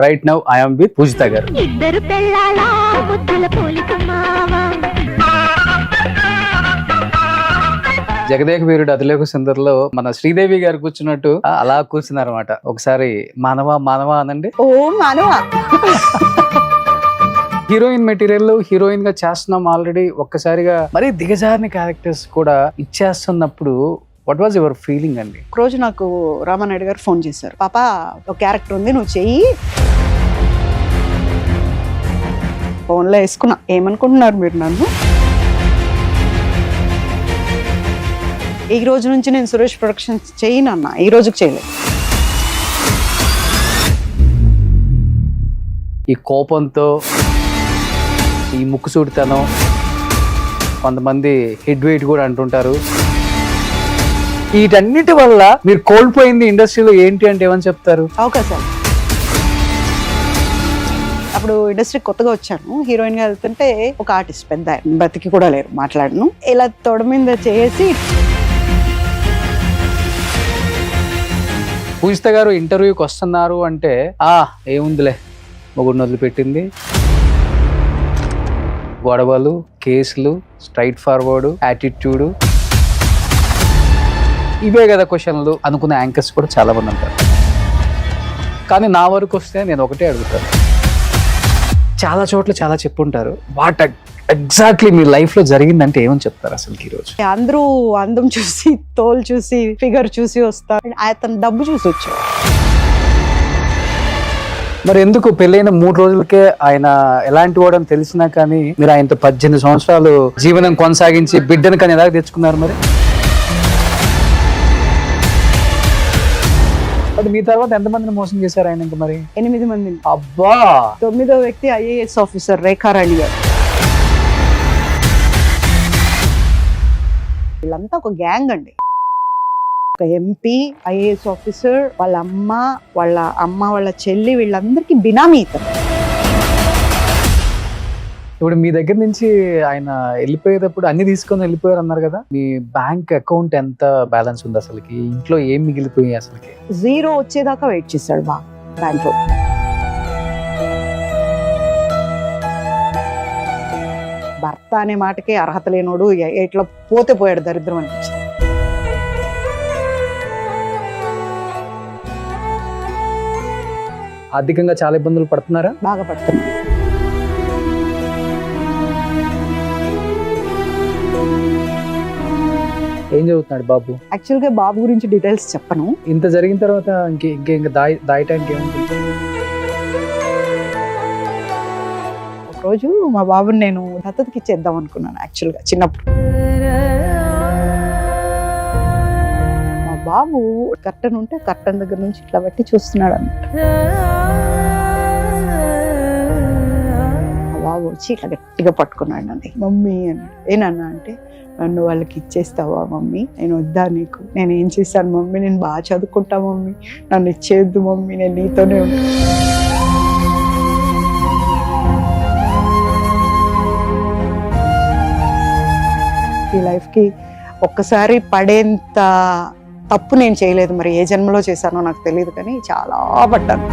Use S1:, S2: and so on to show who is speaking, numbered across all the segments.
S1: Right now I am with Pujitha గారు.
S2: ఇద్దరు పెళ్ళాలా ముద్దల పోలిక మావా.
S1: జగదేక వీరుడు అతిలోక సుందరిలో మన శ్రీదేవి గారు కూర్చున్నట్టు అలా కూర్చున్నారు అనమాట. ఒకసారి మానవ మానవ అనండి.
S3: ఓ మానవ.
S1: హీరోయిన్ మెటీరియల్ హీరోయిన్ గా చేస్తున్నాం ఆల్రెడీ. ఒక్కసారిగా మరి దిగజారిన క్యారెక్టర్స్ కూడా ఇచ్చేస్తున్నప్పుడు వాట్ వాజ్ యువర్ ఫీలింగ్ అండి?
S3: ఒక రోజు నాకు రామానాయుడు గారు ఫోన్ చేశారు, పాప ఒక క్యారెక్టర్ ఉంది నువ్వు చెయ్యి. ఫోన్లో వేసుకున్నా. ఏమనుకుంటున్నారు మీరు నన్ను? ఈ రోజు నుంచి నేను సురేష్ ప్రొడక్షన్స్ చేయను అన్న, ఈ రోజుకి చేయలేదు.
S1: ఈ కోపంతో, ఈ ముక్కుసూడితనం, కొంతమంది హెడ్ వెయిట్ కూడా అంటుంటారు. వీటన్నిటి వల్ల మీరు కోల్పోయింది ఇండస్ట్రీలో ఏంటి అంటే ఏమని చెప్తారు?
S3: అవకాశాలు. అప్పుడు ఇండస్ట్రీ కొత్తగా వచ్చాను, హీరోయిన్ గా వెళ్తుంటే ఒక ఆర్టిస్ట్ పెద్ద ఆయన, బతికి కూడా లేరు, మాట్లాడను, ఇలా తొడ మీద చేసి
S1: పూజిత గారు ఇంటర్వ్యూకి వస్తున్నారు అంటే ఏముందిలే మొగుడిని వదిలిపెట్టింది, గొడవలు, కేసులు, స్ట్రైట్ ఫార్వర్డ్ యాటిట్యూడ్, ఇవే కదా క్వశ్చన్లు అనుకునే యాంకర్స్ కూడా చాలా మంది ఉంటారు. కానీ నా వరకు వస్తే నేను ఒకటే అడుగుతాను. చాలా చోట్ల చాలా చెప్పుంటారు, వాట్ ఎగ్జాక్ట్లీ మీ లైఫ్ లో జరిగిందంటే ఏమని చెప్తారు అసలు ఈరోజు?
S3: అందరూ అందం చూసి, తోలు చూసి, ఫిగర్ చూసి వస్తారు, అతను డబ్బు చూసి వచ్చాడు.
S1: మరి ఎందుకు పెళ్ళైన 3 రోజులకే ఆయన ఎలాంటి వాడని తెలిసినా కానీ మీరు ఆయనతో 18 సంవత్సరాలు జీవనం కొనసాగించి బిడ్డను కానీ ఎలా తెచ్చుకున్నారు? మరి అది మీ తర్వాత ఎంతమందిని మోసం చేశారు ఆయన? ఇంకా మరి
S3: 8 మందిని.
S1: అబ్బా.
S3: 9వ వ్యక్తి IAS ఆఫీసర్ రేఖారాణి గారు. వీళ్ళంతా ఒక గ్యాంగ్ అండి. ఒక MP, IAS ఆఫీసర్, వాళ్ళ అమ్మ, వాళ్ళ చెల్లి, వీళ్ళందరికీ బినామీ ఇతను.
S1: ఇప్పుడు మీ దగ్గర నుంచి ఆయన వెళ్ళిపోయేటప్పుడు అన్ని తీసుకొని వెళ్ళిపోయారు అన్నారు కదా, మీ బ్యాంక్ అకౌంట్ ఎంత బ్యాలెన్స్ ఉంది అసలుకి? ఇంట్లో ఏం మిగిలిపోయి అసలుకి?
S3: 0 వచ్చేదాకా వెయిట్ చేశాడు బా బ్యాంక్ లో. భర్త అనే మాటకే అర్హత లేనోడు ఇట్లా పోతే పోయాడు, దరిద్రం అనిపించింది.
S1: ఆర్థికంగా చాలా ఇబ్బందులు పడుతున్నారా?
S3: బాగా పడుతుంది.
S1: ఏం చదువుతున్నాడు బాబు?
S3: యాక్చువల్ గా బాబు గురించి డీటెయిల్స్ చెప్పను.
S1: ఇంత జరిగిన తర్వాత ఇంకా దాయటానికి ఏముంటుంది?
S3: ఒక రోజు మా బాబుని నేను దత్తతకి ఇచ్చేద్దాం అనుకున్నాను. యాక్చువల్ గా చిన్నప్పుడు మా బాబు కర్టన్ ఉంటే కర్టన్ దగ్గర నుంచి ఇట్లా బట్టి చూస్తున్నాడు అన్నమాట. మా బాబు వచ్చి ఇట్లా గట్టిగా పట్టుకున్నాడు నన్ను. మమ్మీ అన్నాడు. ఏనన్నా అంటే, నన్ను వాళ్ళకి ఇచ్చేస్తావా మమ్మీ? నేను వద్దా నీకు? నేను ఏం చేశాను మమ్మీ? నేను బాగా చదువుకుంటా మమ్మీ, నన్ను ఇచ్చేయద్దు మమ్మీ, నేను నీతోనే ఉంటా. ఈ లైఫ్కి ఒక్కసారి పడేంత తప్పు నేను చేయలేదు. మరి ఏ జన్మలో చేశానో నాకు తెలియదు, కానీ చాలా పడ్డాను.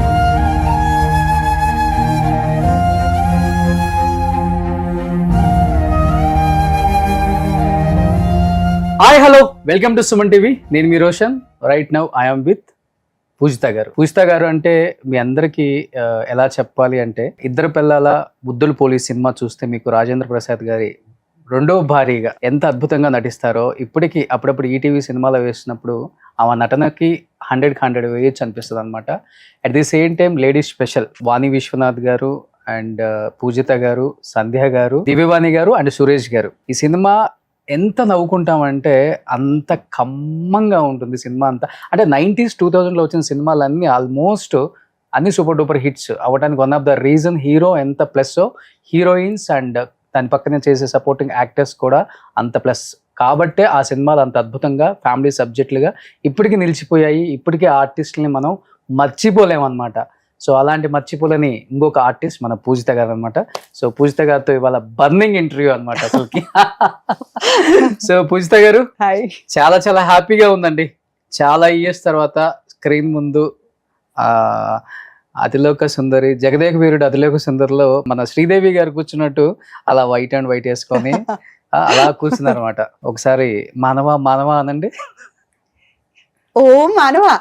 S1: Hi hello, welcome to Suman TV. నేను మీ Roshan. Right now I am with Pujitha గారు. పూజిత గారు అంటే మీ అందరికీ ఎలా చెప్పాలి అంటే, ఇద్దరు పిల్లల ముద్దుల పోలీస్ సినిమా చూస్తే మీకు రాజేంద్ర ప్రసాద్ గారి రెండో భారీగా ఎంత అద్భుతంగా నటిస్తారో ఇప్పటికీ అప్పుడప్పుడు ఈటీవీ సినిమాలో వేసినప్పుడు ఆమె నటనకి 100కి 100 వేయచ్చు అనిపిస్తుంది అనమాట. At the same time ladies special Vani Vishwanath గారు అండ్ పూజిత గారు, సంధ్య గారు, దివ్యవాణి గారు అండ్ సురేష్ గారు. ఈ సినిమా ఎంత నవ్వుకుంటామంటే అంత కమ్మంగా ఉంటుంది సినిమా అంతా. అంటే 90s 2000లో వచ్చిన సినిమాలన్నీ ఆల్మోస్ట్ అన్ని సూపర్ డూపర్ హిట్స్ అవ్వడానికి one of the reason hero ఎంత ప్లస్, హీరోయిన్స్ అండ్ దాని పక్కనే చేసే సపోర్టింగ్ యాక్టర్స్ కూడా అంత ప్లస్. కాబట్టే ఆ సినిమాలు అంత అద్భుతంగా ఫ్యామిలీ సబ్జెక్టులుగా ఇప్పటికీ నిలిచిపోయాయి. ఇప్పటికీ ఆర్టిస్టులని మనం మర్చిపోలేమన్నమాట. సో అలాంటి మర్చిపోలేని ఇంకొక ఆర్టిస్ట్ మన పూజిత గారు అనమాట. సో పూజిత గారితో ఇవాళ బర్నింగ్ ఇంటర్వ్యూ అనమాట అసలుకి. సో పూజిత గారు,
S3: హాయ్.
S1: చాలా చాలా హ్యాపీగా ఉందండి. చాలా ఇయర్స్ తర్వాత స్క్రీన్ ముందు అతిలోక సుందరి, జగదేక వీరుడు అతిలోక సుందరిలో మన శ్రీదేవి గారు కూర్చున్నట్టు అలా వైట్ అండ్ వైట్ వేసుకొని అలా కూర్చున్నారు అనమాట. ఒకసారి మానవ మానవ అనండి.
S3: ఓ మానవా.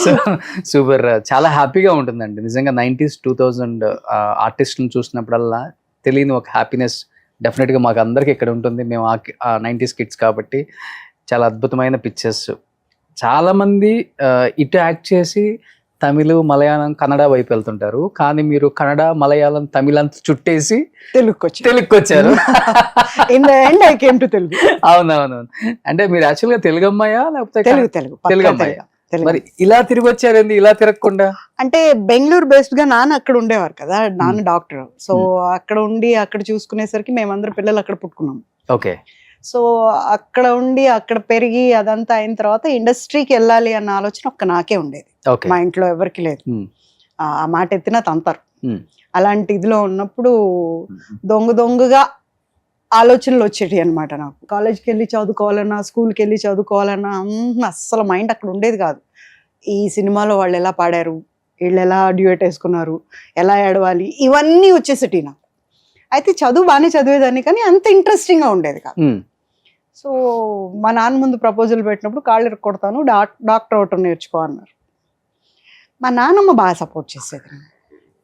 S1: సో సూపర్, చాలా హ్యాపీగా ఉంటుందండి నిజంగా. 90s 2000 ఆర్టిస్ట్లను చూసినప్పుడల్లా తెలియని ఒక హ్యాపీనెస్ డెఫినెట్గా మాకు అందరికి ఇక్కడ ఉంటుంది. మేము ఆ 90s కిడ్స్ కాబట్టి చాలా అద్భుతమైన పిక్చర్స్. చాలామంది ఇటు యాక్ట్ చేసి తమిళ, మలయాళం, కన్నడ వైపు వెళ్తుంటారు. కానీ మీరు కన్నడ, మలయాళం, తమిళ అంతా చుట్టేసి తెలుగుకి వచ్చారు.
S3: In the end I came to Telugu.
S1: అవునవునవును. అంటే మీరు యాక్చువల్గా తెలుగు అమ్మాయా లేకపోతే తెలుగు అమ్మాయి? మరి ఇలా తిరిగి వచ్చారండి, ఇలా తిరగకుండా?
S3: అంటే బెంగళూరు బేస్డ్ గా నాన్న అక్కడ ఉండేవారు కదా, నాన్న డాక్టర్. సో అక్కడ ఉండి అక్కడ చూసుకునేసరికి మేమందరం పిల్లలు అక్కడ పుట్టుకున్నాం.
S1: ఓకే.
S3: సో అక్కడ ఉండి అక్కడ పెరిగి అదంతా అయిన తర్వాత ఇండస్ట్రీకి వెళ్ళాలి అన్న ఆలోచన ఒక్క నాకే ఉండేది. మా ఇంట్లో ఎవరికి లేదు. ఆ మాట ఎత్తినా తంతారు. అలాంటి ఇదిలో ఉన్నప్పుడు దొంగగా ఆలోచనలు వచ్చేటి అనమాట నాకు. కాలేజ్కి వెళ్ళి చదువుకోవాలన్నా, స్కూల్కి వెళ్ళి చదువుకోవాలన్నా అస్సలు మైండ్ అక్కడ ఉండేది కాదు. ఈ సినిమాలో వాళ్ళు ఎలా పాడారు, వీళ్ళు ఎలా డ్యూయట్ వేసుకున్నారు, ఎలా ఏడవాలి, ఇవన్నీ వచ్చేసేటి నాకు. అయితే చదువు బాగానే చదివేదాన్ని కానీ అంత ఇంట్రెస్టింగ్గా ఉండేది కాదు. సో మా నాన్న ముందు ప్రపోజల్ పెట్టినప్పుడు కాళ్ళు కొడతాను, డాక్టర్ అవటం నేర్చుకో అన్నారు. మా నాన్నమ్మ బాగా సపోర్ట్ చేసేది.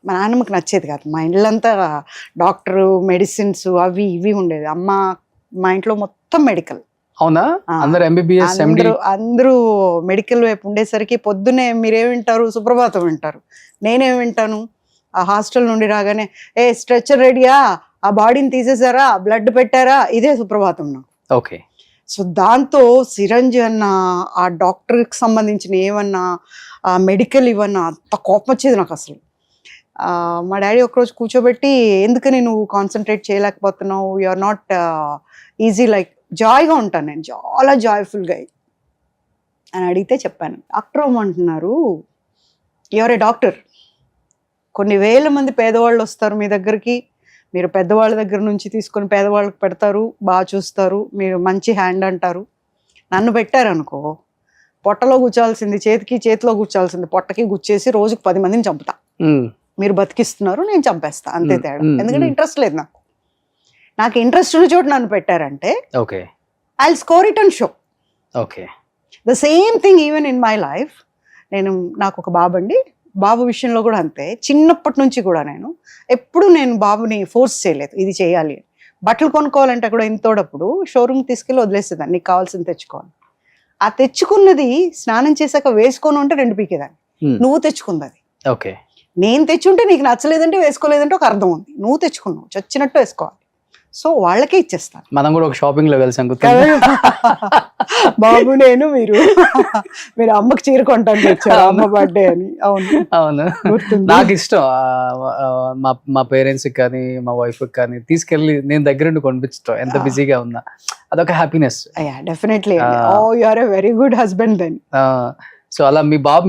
S3: మా నాన్నమ్మకి నచ్చేది కాదు. మా ఇళ్ళంతా డాక్టరు, మెడిసిన్స్ అవి ఇవి ఉండేది. మా ఇంట్లో మొత్తం మెడికల్.
S1: అవునా? అందరూ MBBS, MD
S3: అందరూ మెడికల్ వైపు ఉండేసరికి పొద్దునే మీరేం వింటారు? సుప్రభాతం వింటారు. నేనేం వింటాను? ఆ హాస్టల్ నుండి రాగానే స్ట్రెచర్ రెడీయా, ఆ బాడీని తీసేసారా, బ్లడ్ పెట్టారా, ఇదే సుప్రభాతం నాకు.
S1: ఓకే.
S3: సో దాంతో సిరంజ్ అన్న, ఆ డాక్టర్కి సంబంధించిన ఏమన్నా, ఆ మెడికల్ ఇవన్నా అంత కోపం వచ్చేది నాకు అసలు. మా డాడీ ఒకరోజు కూర్చోబెట్టి, ఎందుకని నువ్వు కాన్సన్ట్రేట్ చేయలేకపోతున్నావు, you are not easy like, జాయ్గా ఉంటాను నేను, చాలా జాయ్ఫుల్గా అని అడిగితే చెప్పాను. డాక్టర్ అమ్మంటున్నారు, యు ఆర్ ఏ డాక్టర్, కొన్ని వేల మంది పేదవాళ్ళు వస్తారు మీ దగ్గరికి, మీరు పెద్దవాళ్ళ దగ్గర నుంచి తీసుకొని పేదవాళ్ళకి పెడతారు, బాగా చూస్తారు, మీరు మంచి హ్యాండ్ అంటారు. నన్ను పెట్టారనుకో, పొట్టలో గుచ్చాల్సింది చేతిలో గుచ్చాల్సింది పొట్టకి గుచ్చేసి రోజుకి 10 మందిని చంపుతా. మీరు బతికిస్తున్నారు, నేను చంపేస్తా, అంతే తేడా. ఎందుకంటే ఇంట్రెస్ట్ లేదు నాకు ఇంట్రెస్ట్ ఉన్న చోట నన్ను పెట్టారంటే I will score it and show. The same thing even in my life. నాకు ఒక బాబండి, బాబు విషయంలో కూడా అంతే. చిన్నప్పటి నుంచి కూడా నేను బాబుని ఫోర్స్ చేయలేదు ఇది చేయాలి. బట్టలు కొనుక్కోవాలంటే కూడా ఇంతోడప్పుడు షోరూమ్ తీసుకెళ్ళి వదిలేసేదాన్ని, నీకు కావాల్సింది తెచ్చుకోవాలి. ఆ తెచ్చుకున్నది స్నానం చేశాక వేసుకొని ఉంటే 2 పీకేదాన్ని. నువ్వు తెచ్చుకున్నది, నేను తెచ్చుంటే నీకు నచ్చలేదంటే వేసుకోలేదంటే ఒక అర్థం ఉంది. నువ్వు తెచ్చుకున్నావు, చచ్చినట్టు వేసుకోవాలి. సో వాళ్ళకే ఇచ్చేస్తాను.
S1: మనం కూడా ఒక షాపింగ్ లో కలిసాం
S3: బాబు నేను, మీరు అమ్మకి చీర కొంటానికి వచ్చారు, అమ్మ బర్త్డే అని.
S1: అవును, నాకు ఇష్టం. మా పేరెంట్స్ కి కానీ మా వైఫ్ కి కానీ తీసుకెళ్లి నేను దగ్గరుండి కొనిపించడం, ఎంత బిజీగా ఉన్నా అదొక happiness.
S3: Definitely. You are a very good husband then.
S1: So అలా మీ బాబు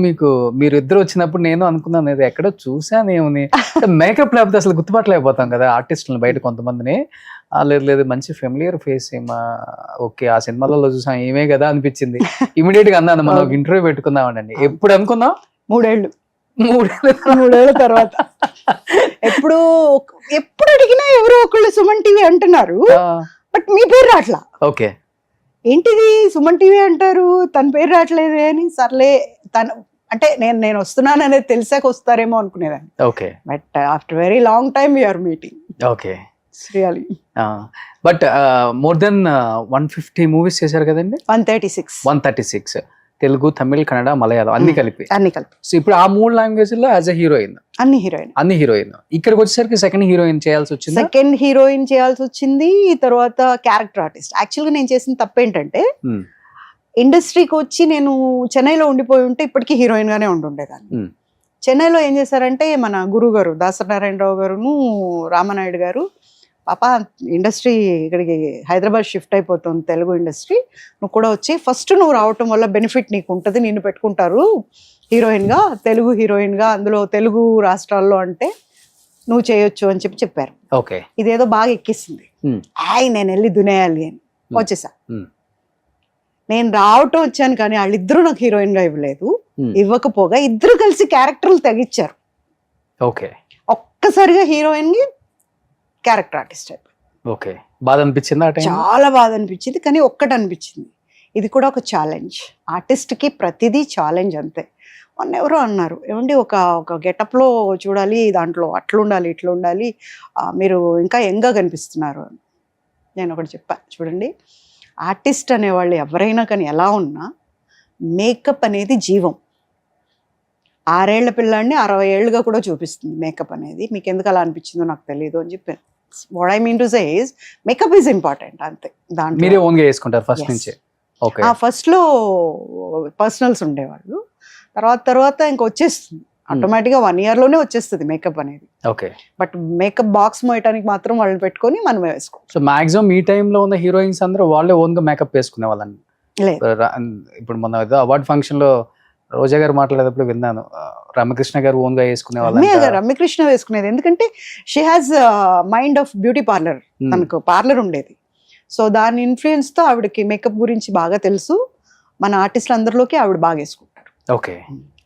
S1: మీరు ఇద్దరు వచ్చినప్పుడు నేను అనుకున్నాను, ఇది ఎక్కడో చూసానేమని. మేకప్ లేకపోతే అసలు గుర్తుపట్టలేకపోతాం కదా ఆర్టిస్టులను బయట కొంతమందిని. లేదు మంచి ఫెమిలియర్ ఫేస్, ఓకే ఆ సినిమాలలో చూసాం ఏమే కదా అనిపించింది. ఇమీడియట్ గా అన్నాను, మనం ఒక ఇంటర్వ్యూ పెట్టుకుందామండి. ఎప్పుడు అనుకున్నాం?
S3: 3 ఏళ్ళ తర్వాత. ఎప్పుడు అడిగినా ఎవరో ఒకళ్ళు సుమన్ టీవీ అంటున్నారు, బట్ మీ పేరు రాట్లా.
S1: ఓకే,
S3: ఏంటిది సుమన్ టీవీ అంటారు, తన పేరు రావట్లేదు అని. సర్లే, అంటే నేను వస్తున్నాను అనేది తెలిసాక వస్తారేమో అనుకునేదాన్ని.
S1: Okay,
S3: but after very long time we are meeting.
S1: Okay,
S3: really.
S1: But more than 150 movies చేశారు కదండి? 136. తెలుగు, తమిళ్, కన్నడ, మలయాళం అన్ని కలిపి. సో ఇప్పుడు ఆ 3 లాంగ్వేజ్ లో యాజ్ అ హీరోయిన్, అన్ని హీరోయిన్. ఇక్కడికి వచ్చేసరికి సెకండ్ హీరోయిన్ చేయాల్సి వచ్చింది. తర్వాత క్యారెక్టర్ ఆర్టిస్ట్. యాక్చువల్గా నేను చేసిన తప్పేంటంటే, ఇండస్ట్రీకి వచ్చి నేను చెన్నైలో ఉండిపోయి ఉంటే ఇప్పటికీ హీరోయిన్ గానే ఉండుండేదాన్ని. చెన్నైలో ఏం చేశారంటే, మన గురువు గారు దాసనారాయణరావు గారును రామనాయుడు గారు, పాప ఇండస్ట్రీ ఇక్కడికి హైదరాబాద్ షిఫ్ట్ అయిపోతుంది, తెలుగు ఇండస్ట్రీ, నువ్వు కూడా వచ్చి ఫస్ట్ నువ్వు రావటం వల్ల బెనిఫిట్ నీకు ఉంటుంది, నిన్ను పెట్టుకుంటారు హీరోయిన్గా, తెలుగు హీరోయిన్గా, అందులో తెలుగు రాష్ట్రాల్లో అంటే నువ్వు చేయొచ్చు అని చెప్పారు. ఓకే,
S3: ఇదేదో బాగా ఎక్కిస్తుంది. నేను వెళ్ళి దునేయాలి అని వచ్చేసా. నేను రావటం వచ్చాను కానీ వాళ్ళిద్దరూ నాకు హీరోయిన్గా ఇవ్వలేదు. ఇవ్వకపోగా ఇద్దరు కలిసి క్యారెక్టర్లు తెగిచ్చారు.
S1: ఓకే
S3: ఒక్కసారిగా హీరోయిన్ కి క్యారెక్టర్ ఆర్టిస్ట్ అయిపోయింది.
S1: ఓకే బాధ అనిపించిందా ఆ టైం?
S3: చాలా బాధ అనిపించింది. కానీ ఒక్కటి అనిపించింది, ఇది కూడా ఒక ఛాలెంజ్. ఆర్టిస్ట్ కి ప్రతిదీ ఛాలెంజ్ అంతే. మొన్న ఎవరో అన్నారు, ఏమండి ఒక ఒక గెటప్ లో చూడాలి, దాంట్లో అట్లుండాలి ఇట్లుండాలి, మీరు ఇంకా యంగ్గా కనిపిస్తున్నారు అని. నేను ఒకటి చెప్పా, చూడండి ఆర్టిస్ట్ అనేవాళ్ళు ఎవరైనా కానీ ఎలా ఉన్నా మేకప్ అనేది జీవం. 6 ఏళ్ల పిల్లాడిని 60 ఏళ్ళుగా కూడా చూపిస్తుంది మేకప్ అనేది. మీకు ఎందుకు అలా అనిపించిందో నాకు తెలియదు అని చెప్పాను. What I mean to say is makeup is important అంతే. దాంట్లో
S1: మీరే ఓన్ గా చేసుకుంటారు ఫస్ట్ నుంచి? ఓకే.
S3: ఫస్ట్ లో పర్సనల్స్ ఉండేవాళ్ళు, తర్వాత ఇంకా వచ్చేస్తుంది ఆటోమేటిక్గా. 1 year లోనే వచ్చేస్తుంది మేకప్ అనేది.
S1: ఓకే.
S3: బట్ మేకప్ బాక్స్ మోయటానికి మాత్రం వాళ్ళని పెట్టుకొని మనమే వేసుకోవాలి.
S1: సో మాక్సిమం ఈ టైంలో ఉన్న హీరోయిన్స్ అందరూ వాళ్ళే ఓన్ గా మేకప్ వేసుకునే వాళ్ళని.
S3: లేదు,
S1: ఇప్పుడు మన అవార్డ్ ఫంక్షన్ లో రోజా గారు మాట్లాడేటప్పుడు విన్నాను, రమకృష్ణ గారు ఓన్ గా వేసుకునే వాళ్ళు.
S3: రమ్యకృష్ణ వేసుకునేది ఎందుకంటే she has mind of beauty parlour. తనకు పార్లర్ ఉండేది. సో దాని ఇన్ఫ్లుయెన్స్ తో ఆవిడకి మేకప్ గురించి బాగా తెలుసు. మన ఆర్టిస్టులు అందరిలోకి ఆవిడ బాగా వేసుకుంటారు.
S1: Okay,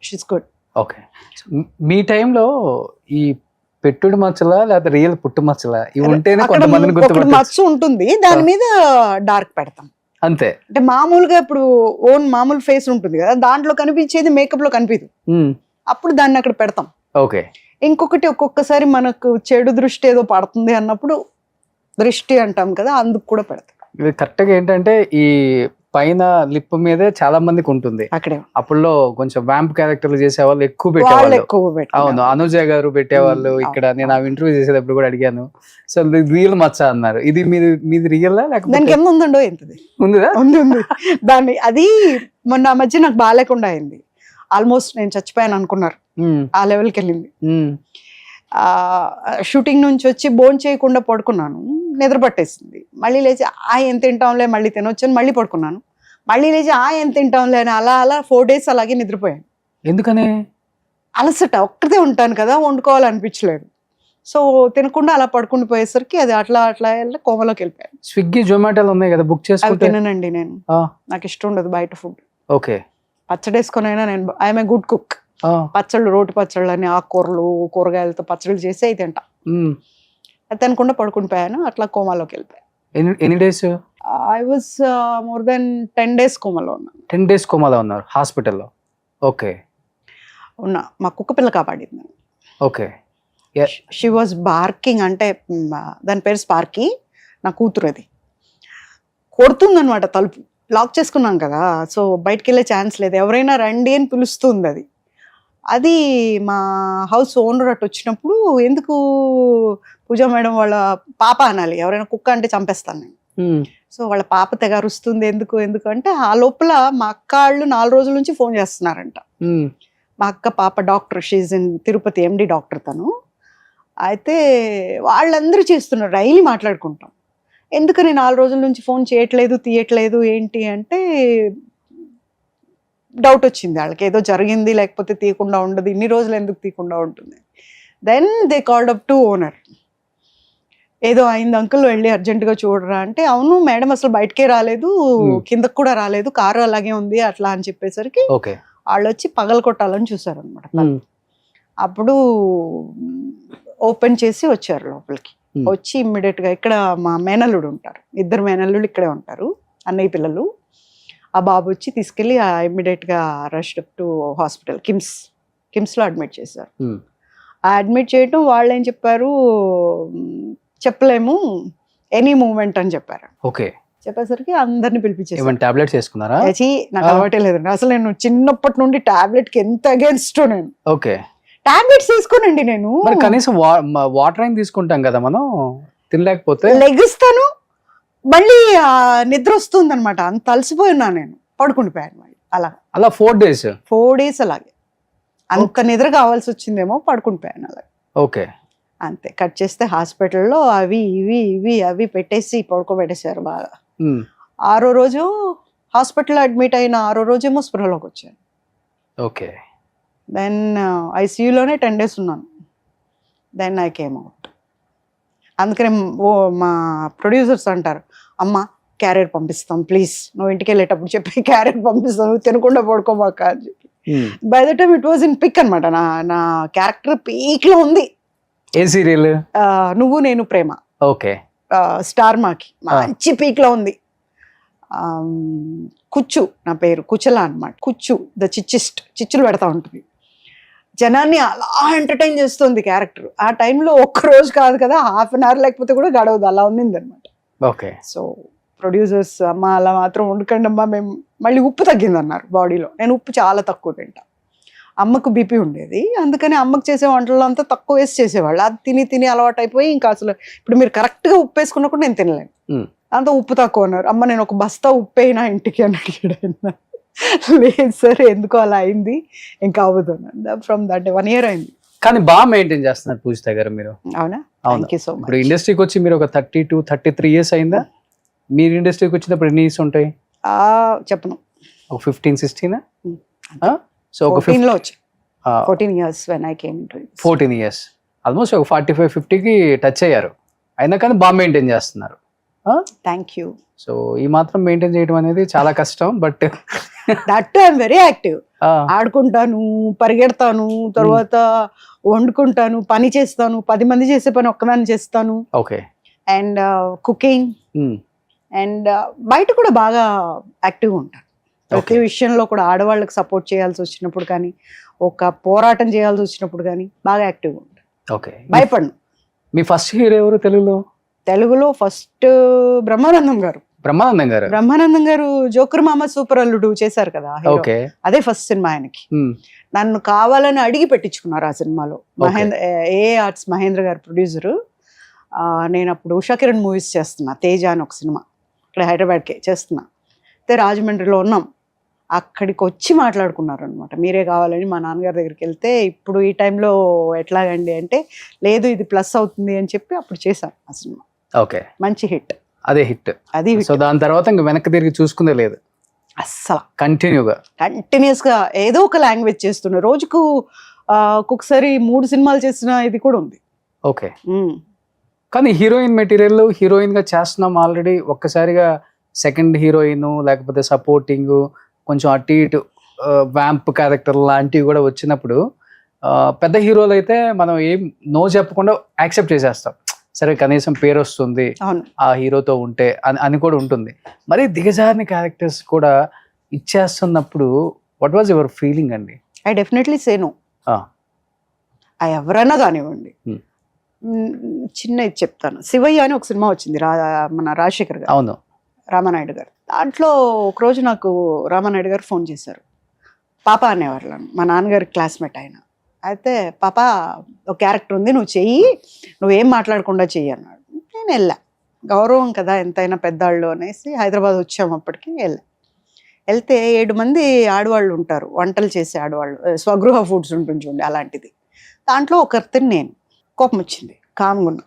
S3: she's good.
S1: ఓకే. మీ టైంలో ఈ పెట్టుడు మచ్చలా లేదా రియల్ పుట్టు మచ్చలా ఇవి ఉంటేనే కొంతమందిని గుర్తుపట్టొచ్చు.
S3: మచ్చ ఉంటుంది, దాని మీద డార్క్ పెడతాం
S1: అంతే.
S3: అంటే మామూలుగా ఇప్పుడు ఓన్ మామూలు ఫేస్ ఉంటుంది కదా, దాంట్లో కనిపించేది మేకప్ లో కనిపించదు, అప్పుడు దాన్ని అక్కడ పెడతాం.
S1: ఓకే.
S3: ఇంకొకటి, ఒక్కొక్కసారి మనకు చెడు దృష్టి ఏదో పడుతుంది అన్నప్పుడు దృష్టి అంటాం కదా, అందుకు కూడా పెడతాం.
S1: ఇది కరెక్ట్ గా ఏంటంటే ఈ పైన లిప్ మీదే చాలా మందికి ఉంటుంది.
S3: అక్కడే
S1: అప్పుడులో కొంచెం వ్యాంప్ క్యారెక్టర్లు చేసేవాళ్ళు ఎక్కువ పెట్టేవాళ్ళు. అవును, అనుజ గారు పెట్టేవాళ్ళు. ఇక్కడ నేను ఆ ఇంటర్వ్యూ చేసేటప్పుడు కూడా అడిగాను, సో రియల్ మచ్చ అన్నారు. ఇది మీది రియల్ లేకపోతే
S3: దానికి ఎంత ఉందండో? ఎంతది
S1: ఉందా?
S3: ఉంది. దాన్ని అది మొన్న మధ్య నాకు బాగాలేకుండా అయింది. ఆల్మోస్ట్ నేను చచ్చిపోయాను అనుకున్నారు, ఆ లెవెల్కి వెళ్ళింది. షూటింగ్ నుంచి వచ్చి బోన్ చేయకుండా పడుకున్నాను, నిద్ర పట్టేసింది. మళ్ళీ లేచి ఎంత తింటాంలే మళ్ళీ తినొచ్చని మళ్ళీ పడుకున్నాను. మళ్ళీ లేచి ఎంత తింటాంలే అని అలా 4 days అలాగే నిద్రపోయాను.
S1: ఎందుకని?
S3: అలసట, ఒక్కటే ఉంటాను కదా, వండుకోవాలనిపించలేదు. సో తినకుండా అలా పడుకుని పోయేసరికి అది అట్లా కోమలోకి వెళ్ళిపోయాను.
S1: స్విగ్గీ జొమాటోలు ఉన్నాయి కదా, బుక్ చేసుకుంటే?
S3: తిననండి నేను, నాకు ఇష్టం ఉండదు బయట ఫుడ్.
S1: ఓకే.
S3: పచ్చడి వేసుకొని నేను ఐఎమ్ ఏ గుడ్ కుక్. పచ్చళ్ళు, రోటి పచ్చళ్ళు అని, ఆకుకూరలు కూరగాయలతో పచ్చళ్ళు చేసి అయితే తింటా. అది తినకుండా పడుకుని పోయాను, అట్లా కోమాలోకి వెళ్ళిపోయాను.
S1: ఎన్ని days?
S3: I was more than 10 days కోమాలో ఉన్నాను.
S1: 10 days కోమాలో ఉన్నారు హాస్పిటల్లో? ఓకే.
S3: ఉన్నా, మా కుక్క పిల్ల కాపాడింది.
S1: ఓకే.
S3: షీ వాజ్ బార్కింగ్, అంటే దాని పేరు స్పార్కీ, నా కూతురు. అది కొడుతుందనమాట తలుపు. లాక్ చేసుకున్నాం కదా, సో బయటకు వెళ్ళే ఛాన్స్ లేదు. ఎవరైనా రండి అని పిలుస్తుంది. అది మా హౌస్ ఓనర్ అటు వచ్చినప్పుడు, ఎందుకు పూజా మేడం వాళ్ళ పాప అనాలి, ఎవరైనా కుక్క అంటే చంపేస్తాను నేను. సో వాళ్ళ పాప తెగారుస్తుంది, ఎందుకు అంటే ఆ లోపల మా అక్క వాళ్ళు 4 రోజుల నుంచి ఫోన్ చేస్తున్నారంట. మా అక్క పాప doctor, she's in Tirupati, MD doctor తను. అయితే వాళ్ళందరూ చేస్తున్నారు, డైలీ మాట్లాడుకుంటాం. ఎందుకని 4 రోజుల నుంచి ఫోన్ తీయట్లేదు ఏంటి అంటే డౌట్ వచ్చింది వాళ్ళకి, ఏదో జరిగింది, లేకపోతే తీయకుండా ఉండదు, ఇన్ని రోజులు ఎందుకు తీయకుండా ఉంటుంది. Then they called up to owner, ఏదో అయింది అంకుల్, వెళ్ళి అర్జెంటుగా చూడరా అంటే, అవును మేడం అసలు బయటకే రాలేదు, కిందకు కూడా రాలేదు, కారు అలాగే ఉంది అట్లా అని చెప్పేసరికి వాళ్ళు వచ్చి పగల కొట్టాలని చూసారు అనమాట. అప్పుడు ఓపెన్ చేసి వచ్చారు లోపలికి. వచ్చి ఇమ్మీడియట్ గా, ఇక్కడ మా మేనల్లుడు ఉంటారు, 2 మేనల్లుడు ఇక్కడే ఉంటారు, అన్నయ్య పిల్లలు. ఆ బాబు వచ్చి తీసుకెళ్ళి ఇమ్మీడియట్ గా rushed up to hospital, KIMS లో అడ్మిట్ చేశారు. అడ్మిట్ చేయటం వాళ్ళు ఏం చెప్పారు, చెప్పలేము, ఎనీ మూమెంట్ అని చెప్పారు.
S1: ఓకే.
S3: చెప్పేసరికి అందరిని పిలిపించేసారు.
S1: టాబ్లెట్స్ వేసుకున్నారా?
S3: నాకు అలవాటే లేదండి అసలు, నేను చిన్నప్పటి నుండి టాబ్లెట్ కి ఎంత అగేన్స్ట్ నేను.
S1: ఓకే.
S3: టాబ్లెట్స్ తీసుకోనండి నేను.
S1: కనీసం వాటర్ అయినా తీసుకుంటాం కదా మనం, తినలేకపోతే
S3: లెగిస్తాను, మళ్ళీ నిద్ర వస్తుంది అనమాట, అంత అలసిపోయినా నేను, పడుకుండిపోయాను మళ్ళీ అలా 4 days అలాగే. అంత నిద్ర కావాల్సి వచ్చిందేమో, పడుకుండిపోయాను అలాగే.
S1: ఓకే.
S3: అంతే. కట్ చేస్తే హాస్పిటల్లో అవి పెట్టేసి పడుకోబెట్టేశారు బాగా. 6వ రోజు హాస్పిటల్లో అడ్మిట్ అయిన 6వ రోజేమో స్పృహలోకి వచ్చాను.
S1: ఓకే.
S3: దెన్ ICUలోనే 10 days ఉన్నాను. Then I came out. అందుకనే మా ప్రొడ్యూసర్స్ అంటారు, అమ్మ క్యారియర్ పంపిస్తాం ప్లీజ్, నువ్వు ఇంటికి వెళ్ళేటప్పుడు చెప్పి క్యారియర్ పంపిస్తాం, నువ్వు తినకుండా పడుకోమాక అని చెప్పి. By the time it was in peak అనమాట. నా క్యారెక్టర్ పీక్ లో ఉంది.
S1: ఏ సీరియల్?
S3: నువ్వు నేను ప్రేమ.
S1: ఓకే.
S3: స్టార్ మాకి మంచి పీక్ లో ఉంది. కుచ్చు నా పేరు, కుచల అనమాట. కుచ్చు ద చిచ్చులు పెడతా ఉంటుంది. జనాన్ని అలా ఎంటర్టైన్ చేస్తుంది క్యారెక్టర్. ఆ టైంలో ఒక్క రోజు కాదు కదా, హాఫ్ అన్ అవర్ లేకపోతే కూడా గడవదు, అలా ఉన్నింది అనమాట.
S1: ఓకే.
S3: సో ప్రొడ్యూసర్స్ అమ్మ అలా మాత్రం వండుకండి అమ్మా, మేము మళ్ళీ ఉప్పు తగ్గింది అన్నారు బాడీలో. నేను ఉప్పు చాలా తక్కువ తింటా. అమ్మకు బీపీ ఉండేది, అందుకని అమ్మకు చేసే వంటల్లో అంతా తక్కువ వేసి చేసేవాళ్ళు. అది తిని తిని అలవాటు అయిపోయి ఇంకా అసలు ఇప్పుడు మీరు కరెక్ట్గా ఉప్పు వేసుకున్నా కూడా నేను తినలేను, అంత ఉప్పు తక్కువ అన్నారు. అమ్మ నేను ఒక బస్తా ఉప్పు అయినా ఇంటికి అని అడిగాడు. లేదు సార్ ఎందుకో అలా అయింది, ఇంకా అవ్వదు. ఫ్రమ్ దట్ 1 year అయింది.
S1: కానీ బాగా మెయింటైన్ చేస్తున్నారు పూజిత గారు మీరు.
S3: అవునా? Thank you so much.
S1: ఇప్పుడు ఇండస్ట్రీకి వచ్చి మీరు ఒక 32-33 years అయిందా? మీరు ఇండస్ట్రీకి వచ్చినప్పుడు ఎన్ని ఇయర్స్ ఉంటాయి?
S3: చెప్పను,
S1: ఒక 15-16. సో ఒక
S3: 14 లో వచ్చి 14 years when I came into it.
S1: 14 years, almost ఒక 45-50కి టచ్ అయ్యారు. అయినా కానీ బాగా మెయింటైన్ చేస్తున్నారు.
S3: Thank you.
S1: సో ఈ మాత్రం మెయింటైన్ చేయడం అనేది చాలా కష్టం. But
S3: that I'm very active. ఆడుకుంటాను, పరిగెడతాను, తర్వాత వండుకుంటాను, పని చేస్తాను. 10 మంది చేసే పని ఒక్కదాన్ని చేస్తాను.
S1: ఓకే.
S3: అండ్ కుకింగ్ అండ్ బయట కూడా బాగా యాక్టివ్గా ఉంటాను. ప్రతి విషయంలో కూడా ఆడవాళ్ళకి సపోర్ట్ చేయాల్సి వచ్చినప్పుడు కానీ, ఒక పోరాటం చేయాల్సి వచ్చినప్పుడు కానీ బాగా యాక్టివ్గా ఉంటాను.
S1: ఓకే.
S3: భయపడను.
S1: మీ ఫస్ట్ హీరో ఎవరు
S3: తెలుగులో? ఫస్ట్ బ్రహ్మానందం గారు. బ్రహ్మానందం గారు జోకర్ మామ సూపర్ అల్లుడు చేశారు కదా, అదే ఫస్ట్ సినిమా ఆయనకి. నన్ను కావాలని అడిగి పెట్టించుకున్నారు ఆ సినిమాలో. ఏ ఆర్ట్స్ మహేంద్ర గారు ప్రొడ్యూసరు. నేను అప్పుడు ఉషా కిరణ్ మూవీస్ చేస్తున్నా, తేజ అని ఒక సినిమా ఇక్కడ హైదరాబాద్కే చేస్తున్నా. అయితే రాజమండ్రిలో ఉన్నాం, అక్కడికి వచ్చి మాట్లాడుకున్నారు అనమాట. మీరే కావాలని మా నాన్నగారి దగ్గరికి వెళ్తే, ఇప్పుడు ఈ టైంలో ఎట్లాగండి అంటే, లేదు ఇది ప్లస్ అవుతుంది అని చెప్పి అప్పుడు చేశాను ఆ సినిమా.
S1: ఓకే.
S3: మంచి హిట్.
S1: అదే హిట్. అది సో దాని తర్వాత ఇంకా వెనక్కి తిరిగి చూసుకుందే లేదు
S3: అస్సలు. కంటిన్యూస్గా ఏదో ఒక లాంగ్వేజ్ చేస్తున్నా. రోజుకు ఒక్కొక్కసారి 3 సినిమాలు చేసిన ఇది కూడా ఉంది.
S1: ఓకే. కానీ హీరోయిన్ మెటీరియల్ హీరోయిన్ గా చేస్తున్నాం ఆల్రెడీ. ఒక్కసారిగా సెకండ్ హీరోయిన్ లేకపోతే సపోర్టింగ్ కొంచెం అటు ఇటు వ్యాంప్ క్యారెక్టర్ లాంటివి కూడా వచ్చినప్పుడు పెద్ద హీరోలు అయితే మనం ఏం నో చెప్పకుండా యాక్సెప్ట్ చేసేస్తాం. సరే కనీసం పేరు వస్తుంది ఆ హీరోతో ఉంటే అని కూడా ఉంటుంది. మరి దిగజారిన క్యారెక్టర్స్ కూడా ఇచ్చేస్తున్నప్పుడు వాట్ వాజ్ యువర్ ఫీలింగ్ అండి?
S3: I definitely say no. ఎవరైనా కానివ్వండి. చిన్న ఇది చెప్తాను. శివయ్య అని ఒక సినిమా వచ్చింది, మన రాజశేఖర్ గారు.
S1: అవును,
S3: రామానాయుడు గారు. దాంట్లో ఒకరోజు నాకు రామానాయుడు గారు ఫోన్ చేశారు. పాప అనేవారు, మా నాన్నగారి క్లాస్మేట్ ఆయన. అయితే పాప ఒక క్యారెక్టర్ ఉంది, నువ్వు చెయ్యి, నువ్వేం మాట్లాడకుండా చెయ్యి అన్నాడు. నేను వెళ్ళా, గౌరవం కదా ఎంతైనా పెద్దాళ్ళు అనేసి హైదరాబాద్ వచ్చాము. అప్పటికి వెళ్తే 7 మంది ఆడవాళ్ళు ఉంటారు, వంటలు చేసే ఆడవాళ్ళు, స్వగృహ ఫుడ్స్ ఉంటుంది చూడండి అలాంటిది. దాంట్లో ఒకరిని నేను కోపం వచ్చింది, కామ్గా ఉన్నా.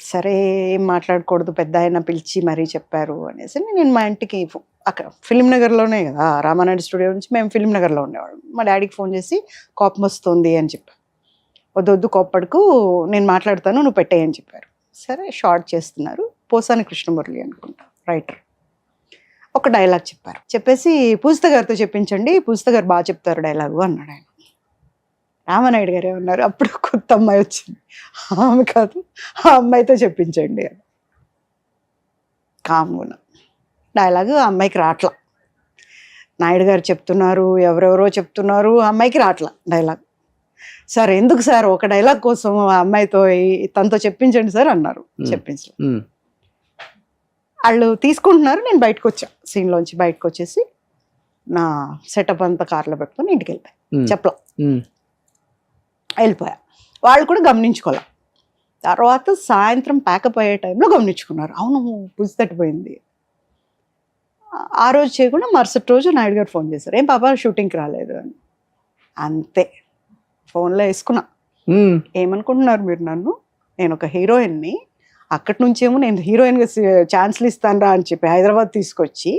S3: సరే ఏం మాట్లాడకూడదు, పెద్ద ఆయన పిలిచి మరీ చెప్పారు అనేసి నేను మా ఇంటికి అక్కడ ఫిలిం నగర్లోనే కదా, రామానాయుడు స్టూడియో నుంచి మేము ఫిలిం నగర్లో ఉండేవాళ్ళం. మా డాడీకి ఫోన్ చేసి కోపం వస్తుంది అని చెప్పారు. వద్దు కోప్పడుకు, నేను మాట్లాడతాను, నువ్వు పెట్టేయని చెప్పారు. సరే షార్ట్ చేస్తున్నారు, పోసాని కృష్ణమురళి అనుకుంటా రైటర్. ఒక డైలాగ్ చెప్పారు, చెప్పేసి పూజిత గారితో చెప్పించండి, పూజిత గారు బాగా చెప్తారు డైలాగు అన్నాడు ఆయన. రామానాయుడు గారు ఏమన్నారు, అప్పుడు కొత్త అమ్మాయి వచ్చింది, ఆమె కాదు ఆ అమ్మాయితో చెప్పించండి అని. కామ్గా డైలాగు ఆ అమ్మాయికి రాట్లా. నాయుడు గారు చెప్తున్నారు, ఎవరెవరో చెప్తున్నారు, ఆ అమ్మాయికి రాట్లా డైలాగ్. సార్ ఎందుకు సార్, ఒక డైలాగ్ కోసం ఆ అమ్మాయితో తనతో చెప్పించండి సార్ అన్నారు. చెప్పించలేదు. వాళ్ళు తీసుకుంటున్నారు, నేను బయటకు వచ్చా, సీన్లోంచి బయటకు వచ్చేసి నా సెటప్ అంతా కార్లో పెట్టుకొని ఇంటికి వెళ్ళిపోయా. చెప్పలా, వెళ్ళిపోయా. వాళ్ళు కూడా గమనించుకోలే. తర్వాత సాయంత్రం ప్యాకప్ అయ్యే టైంలో గమనించుకున్నారు, అవును పుసి తట్టిపోయింది. ఆ రోజు చేయకుండా మరుసటి రోజు నాయుడు గారు ఫోన్ చేశారు, ఏం పాప షూటింగ్కి రాలేదు అని. అంతే, ఫోన్లో వేసుకున్నా. ఏమనుకుంటున్నారు మీరు నన్ను, నేను ఒక హీరోయిన్ని, అక్కడి నుంచేమో నేను హీరోయిన్గా ఛాన్స్లు ఇస్తాను రా అని చెప్పి హైదరాబాద్ తీసుకొచ్చి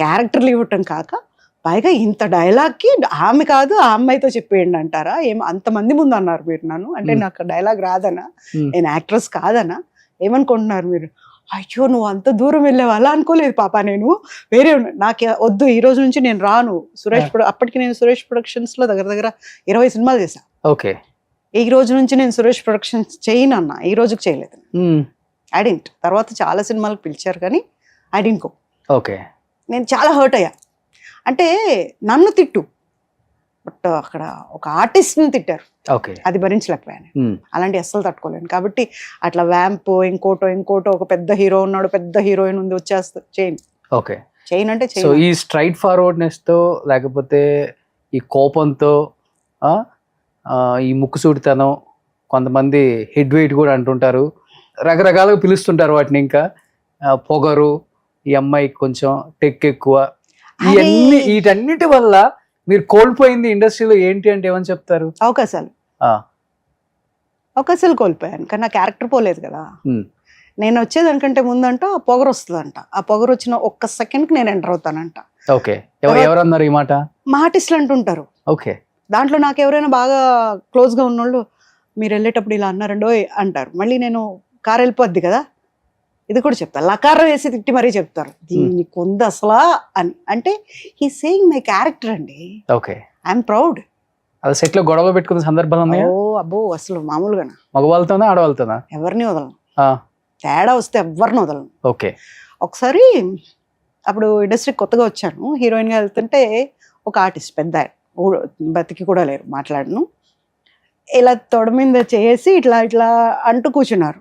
S3: క్యారెక్టర్లు ఇవ్వటం కాక పైగా ఇంత డైలాగ్కి ఆమె కాదు ఆ అమ్మాయితో చెప్పేయండి అంటారా? అంతమంది ముందు అన్నారు మీరు నన్ను, అంటే నాకు డైలాగ్ రాదనా, నేను యాక్ట్రెస్ కాదనా, ఏమనుకుంటున్నారు మీరు? అయ్యో నువ్వు అంత దూరం వెళ్ళావు, అలా అనుకోలేదు పాప, నేను వేరే నాకు వద్దు, ఈ రోజు నుంచి నేను రాను సురేష్ అప్పటికి నేను సురేష్ ప్రొడక్షన్స్ లో దగ్గర దగ్గర 20 సినిమాలు చేశాను.
S1: ఓకే.
S3: ఈ రోజు నుంచి నేను సురేష్ ప్రొడక్షన్స్ చేయను అన్న, ఈ రోజుకి చేయలేదు. ఐడెంట్ తర్వాత చాలా సినిమాలకు పిలిచారు కానీ ఐడెంట్.
S1: ఓకే.
S3: నేను చాలా హర్ట్ అయ్యా. అంటే నన్ను తిట్టు, బట్ అక్కడ ఒక ఆర్టిస్ట్ని తిట్టారు,
S1: ఓకే,
S3: అది భరించలేకపోయాను. అలాంటి అస్సలు తట్టుకోలేను. కాబట్టి అట్లా వ్యాంప్ ఇంకోటో ఒక పెద్ద హీరో ఉన్నాడు, పెద్ద హీరోయిన్ ఉంది, వచ్చేస్తా చేయను.
S1: ఓకే.
S3: చేయను అంటే
S1: సో ఈ స్ట్రైట్ ఫార్వర్డ్నెస్ తో లేకపోతే ఈ కోపంతో ఈ ముక్కుసూడితనం, కొంతమంది హెడ్ వెయిట్ కూడా అంటుంటారు, రకరకాలుగా పిలుస్తుంటారు వాటిని, ఇంకా పొగరు, ఈ అమ్మాయికి కొంచెం టెక్ ఎక్కువ, ఇవన్నీ వీటన్నిటి వల్ల మీరు కోల్పోయింది ఇండస్ట్రీలో ఏంటి అంటే ఏమని చెప్తారు?
S3: అవకాశాలు కోల్పోయాను, కానీ నా క్యారెక్టర్ పోలేదు కదా. నేను వచ్చేదానికంటే ముందంట ఆ పొగరు వస్తుందంట, ఆ పొగరు వచ్చిన ఒక్క సెకండ్కి నేను ఎంటర్ అవుతానంట.
S1: ఓకే. ఎవరన్నారు ఈ మాట?
S3: మా ఆర్టిస్టులు అంటుంటారు.
S1: ఓకే.
S3: దాంట్లో నాకు ఎవరైనా బాగా క్లోజ్గా ఉన్నోళ్ళు మీరు వెళ్ళేటప్పుడు ఇలా అన్నారండో అంటారు. మళ్ళీ నేను కారు వెళ్ళిపోద్ది కదా, ఇది కూడా చెప్తాను, లకారం వేసి తిట్టి మరీ చెప్తారు, దీనికి ఉంది అసలా అని. అంటే హీ సేయింగ్ మై క్యారెక్టర్ అండి.
S1: ఓకే.
S3: I'm proud.
S1: అది సెట్ లో గొడవ పెట్టుకున్న సందర్భాలు ఉన్నాయా?
S3: అబ్బో అసలు మామూలుగా
S1: మగవాళ్ళతోనా ఆడవాళ్ళతోనా?
S3: ఎవరిని వదలను, తేడా వస్తే ఎవరిని వదలను.
S1: ఓకే.
S3: ఒకసారి అప్పుడు ఇండస్ట్రీకి కొత్తగా వచ్చాను, హీరోయిన్గా వెళ్తుంటే ఒక ఆర్టిస్ట్ పెద్ద బతికి కూడా లేరు, మాట్లాడను, ఇలా తొడ మీద చేసి ఇట్లా ఇట్లా అంటూ కూర్చున్నారు.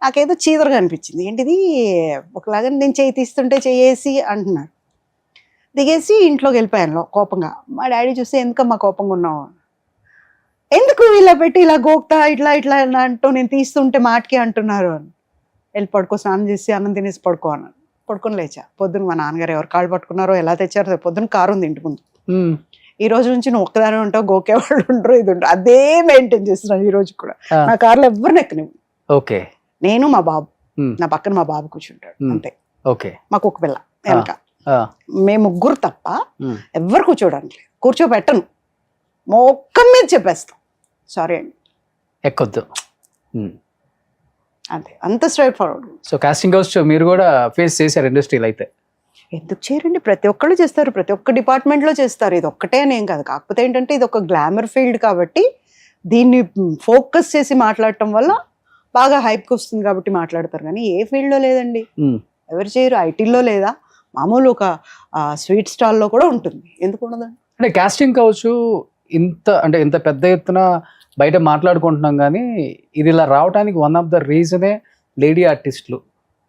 S3: నాకేదో చీదరగా అనిపించింది, ఏంటిది ఒకలాగా నేను చేయి తీస్తుంటే చేసి అంటున్నారు. దిగేసి ఇంట్లోకి వెళ్ళిపోయాను కోపంగా. మా డాడీ చూస్తే ఎందుకమ్మా కోపంగా ఉన్నావు, ఎందుకు ఇలా పెట్టి ఇలా గోక్తా ఇట్లా ఇట్లా అంటూ నేను తీస్తుంటే మాటకి అంటున్నారు అని. వెళ్ళి పడుకో, స్నానం చేసి అన్నం తినేసి పడుకో అన్నాను. పడుకొని లేచా. పొద్దున్న మా నాన్నగారు ఎవరు కాళ్ళు పట్టుకున్నారో ఎలా తెచ్చారో, పొద్దున్న కారు ఉంది ఇంటి ముందు, ఈ రోజు నుంచి నువ్వు ఒక్కదాని ఉంటావు, గోకేవాళ్ళు ఉండరు, ఇది ఉండరు, అదే మెయింటైన్ చేస్తున్నాను ఈ రోజు కూడా. నా కార్లో ఎవరిని ఎక్కనివ్వు.
S1: ఓకే.
S3: నేను మా బాబు, నా పక్కన మా బాబు కూర్చుంటాడు అంతే.
S1: ఓకే.
S3: మాకు ఒక పిల్ల వెనక, మేము ముగ్గురు తప్ప ఎవరు కూర్చోడానికి లేదు. కూర్చోబెట్టను, మొక్కం మీద చెప్పేస్తాం సారీ అండి,
S1: ఎక్కొద్దు,
S3: అంతే. అంత straight forward.
S1: So casting house మీరు కూడా ఫేస్ చేశారు ఇండస్ట్రీలో అయితే?
S3: ఎందుకు చేయరండి, ప్రతి ఒక్కళ్ళు చేస్తారు, ప్రతి ఒక్క డిపార్ట్మెంట్లో చేస్తారు, ఇది ఒక్కటే అనేం కాదు. కాకపోతే ఏంటంటే ఇది ఒక గ్లామర్ ఫీల్డ్ కాబట్టి దీన్ని ఫోకస్ చేసి మాట్లాడటం వల్ల బాగా హైప్కి వస్తుంది కాబట్టి మాట్లాడతారు, కానీ ఏ ఫీల్డ్లో లేదండి, ఎవరు చేయరు. ఐటీలో లేదా, మామూలు ఒక స్వీట్ స్టాల్లో కూడా ఉంటుంది, ఎందుకు ఉండదండి?
S1: అంటే కాస్టింగ్ హౌస్ ఇంత పెద్ద ఎత్తున బయట మాట్లాడుకుంటున్నాం, కానీ ఇది ఇలా రావడానికి వన్ ఆఫ్ ద రీజనే లేడీ ఆర్టిస్టులు.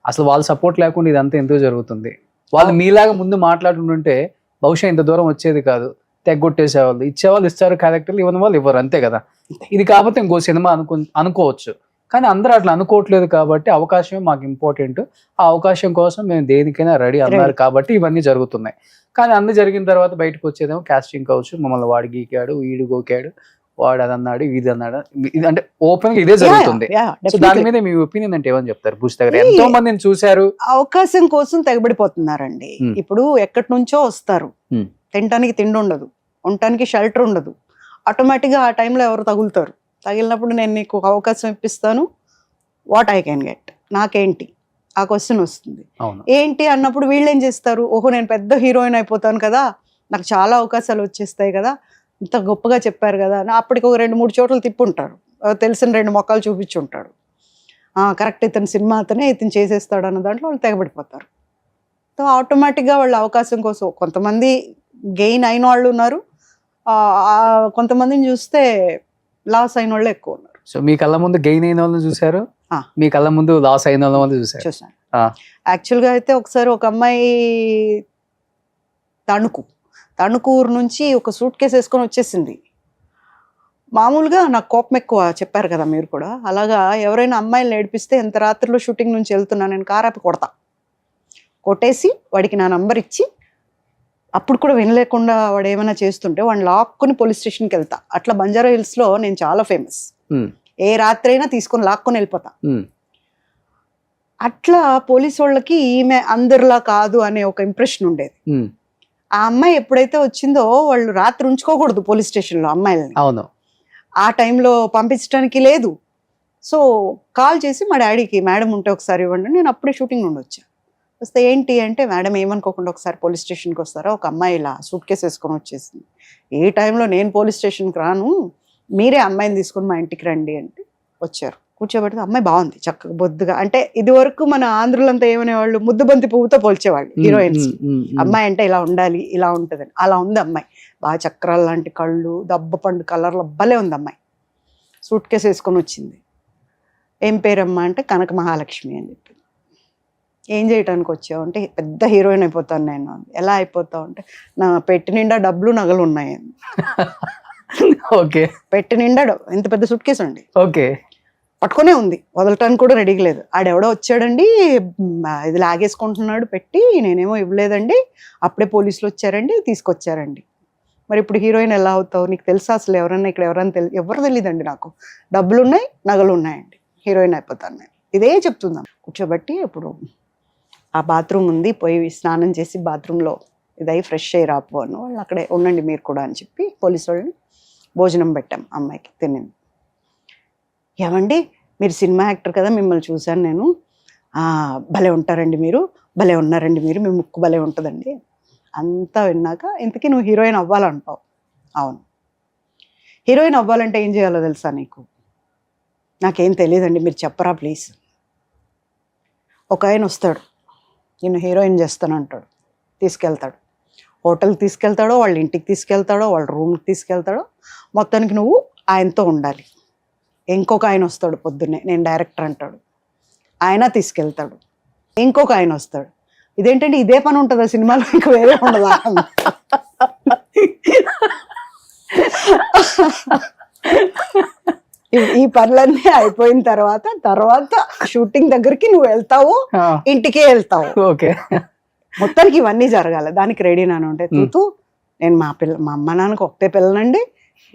S1: అసలు వాళ్ళ సపోర్ట్ లేకుండా ఇదంతా ఎందుకు జరుగుతుంది? వాళ్ళు మీలాగా ముందు మాట్లాడుతుంటే బహుశా ఇంత దూరం వచ్చేది కాదు, తెగ్గొట్టేసేవాళ్ళు, ఇచ్చేవాళ్ళు ఇస్తారు క్యారెక్టర్లు, ఇవ్వని వాళ్ళు ఇవ్వరు, అంతే కదా. ఇది కాకపోతే ఇంకో సినిమా అనుకోవచ్చు, కానీ అందరూ అట్లా అనుకోవట్లేదు కాబట్టి అవకాశమే మాకు ఇంపార్టెంట్, ఆ అవకాశం కోసం మేము దేనికైనా రెడీ అన్నారు కాబట్టి ఇవన్నీ జరుగుతున్నాయి. కానీ అన్ని జరిగిన తర్వాత బయటకు వచ్చేదేమో కాస్టింగ్ కావచ్చు, మమ్మల్ని వాడు గీకాడు, వీడు గోకాడు, వాడు అది అన్నాడు, ఇది అన్నాడు, ఇది అంటే ఓపెన్ గా ఇదే జరుగుతుంది. సో దాని మీద మీ ఒపీనియన్ అంటే ఏమని చెప్తారు? పూజిత గారు ఎంతో మందిని చూశారు,
S3: అవకాశం కోసం తెగబడిపోతున్నారండి. ఇప్పుడు ఎక్కడి నుంచో వస్తారు, తినడానికి తిండి ఉండదు, ఉండటానికి షెల్టర్ ఉండదు, ఆటోమేటిక్గా ఆ టైంలో ఎవరు తగులుతారు. తగిలినప్పుడు నేను నీకు అవకాశం ఇప్పిస్తాను, వాట్ ఐ కెన్ గెట్, నాకేంటి ఆ క్వశ్చన్ వస్తుంది. ఏంటి అన్నప్పుడు వీళ్ళు ఏం చేస్తారు, ఓహో నేను పెద్ద హీరోయిన్ అయిపోతాను కదా, నాకు చాలా అవకాశాలు వచ్చేస్తాయి కదా, ఇంత గొప్పగా చెప్పారు కదా అని అప్పటికి ఒక 2-3 చోట్ల తిప్పుంటారు, తెలిసిన 2 మొక్కలు చూపించుంటాడు, కరెక్ట్ ఇతని సినిమా అతనే ఇతను చేసేస్తాడు అన్న దాంట్లో వాళ్ళు తెగబడిపోతారు. సో ఆటోమేటిక్గా వాళ్ళు అవకాశం కోసం కొంతమంది గెయిన్ అయిన వాళ్ళు ఉన్నారు, కొంతమందిని చూస్తే లాస్ అయిన వాళ్ళు ఎక్కువ ఉన్నారు.
S1: సో మీ కళ్ళ ముందు గెయిన్ అయిన వాళ్ళని చూసారు, మీ కళ్ళ ముందు లాస్ అయిన వాళ్ళని చూసాను.
S3: యాక్చువల్గా అయితే ఒకసారి ఒక అమ్మాయి తణుకూరు నుంచి ఒక సూట్ కేసు వేసుకొని వచ్చేసింది. మామూలుగా నాకు కోపం ఎక్కువ, చెప్పారు కదా మీరు కూడా, అలాగా ఎవరైనా అమ్మాయిలు ఏడిపిస్తే ఎంత రాత్రిలో షూటింగ్ నుంచి వెళ్తున్నా నేను కారు ఆపి కొట్టేసి వాడికి నా నంబర్ ఇచ్చి, అప్పుడు కూడా వినలేకుండా వాడు ఏమైనా చేస్తుంటే వాడిని లాక్కుని పోలీస్ స్టేషన్కి వెళ్తా. అట్లా బంజారా హిల్స్లో నేను చాలా ఫేమస్, ఏ రాత్రి అయినా తీసుకొని లాక్కొని వెళ్ళిపోతా. అట్లా పోలీసు వాళ్ళకి ఈమె అందరిలా కాదు అనే ఒక ఇంప్రెషన్ ఉండేది. ఆ అమ్మాయి ఎప్పుడైతే వచ్చిందో వాళ్ళు రాత్రి ఉంచుకోకూడదు పోలీస్ స్టేషన్లో అమ్మాయిలని,
S1: అవును,
S3: ఆ టైంలో పంపించడానికి లేదు. సో కాల్ చేసి మా డాడీకి మేడం ఉంటే ఒకసారి ఇవ్వండి, నేను అప్పుడే షూటింగ్ నుండి వచ్చాను. వస్తే ఏంటి అంటే, మేడం ఏమనుకోకుండా ఒకసారి పోలీస్ స్టేషన్కి వస్తారా, ఒక అమ్మాయి ఇలా సూట్ కేసు వేసుకొని వచ్చేసింది. ఏ టైంలో నేను పోలీస్ స్టేషన్కి రాను, మీరే అమ్మాయిని తీసుకొని మా ఇంటికి రండి అంటే వచ్చారు. కూర్చోబెడితే అమ్మాయి బాగుంది, చక్కగా బొద్దుగా. అంటే ఇది వరకు మన ఆంధ్రులంతా ఏమనేవాళ్ళు, ముద్దుబంతి పువ్వుతో పోల్చేవాళ్ళు హీరోయిన్స్. అమ్మాయి అంటే ఇలా ఉండాలి, ఇలా ఉంటుందని. అలా ఉంది అమ్మాయి. బాగా చక్రాల లాంటి కళ్ళు, దబ్బ పండు కలర్లో భలే ఉంది అమ్మాయి. సూట్ కేసు వేసుకొని వచ్చింది. ఏం పేరమ్మా అంటే కనక మహాలక్ష్మి అని చెప్పి. ఏం చేయడానికి వచ్చావు అంటే, పెద్ద హీరోయిన్ అయిపోతాను నేను. ఎలా అయిపోతావు అంటే, నా పెట్టి నిండా డబ్బులు నగలు ఉన్నాయి.
S1: ఓకే.
S3: పెట్టి నిండా ఎంత పెద్ద సూట్ కేసు అండి,
S1: ఓకే,
S3: పట్టుకునే ఉంది, వదలటానికి కూడా రెడీగా లేదు. ఆడెవడో వచ్చాడండి, ఇది లాగేసుకుంటున్నాడు పెట్టి, నేనేమో ఇవ్వలేదండి, అప్పుడే పోలీసులు వచ్చారండి, తీసుకొచ్చారండి. మరి ఇప్పుడు హీరోయిన్ ఎలా అవుతావు, నీకు తెలుసా అసలు ఎవరన్నా ఇక్కడ ఎవరన్నా ఎవరు తెలియదండి నాకు, డబ్బులు ఉన్నాయి నగలు ఉన్నాయండి, హీరోయిన్ అయిపోతాను నేను. ఇదే చెప్తుందాం. కూర్చోబెట్టి ఇప్పుడు ఆ బాత్రూమ్ ఉంది, పోయి స్నానం చేసి బాత్రూంలో ఇదై ఫ్రెష్ అయ్యి రాపు అను, వాళ్ళు అక్కడే ఉండండి మీరు కూడా అని చెప్పి పోలీసు వాళ్ళని భోజనం పెట్టాం. అమ్మాయికి తినింది. ఏమండి మీరు సినిమా యాక్టర్ కదా, మిమ్మల్ని చూశాను నేను, భలే ఉంటారండి మీరు, భలే ఉన్నారండి మీరు, మీ ముక్కు భలే ఉంటుందండి. అంతా విన్నాక, ఇంతకీ నువ్వు హీరోయిన్ అవ్వాలంటావు. అవును. హీరోయిన్ అవ్వాలంటే ఏం చేయాలో తెలుసా నీకు? నాకేం తెలియదండి, మీరు చెప్పరా ప్లీజ్. ఒక ఆయన వస్తాడు, నేను హీరోయిన్ చేస్తాను అంటాడు, తీసుకెళ్తాడు. హోటల్కి తీసుకెళ్తాడో, వాళ్ళ ఇంటికి తీసుకెళ్తాడో, వాళ్ళ రూమ్కి తీసుకెళ్తాడో, మొత్తానికి నువ్వు ఆయనతో ఉండాలి. ఇంకొక ఆయన వస్తాడు పొద్దున్నే, నేను డైరెక్టర్ అంటాడు, ఆయన తీసుకెళ్తాడు. ఇంకొక ఆయన వస్తాడు, ఇదేంటంటే ఇదే పని ఉంటుందా సినిమాలో, ఇంక వేరే ఉండదా? ఈ పనులన్నీ అయిపోయిన తర్వాత షూటింగ్ దగ్గరికి నువ్వు వెళ్తావు, ఇంటికే వెళ్తావు.
S1: ఓకే.
S3: మొత్తానికి ఇవన్నీ జరగాలి. దానికి రెడీ నాను అంటే, తూతూ నేను మా అమ్మ నాన్నకి ఒకటే పిల్లనండి,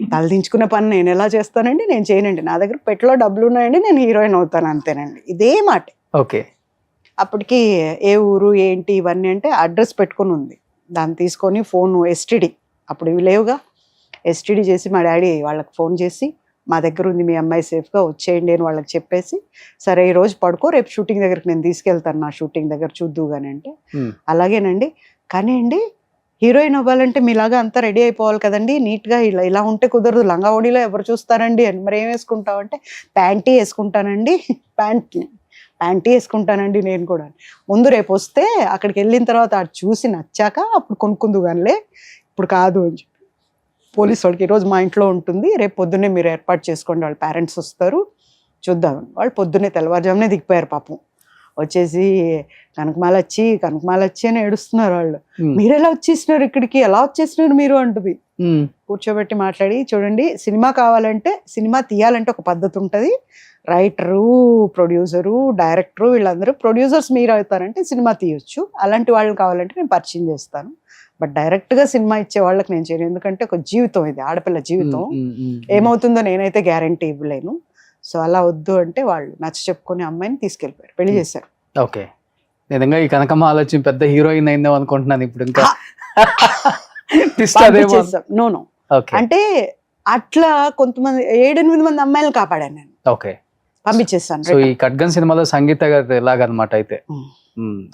S3: తలదించుకునే పని నేను ఎలా చేస్తానండి, నేను చేయనండి, నా దగ్గర పెట్టులో డబ్బులు ఉన్నాయండి, నేను హీరోయిన్ అవుతాను అంతేనండి. ఇదే మాట.
S1: ఓకే.
S3: అప్పటికి ఏ ఊరు ఏంటి ఇవన్నీ అంటే అడ్రస్ పెట్టుకుని ఉంది. దాన్ని తీసుకొని ఫోన్ ఎస్టీడీ, అప్పుడు ఇవి లేవుగా, ఎస్టీడీ చేసి మా డాడీ వాళ్ళకి ఫోన్ చేసి, మా దగ్గర ఉంది మీ అమ్మాయి సేఫ్గా వచ్చేయండి అని వాళ్ళకి చెప్పేసి, సరే ఈ రోజు పడుకో, రేపు షూటింగ్ దగ్గరికి నేను తీసుకెళ్తాను, నా షూటింగ్ దగ్గర చూద్దు కానీ అంటే, అలాగేనండి, కానీ అండి హీరోయిన్ అవ్వాలంటే మీలాగా అంతా రెడీ అయిపోవాలి కదండి, నీట్గా ఇలా ఉంటే కుదరదు, లంగా ఓణీలో ఎవరు చూస్తారండి అని. మరి ఏం వేసుకుంటావు అంటే, ప్యాంటీ వేసుకుంటానండి, ప్యాంటీ వేసుకుంటానండి నేను కూడా. ముందు రేపు వస్తే అక్కడికి వెళ్ళిన తర్వాత అది చూసి నచ్చాక అప్పుడు కొనుక్కుందు కానిలే, ఇప్పుడు కాదు అని చెప్పి పోలీసు వాళ్ళకి, ఈరోజు మా ఇంట్లో ఉంటుంది, రేపు పొద్దున్నే మీరు ఏర్పాటు చేసుకోండి, వాళ్ళ పేరెంట్స్ వస్తారు చూద్దాం. వాళ్ళు పొద్దున్నే తెల్లవారుజామునే దిగిపోయారు పాపం. వచ్చేసి కనకమాల వచ్చి అని ఏడుస్తున్నారు వాళ్ళు. మీరు ఎలా వచ్చేసినారు ఇక్కడికి, ఎలా వచ్చేసినారు మీరు అంటుంది. కూర్చోబెట్టి మాట్లాడి, చూడండి సినిమా కావాలంటే, సినిమా తీయాలంటే ఒక పద్ధతి ఉంటుంది, రైటరు, ప్రొడ్యూసరు, డైరెక్టరు, వీళ్ళందరూ ప్రొడ్యూసర్స్ మీరు అవుతారంటే సినిమా తీయొచ్చు, అలాంటి వాళ్ళని కావాలంటే నేను పరిచయం చేస్తాను, బట్ డైరెక్ట్గా సినిమా ఇచ్చే వాళ్ళకి నేను చేయను, ఎందుకంటే ఒక జీవితం ఇది, ఆడపిల్ల జీవితం, ఏమవుతుందో నేనైతే గ్యారంటీ ఇవ్వలేను. సో అలా వద్దు అంటే వాళ్ళు నచ్చ చెప్పుకొని అమ్మాయిని తీసుకెళ్ళిపోయారు, పెళ్లి చేశారు.
S1: ఓకే. నిజంగా ఈ కనకమ్మ ఆలోచన పెద్ద హీరోయిన్ అయిందేమో అనుకుంటున్నాను ఇప్పుడు. ఇంకా
S3: నో అంటే అట్లా కొంతమంది 7-8 మంది అమ్మాయిలు కాపాడాను నేను.
S1: ఓకే.
S3: పంపించేస్తాను.
S1: సో ఈ ఖడ్గన్ సినిమాలో సంగీత గారు ఎలాగనమాట అయితే?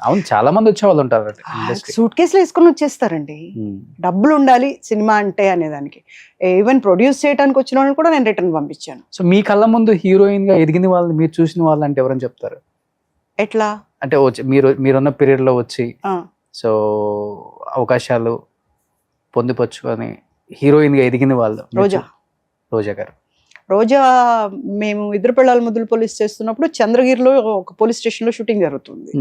S1: అవును, చాలా మంది వచ్చేవాళ్ళు ఉంటారు,
S3: సూట్ కేసులు వేసుకొని వచ్చేస్తారండి. డబ్బులు ఉండాలి సినిమా అంటే అనేదానికి. ఈవెన్ ప్రొడ్యూస్ చేయడానికి వచ్చిన వాళ్ళని కూడా నేను రిటర్న్ పంపించాను.
S1: సో మీ కళ్ళ ముందు హీరోయిన్ గా ఎదిగిన వాళ్ళు, మీరు చూసిన వాళ్ళు అంటే ఎవరని చెప్తారు?
S3: ఎట్లా
S1: అంటే మీరున్న పీరియడ్ లో వచ్చి సో అవకాశాలు పొందుపరుచుకొని హీరోయిన్ గా ఎదిగిన వాళ్ళు? రోజా గారు.
S3: రోజా మేము ఇద్దరు పిల్లల ముద్దులు పోలీస్ చేస్తున్నప్పుడు చంద్రగిరిలో ఒక పోలీస్ స్టేషన్ లో షూటింగ్ జరుగుతుంది.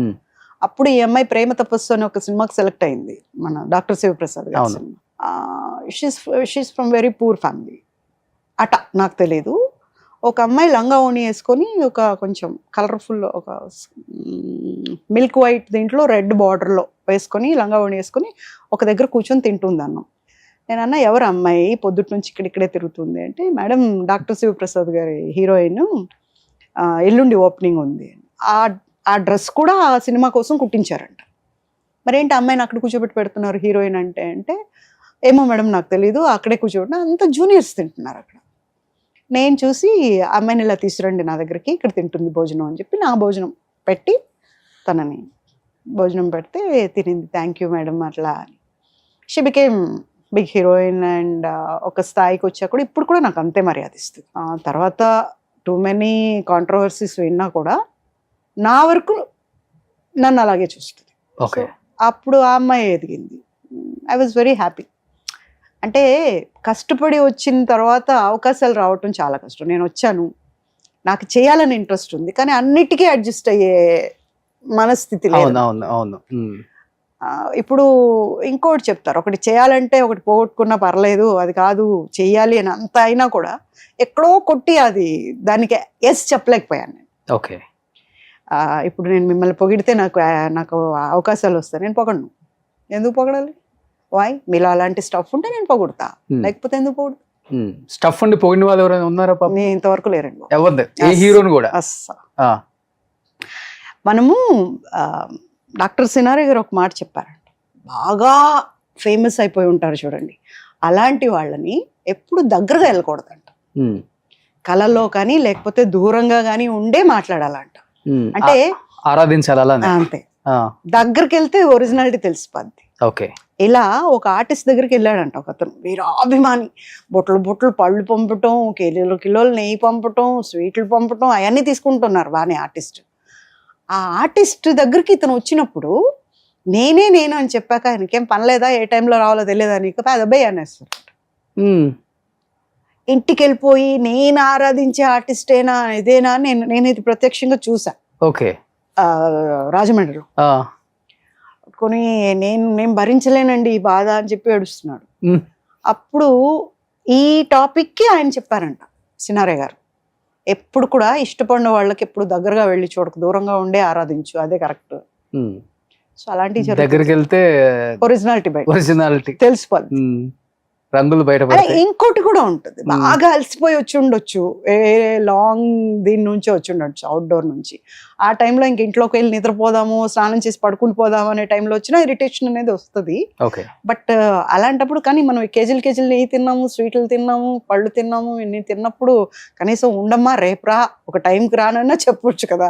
S3: అప్పుడు ఈ అమ్మాయి ప్రేమ తపస్సు అని ఒక సినిమాకి సెలెక్ట్ అయింది, మన డాక్టర్ శివప్రసాద్ గారి cinema. She's from very poor family అట, నాకు తెలీదు. ఒక అమ్మాయి లంగా ఓణి వేసుకొని, ఒక కొంచెం కలర్ఫుల్, ఒక మిల్క్ వైట్ దీంట్లో రెడ్ బార్డర్లో వేసుకొని, లంగా ఓణి వేసుకొని ఒక దగ్గర కూర్చొని తింటుంది అన్నం. నేను అన్న, ఎవరు అమ్మాయి పొద్దుటి నుంచి ఇక్కడిక్కడే తిరుగుతుంది అంటే, మేడం డాక్టర్ శివప్రసాద్ గారి హీరోయిన్, ఎల్లుండి ఓపెనింగ్ ఉంది. ఆ డ్రెస్ కూడా ఆ సినిమా కోసం కుట్టించారంట. మరేంటి అమ్మాయిని అక్కడ కూర్చోబెట్టి పెడుతున్నారు హీరోయిన్ అంటే ఏమో మేడం నాకు తెలీదు, అక్కడే కూర్చోబెట్టిన, అంత జూనియర్స్ తింటున్నారు అక్కడ. నేను చూసి అమ్మాయిని ఇలా తీసుకురండి నా దగ్గరికి, ఇక్కడ తింటుంది భోజనం అని చెప్పి నా భోజనం పెట్టి తనని భోజనం పెడితే తినింది. థ్యాంక్ యూ మేడం అట్లా అని. She became big heroine. And ఒక స్థాయికి వచ్చా కూడా ఇప్పుడు కూడా నాకు అంతే మర్యాద ఇస్తుంది. తర్వాత టూ మెనీ కాంట్రవర్సీస్ విన్నా కూడా నా వరకు నన్ను అలాగే చూస్తుంది.
S1: ఓకే.
S3: అప్పుడు ఆ అమ్మాయి ఎదిగింది. I was very happy. అంటే కష్టపడి వచ్చిన తర్వాత అవకాశాలు రావటం చాలా కష్టం. నేను వచ్చాను, నాకు చేయాలని ఇంట్రెస్ట్ ఉంది, కానీ అన్నిటికీ అడ్జస్ట్ అయ్యే మనస్థితి లేదు.
S1: అవును.
S3: ఇప్పుడు ఇంకోటి చెప్తారు, ఒకటి చేయాలంటే ఒకటి పోగొట్టుకున్నా పర్లేదు, అది కాదు చెయ్యాలి అని అంత అయినా కూడా ఎక్కడో కొట్టి అది దానికి ఎస్ చెప్పలేకపోయాను నేను.
S1: ఓకే.
S3: ఇప్పుడు నేను మిమ్మల్ని పొగిడితే నాకు అవకాశాలు వస్తాయి, నేను పొగడను. ఎందుకు పొగడాలి? వాయ్, మీలో అలాంటి స్టఫ్ ఉంటే నేను పొగుడతా, లేకపోతే ఎందుకు పొగుడు?
S1: స్టఫ్ ఉండి పోయిన వాళ్ళు ఎవరైనా ఉన్నారా?
S3: నేను ఇంతవరకు లేరండి.
S1: ఎవరు? ఏ హీరోని కూడా?
S3: మనము డాక్టర్ సినారే గారు ఒక మాట చెప్పారండి, బాగా ఫేమస్ అయిపోయి ఉంటారు చూడండి, అలాంటి వాళ్ళని ఎప్పుడు దగ్గరగా వెళ్ళకూడదంట. కళల్లో కానీ లేకపోతే దూరంగా కానీ ఉండే మాట్లాడాలంట. అంటే
S1: ఆరాధించాలి
S3: అంతే. దగ్గరికి వెళ్తే ఒరిజినాలిటీ తెలిసిపోద్ది.
S1: ఓకే.
S3: ఇలా ఒక ఆర్టిస్ట్ దగ్గరికి వెళ్ళాడంట ఒక అతను, వీరాభిమాని. బొట్లు పళ్ళు పంపటం, కిలోలు నెయ్యి పంపటం, స్వీట్లు పంపటం, అవన్నీ తీసుకుంటున్నారు బాగానే ఆర్టిస్ట్. ఆ ఆర్టిస్ట్ దగ్గరికి ఇతను వచ్చినప్పుడు నేను అని చెప్పాక ఆయనకేం పనిలేదా, ఏ టైంలో రావాలో తెలియదా నీకు, పెద్దబ్బాయి అనేస్తారు. ఇంటికి వెళ్ళిపోయి నేను ఆరాధించే ఆర్టిస్టేనా ఇదేనా, నేను ఇది ప్రత్యక్షంగా చూసా.
S1: ఓకే.
S3: రాజమండ్రిలో కొని నేను భరించలేనండి ఈ బాధ అని చెప్పి ఏడుస్తున్నాడు. అప్పుడు ఈ టాపిక్కి ఆయన చెప్పారంట సినారే గారు, ఎప్పుడు కూడా ఇష్టపడిన వాళ్ళకి ఎప్పుడు దగ్గరగా వెళ్ళి చూడకు, దూరంగా ఉండే ఆరాధించు, అదే కరెక్ట్. సో అలాంటి
S1: దగ్గరికి వెళ్తే
S3: ఒరిజినాలిటీ తెలిసిపోద్ది,
S1: రంగులు బయట.
S3: ఇంకోటి కూడా ఉంటుంది, బాగా అలసిపోయి వచ్చి ఉండొచ్చు, లాంగ్ దీని నుంచి వచ్చి ఉండొచ్చు, అవుట్డోర్ నుంచి. ఆ టైంలో ఇంక ఇంట్లోకి వెళ్ళి నిద్రపోదాము, స్నానం చేసి పడుకుని పోదాము అనే టైంలో వచ్చినా ఇరిటేషన్ అనేది వస్తుంది. బట్ అలాంటప్పుడు కానీ మనం కేజీలు నెయ్యి తిన్నాము, స్వీట్లు తిన్నాము, పళ్ళు తిన్నాము, ఇన్ని తిన్నప్పుడు కనీసం ఉండమ్మా రేపురా, ఒక టైంకి రానన్నా చెప్పొచ్చు కదా.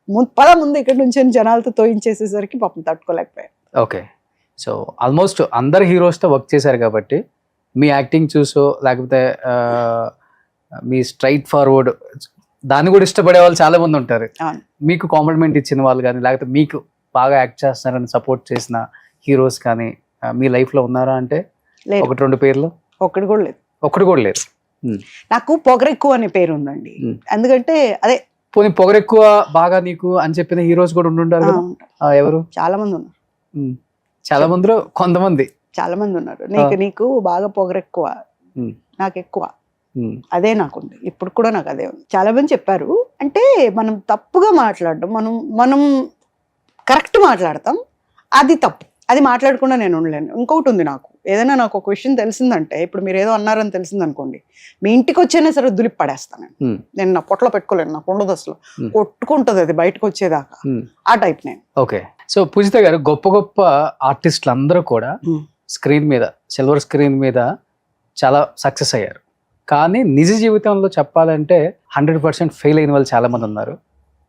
S3: ముందు ఇక్కడి నుంచి జనాలతో తోయించేసేసరికి పాపం తట్టుకోలేకపోయాను.
S1: ఓకే. సో ఆల్మోస్ట్ అందరు హీరోస్తో వర్క్ చేశారు కాబట్టి మీ యాక్టింగ్ చూసో లేకపోతే మీ స్ట్రైట్ ఫార్వర్డ్ దాన్ని కూడా ఇష్టపడే వాళ్ళు చాలా మంది ఉంటారు. మీకు కాంప్లిమెంట్ ఇచ్చిన వాళ్ళు కానీ లేకపోతే మీకు బాగా యాక్ట్ చేస్తున్నారని సపోర్ట్ చేసిన హీరోస్ కానీ మీ లైఫ్లో ఉన్నారా అంటే ఒకటి రెండు పేర్లు?
S3: ఒకటి కూడా లేదు. నాకు పొగరెక్కువ అనే పేరు ఉందండి. ఎందుకంటే అదే
S1: పోనీ పొగరెక్కువ బాగా నీకు అని చెప్పిన హీరోస్ కూడా ఉండుంటారు. ఎవరు?
S3: చాలా మంది ఉన్నారు.
S1: చాలా మందిలో కొంతమంది
S3: చాలా మంది ఉన్నారు. నీకు బాగా పొగరెక్కువ, నాకు ఎక్కువ, అదే నాకుంది. ఇప్పుడు కూడా నాకు అదే ఉంది. చాలా మంది చెప్పారు. అంటే మనం తప్పుగా మాట్లాడడం, మనం కరెక్ట్ మాట్లాడతాం, అది తప్పు. అది మాట్లాడకుండా నేను ఉండలేను. ఇంకొకటి ఉంది, నాకు ఏదైనా నాకు ఒక విషయం తెలిసిందంటే, ఇప్పుడు మీరు ఏదో అన్నారని తెలిసింది అనుకోండి, మీ ఇంటికి వచ్చేనా సరే దులిపి పడేస్తాను నేను నా పొట్టలో పెట్టుకోలేను, నాకు ఉండదు అసలు, కొట్టుకుంటుంది అది బయటకు వచ్చేదాకా, ఆ టైప్ నేను.
S1: ఓకే. సో పూజిత గారు, గొప్ప గొప్ప ఆర్టిస్టులు అందరూ కూడా స్క్రీన్ మీద, సిల్వర్ స్క్రీన్ మీద చాలా సక్సెస్ అయ్యారు. కానీ నిజ జీవితంలో చెప్పాలంటే 100% ఫెయిల్ అయిన వాళ్ళు చాలా మంది ఉన్నారు.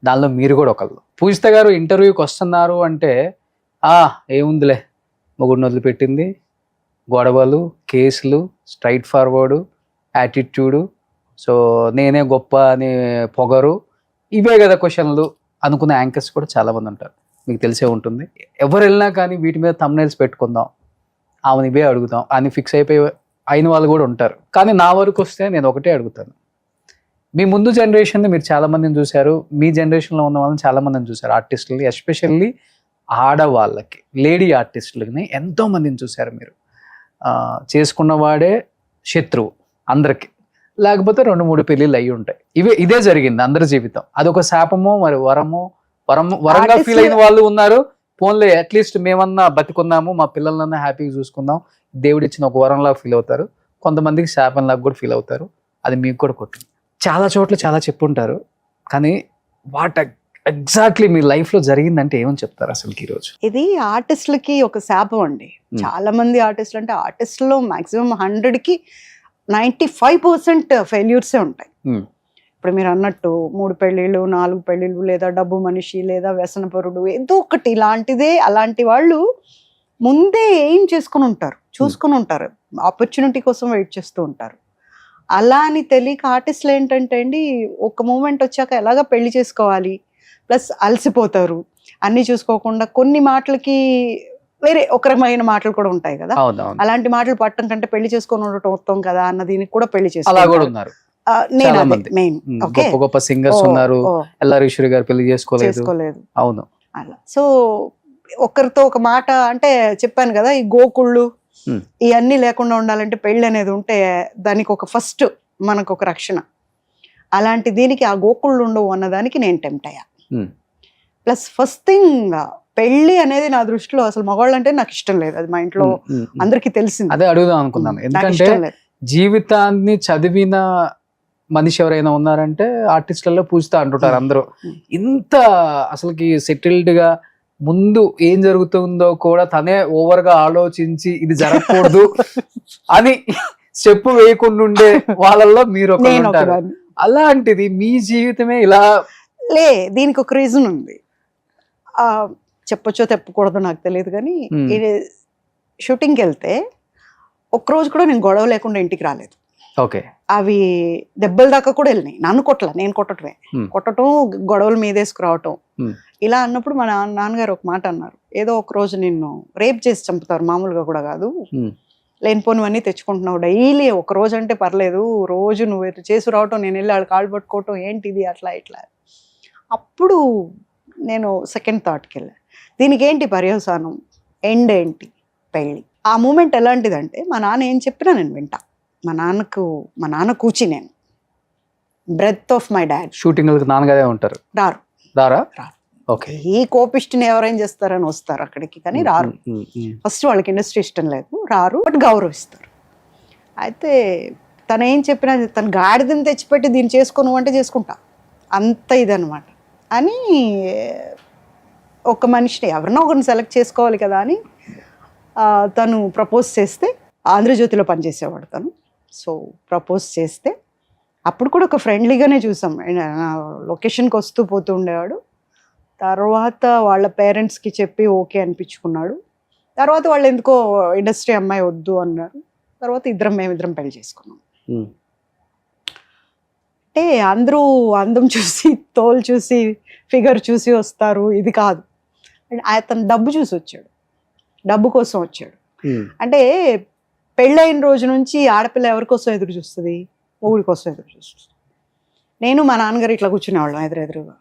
S1: దానిలో మీరు కూడా ఒకళ్ళు. పూజిత గారు ఇంటర్వ్యూకి వస్తున్నారు అంటే ఏముందిలే, మొగుడిని వదిలిపెట్టింది, గొడవలు, కేసులు, స్ట్రైట్ ఫార్వర్డు, యాటిట్యూడు, సో నేనే గొప్ప అని పొగరు, ఇవే కదా క్వశ్చన్లు అనుకునే యాంకర్స్ కూడా చాలామంది ఉంటారు. మీకు తెలిసే ఉంటుంది. ఎవరు వెళ్ళినా కానీ వీటి మీద థంబ్నైల్స్ పెట్టుకుందాం, ఆమెను ఇవే అడుగుతాం అని ఫిక్స్ అయిపోయి అయిన వాళ్ళు కూడా ఉంటారు. కానీ నా వరకు వస్తే నేను ఒకటే అడుగుతాను, మీ ముందు జనరేషన్ని మీరు చాలామందిని చూశారు, మీ జనరేషన్లో ఉన్న వాళ్ళని చాలామందిని చూశారు, ఆర్టిస్టులని, ఎస్పెషల్లీ ఆడవాళ్ళకి, లేడీ ఆర్టిస్టులని ఎంతోమందిని చూశారు మీరు. చేసుకున్నవాడే శత్రువు అందరికి, లేకపోతే 2-3 పెళ్ళిళ్ళు అయ్యి ఉంటాయి. ఇదే జరిగింది అందరి జీవితం. అదొక శాపమో మరి వరంగా ఫీల్ అయిన వాళ్ళు ఉన్నారు. పోన్లే, అట్లీస్ట్ మేమన్నా బతికున్నాము, మా పిల్లలన్నా హ్యాపీగా చూసుకుందాం, దేవుడు ఇచ్చిన ఒక వరంలా ఫీల్ అవుతారు. కొంతమందికి శాపంలాగా కూడా ఫీల్ అవుతారు. అది మీకు కూడా కొట్టింది. చాలా చోట్ల చాలా చెప్పుంటారు, కానీ వాట్ ఎగ్జాక్ట్లీ మీ లైఫ్ లో జరిగిందంటే ఏమని చెప్తారు అసలు ఈరోజు?
S3: ఇది ఆర్టిస్టులకి ఒక శాపం అండి. చాలా మంది ఆర్టిస్టులు, అంటే ఆర్టిస్టులో మాక్సిమం 100కి 95% ఫెయిల్యూర్సే ఉంటాయి.
S1: Hmm.
S3: ఇప్పుడు మీరు అన్నట్టు 3 పెళ్ళిళ్ళు 4 పెళ్ళిళ్ళు, లేదా డబ్బు మనిషి, లేదా వ్యసనపరుడు, ఏదో ఒకటి ఇలాంటిదే. అలాంటి వాళ్ళు ముందే ఏం చేసుకుని ఉంటారు, చూసుకుని ఉంటారు, ఆపర్చునిటీ కోసం వెయిట్ చేస్తూ ఉంటారు. అలా అని తెలియక ఆర్టిస్టులు ఏంటంటే అండి, ఒక మూమెంట్ వచ్చాక ఎలాగ పెళ్లి చేసుకోవాలి, ప్లస్ అలసిపోతారు, అన్నీ చూసుకోకుండా కొన్ని మాటలకి వేరే ఒక రకమైన మాటలు కూడా ఉంటాయి కదా. అలాంటి మాటలు పట్టడం కంటే పెళ్లి చేసుకొని ఉండటం ఉత్తమం కదా అన్న దీనికి కూడా పెళ్లి
S1: చేసుకున్నారు. గొప్ప సింగర్స్ ఉన్నారు, ఎల్లారీశ్వరి గారు పెళ్లి చేసుకోలేదు. అవును.
S3: అలా సో ఒకరితో ఒక మాట అంటే చెప్పాను కదా, ఈ గోకుళ్ళు ఇవన్నీ లేకుండా ఉండాలంటే పెళ్ళి అనేది ఉంటే దానికి ఒక ఫస్ట్ మనకు ఒక రక్షణ. అలాంటి దీనికి ఆ గోకుళ్ళు ఉండవు అన్నదానికి నేను టెంప్ట్ అయ్యా. ప్లస్ ఫస్ట్ థింగ్, పెళ్లి అనేది నా దృష్టిలో అసలు మగవాళ్ళంటే నాకు ఇష్టం లేదు. అది మా ఇంట్లో అందరికీ తెలిసింది.
S1: అదే అడుగుదాం అనుకున్నాను. ఎందుకంటే జీవితాన్ని చదివిన మనిషి ఎవరైనా ఉన్నారంటే ఆర్టిస్టులలో పూజితా అంటుంటారు అందరూ. ఇంత అసలుకి సెటిల్డ్ గా ముందు ఏం జరుగుతుందో కూడా తనే ఓవర్ గా ఆలోచించి ఇది జరగకూడదు అని చెప్పు వేయకుండా ఉండే వాళ్ళల్లో మీరు ఉంటారు. అలాంటిది మీ జీవితమే ఇలా
S3: దీనికి ఒక రీజన్ ఉంది. చెప్పొచ్చో తెప్పకూడదు నాకు తెలియదు, కానీ షూటింగ్కి వెళ్తే ఒక్కరోజు కూడా నేను గొడవ లేకుండా ఇంటికి రాలేదు.
S1: ఓకే.
S3: అవి దెబ్బల దాకా కూడా వెళ్ళినాయి. నన్ను కొట్టలా, నేను కొట్టటమే. కొట్టడం, గొడవలు మీదేసుకురావటం, ఇలా అన్నప్పుడు మా నాన్నగారు ఒక మాట అన్నారు, ఏదో ఒక రోజు నిన్ను రేప్ చేసి చంపుతారు, మామూలుగా కూడా కాదు, లేనిపోనివన్నీ తెచ్చుకుంటున్నావు, డైలీ ఒక రోజు అంటే పర్లేదు, రోజు నువ్వు చేసి రావటం, నేను వెళ్ళి వాళ్ళు కాళ్ళు పట్టుకోవటం, ఏంటిది అట్లా ఇట్లా. అప్పుడు నేను సెకండ్ థాట్కి వెళ్ళా, దీనికి ఏంటి పర్యవసానం, ఎండ్ ఏంటి, పెళ్ళి. ఆ మూమెంట్ ఎలాంటిదంటే, మా నాన్న ఏం చెప్పినా నేను వింటా. మా నాన్న కూచి, నేను breath of my dad.
S1: Shooting నాన్నగారే ఉంటారు? రారా? ఓకే.
S3: ఈ కోపిష్టిని ఎవరేం చేస్తారని వస్తారు అక్కడికి, కానీ రారు. ఫస్ట్ వాళ్ళకి ఇండస్ట్రీ ఇష్టం లేదు, రారు, బట్ గౌరవిస్తారు. అయితే తను ఏం చెప్పినా, తను గాడిదని తెచ్చిపెట్టి దీన్ని చేసుకోను అంటే చేసుకుంటా, అంత ఇదనమాట. అని ఒక మనిషిని ఎవరినో ఒకరిని సెలెక్ట్ చేసుకోవాలి కదా అని తను ప్రపోజ్ చేస్తే, ఆంధ్రజ్యోతిలో పనిచేసేవాడు తను. సో ప్రపోజ్ చేస్తే అప్పుడు కూడా ఒక ఫ్రెండ్లీగానే చూసాం, లొకేషన్కి వస్తూ పోతూ ఉండేవాడు. తర్వాత వాళ్ళ పేరెంట్స్కి చెప్పి ఓకే అనిపించుకున్నాడు. తర్వాత వాళ్ళు ఎందుకో ఇండస్ట్రీ అమ్మాయి వద్దు అన్నారు. తర్వాత మేమిద్దరం పెళ్లి చేసుకున్నాం. అంటే అందరూ అందం చూసి, తోలు చూసి, ఫిగర్ చూసి వస్తారు, ఇది కాదు. అతను డబ్బు చూసి వచ్చాడు, డబ్బు కోసం వచ్చాడు. అంటే పెళ్ళైన రోజు నుంచి ఆడపిల్ల ఎవరి కోసం ఎదురు చూస్తుంది, మొగుడి కోసం ఎదురు చూస్తుంది. నేను మా నాన్నగారు ఇట్లా కూర్చునేవాళ్ళం ఎదురుగా.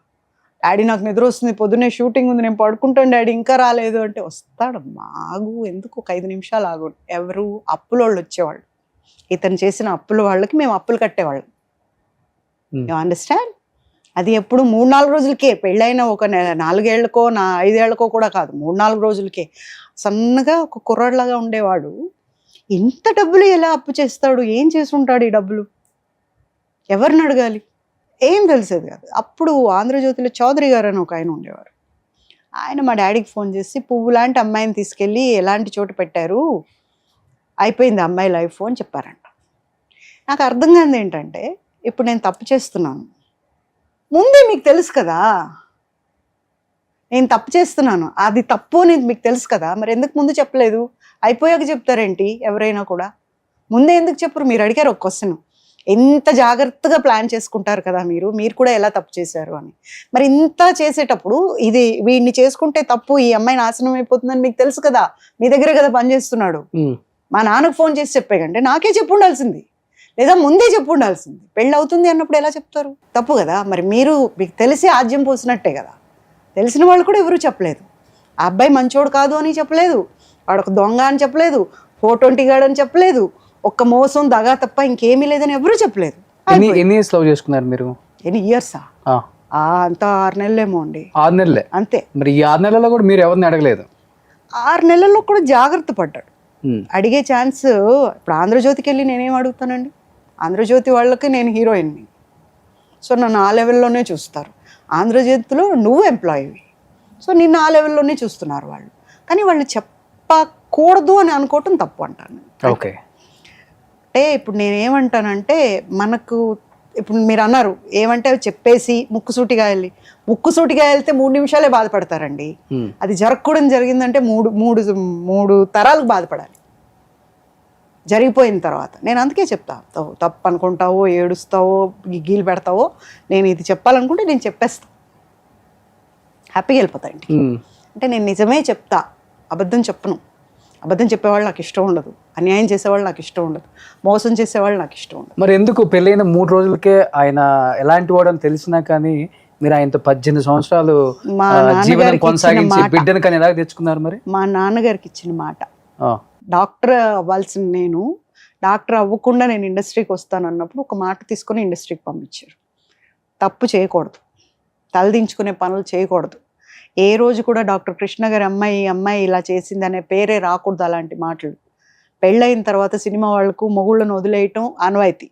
S3: డాడీ నాకు నిద్ర వస్తుంది, పొద్దున్నే షూటింగ్ ఉంది, నేను పడుకుంటాను డాడీ, ఇంకా రాలేదు అంటే, వస్తాడు ఆగు, ఎందుకు ఒక 5 నిమిషాలు ఆగు. ఎవరు అప్పుల వాళ్ళు వచ్చేవాళ్ళు, ఇతను చేసిన అప్పుల వాళ్ళకి మేము అప్పులు కట్టేవాళ్ళం. You understand? అది ఎప్పుడు 3-4 రోజులకే, పెళ్ళైన ఒక 4 ఏళ్లకో 5 ఏళ్లకో కూడా కాదు, 3-4 రోజులకే. సన్నగా ఒక కుర్రాడిలాగా ఉండేవాడు. ఇంత డబ్బులు ఎలా అప్పు చేస్తాడు, ఏం చేసి ఉంటాడు ఈ డబ్బులు, ఎవరిని అడగాలి, ఏం తెలిసేది కాదు. అప్పుడు ఆంధ్రజ్యోతిలో చౌదరి గారు అని ఒక ఆయన ఉండేవారు. ఆయన మా డాడీకి ఫోన్ చేసి, పువ్వు లాంటి అమ్మాయిని తీసుకెళ్ళి ఎలాంటి చోటు పెట్టారు, అయిపోయింది అమ్మాయి లైఫ్ అని చెప్పారంట. నాకు అర్థం కాదు ఏంటంటే, ఇప్పుడు నేను తప్పు చేస్తున్నాను, ముందే మీకు తెలుసు కదా నేను తప్పు చేస్తున్నాను, అది తప్పు అనేది మీకు తెలుసు కదా, మరి ఎందుకు ముందు చెప్పలేదు, అయిపోయాక చెప్తారేంటి ఎవరైనా కూడా, ముందే ఎందుకు చెప్పరు? మీరు అడిగారు ఒక క్వశ్చన్, ఎంత జాగ్రత్తగా ప్లాన్ చేసుకుంటారు కదా మీరు కూడా ఎలా తప్పు చేశారు అని. మరి ఇంత చేసేటప్పుడు ఇది వీడిని చేసుకుంటే తప్పు, ఈ అమ్మాయి నాశనం అయిపోతుందని మీకు తెలుసు కదా, మీ దగ్గరే కదా పనిచేస్తున్నాడు. మా నాన్నకు ఫోన్ చేసి చెప్పేకంటే నాకే చెప్పు ఉండాల్సింది, లేదా ముందే చెప్పు ఉండాల్సింది. పెళ్ళి అవుతుంది అన్నప్పుడు ఎలా చెప్తారు? తప్పు కదా. మరి మీకు తెలిసి ఆజ్యం పోసినట్టే కదా. తెలిసిన వాళ్ళు కూడా ఎవరు చెప్పలేదు. ఆ అబ్బాయి మంచోడు కాదు అని చెప్పలేదు, వాడు ఒక దొంగ అని చెప్పలేదు, 420 గాడు అని చెప్పలేదు, ఒక్క మోసం దగా తప్ప ఇంకేమీ లేదని ఎవరు చెప్పలేదు.
S1: ఎన్ని ఇయర్స్ లవ్ చేసుకున్నారు మీరు?
S3: ఎన్ని ఇయర్సా? అంత 6 నెలలేమో అండి.
S1: 6 నెలలే అంతే. మరి ఈ 6 నెలల్లో కూడా మీరు ఎవరిని అడగలేదు?
S3: 6 నెలల్లో కూడా జాగ్రత్త పడ్డాడు. అడిగే ఛాన్స్, ఇప్పుడు ఆంధ్రజ్యోతికి వెళ్ళి నేనేం అడుగుతానండి? ఆంధ్రజ్యోతి వాళ్ళకి నేను హీరోయిన్ని, సో నన్ను ఆ లెవెల్లోనే చూస్తారు. ఆంధ్రజ్యోతిలో నువ్వు ఎంప్లాయీవి, సో నిన్ను ఆ లెవెల్లోనే చూస్తున్నారు వాళ్ళు. కానీ వాళ్ళు చెప్పకూడదు అని అనుకోవటం తప్పు అంటాను.
S1: ఓకే.
S3: అంటే ఇప్పుడు నేనేమంటానంటే మనకు ఇప్పుడు మీరు అన్నారు ఏమంటే అవి చెప్పేసి ముక్కుసూటిగా వెళ్తే 3 నిమిషాలే బాధపడతారండి. అది జరగకూడదు జరిగిందంటే మూడు మూడు తరాలకు బాధపడాలి జరిగిపోయిన తర్వాత. నేను అందుకే చెప్తా, తప్పు అనుకుంటావో ఏడుస్తావో గిగ్గీలు పెడతావో, నేను ఇది చెప్పాలనుకుంటే నేను చెప్పేస్తా, హ్యాపీగా వెళ్ళిపోతా ఇంటికి. అంటే నేను నిజమే చెప్తా, అబద్ధం చెప్పను. అబద్ధం చెప్పేవాళ్ళు నాకు ఇష్టం ఉండదు, అన్యాయం చేసేవాళ్ళు నాకు ఇష్టం ఉండదు, మోసం చేసేవాళ్ళు నాకు ఇష్టం ఉండదు.
S1: మరి ఎందుకు పెళ్ళైన 3 రోజులకే ఆయన ఎలాంటి వాడు అని తెలిసినా కానీ మీరు ఆయనతో 18 సంవత్సరాలు జీవనం కొనసాగించి బిడ్డను కానీ ఎలా తెచ్చుకున్నారు? మరి
S3: మా నాన్నగారికి ఇచ్చిన మాట, డాక్టర్ అవ్వాల్సిన నేను డాక్టర్ అవ్వకుండా నేను ఇండస్ట్రీకి వస్తాను అన్నప్పుడు ఒక మాట తీసుకొని ఇండస్ట్రీకి పంపించారు. తప్పు చేయకూడదు, తలదించుకునే పనులు చేయకూడదు. ఏ రోజు కూడా డాక్టర్ కృష్ణ గారి అమ్మాయి ఇలా చేసింది అనే పేరే రాకూడదు. అలాంటి మాటలు పెళ్ళయిన తర్వాత సినిమా వాళ్ళకు మొగుళ్ళను వదిలేయటం ఆనవాయితీ,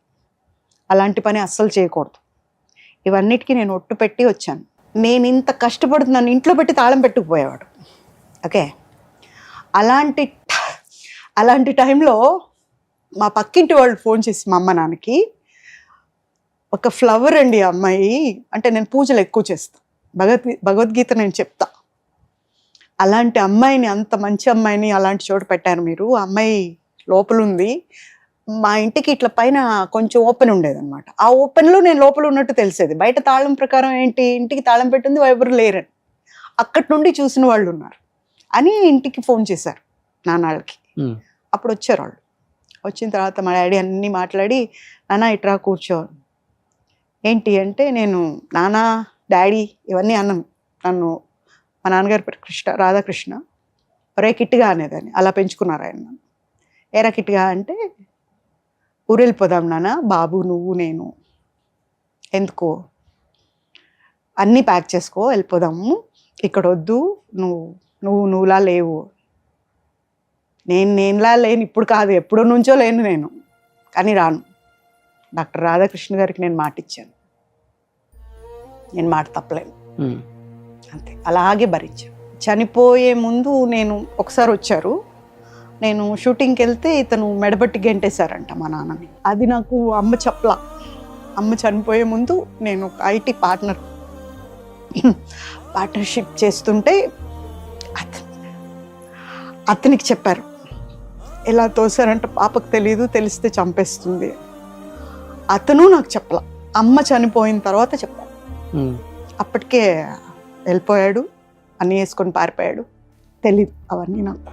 S3: అలాంటి పని అస్సలు చేయకూడదు. ఇవన్నిటికీ నేను ఒట్టు పెట్టి వచ్చాను. నేను ఇంత కష్టపడుతున్నాను, ఇంట్లో పెట్టి తాళం పెట్టుకుపోయేవాడు. ఓకే, అలాంటి టైంలో మా పక్కింటి వాళ్ళు ఫోన్ చేసి మా అమ్మ నాన్నకి, ఒక ఫ్లవర్ అండి అమ్మాయి, అంటే నేను పూజలు ఎక్కువ చేస్తాను, భగవద్గీత నేను చెప్తా, అలాంటి అమ్మాయిని, అంత మంచి అమ్మాయిని అలాంటి చోటు పెట్టారు మీరు, ఆ అమ్మాయి లోపల ఉంది. మా ఇంటికి ఇట్లా పైన కొంచెం ఓపెన్ ఉండేదన్నమాట. ఆ ఓపెన్లో నేను లోపల ఉన్నట్టు తెలిసేది, బయట తాళం ప్రకారం ఏంటి ఇంటికి తాళం పెట్టింది ఎవరు లేరని, అక్కడి నుండి చూసిన వాళ్ళు ఉన్నారు అని ఇంటికి ఫోన్ చేశారు నాన్నకి. అప్పుడు వచ్చారు వాళ్ళు. వచ్చిన తర్వాత మా డాడీ అన్నీ మాట్లాడి, నాన్న ఇట్రా కూర్చో, ఏంటి అంటే నేను నాన్న డాడీ ఇవన్నీ అన్నాను. నన్ను మా నాన్నగారి పేరు రాధాకృష్ణ, ఒరే కిట్టిగా అనేదాన్ని, అలా పెంచుకున్నారు ఆయన నన్ను. ఏరా కిట్టిగా అంటే, ఊరు వెళ్ళిపోదాం నాన్న, బాబు నువ్వు నేను, ఎందుకో అన్నీ ప్యాక్ చేసుకో వెళ్ళిపోదాము, ఇక్కడ వద్దు, నువ్వులా లేవు. నేనులా లేను, ఇప్పుడు కాదు ఎప్పుడో నుంచో లేను నేను, కానీ రాను. డాక్టర్ రాధాకృష్ణ గారికి నేను మాట ఇచ్చాను, నేను మాట తప్పలేను అంతే, అలాగే భరించాను. చనిపోయే ముందు నేను ఒకసారి వచ్చారు, నేను షూటింగ్కి వెళ్తే ఇతను మెడబట్టి గెంటేశారంట మా నాన్నని. అది నాకు అమ్మ చెప్పలా. అమ్మ చనిపోయే ముందు నేను ఒక ఐటీ పార్ట్నర్షిప్ చేస్తుంటే అతనికి చెప్పారు, ఎలా తోసారంట, పాపకు తెలియదు, తెలిస్తే చంపేస్తుంది. అతను నాకు చెప్పలా, అమ్మ చనిపోయిన తర్వాత చెప్పారు. అప్పటికే వెళ్ళిపోయాడు, అన్నీ వేసుకొని పారిపోయాడు, తెలీదు అవన్నీ నాకు.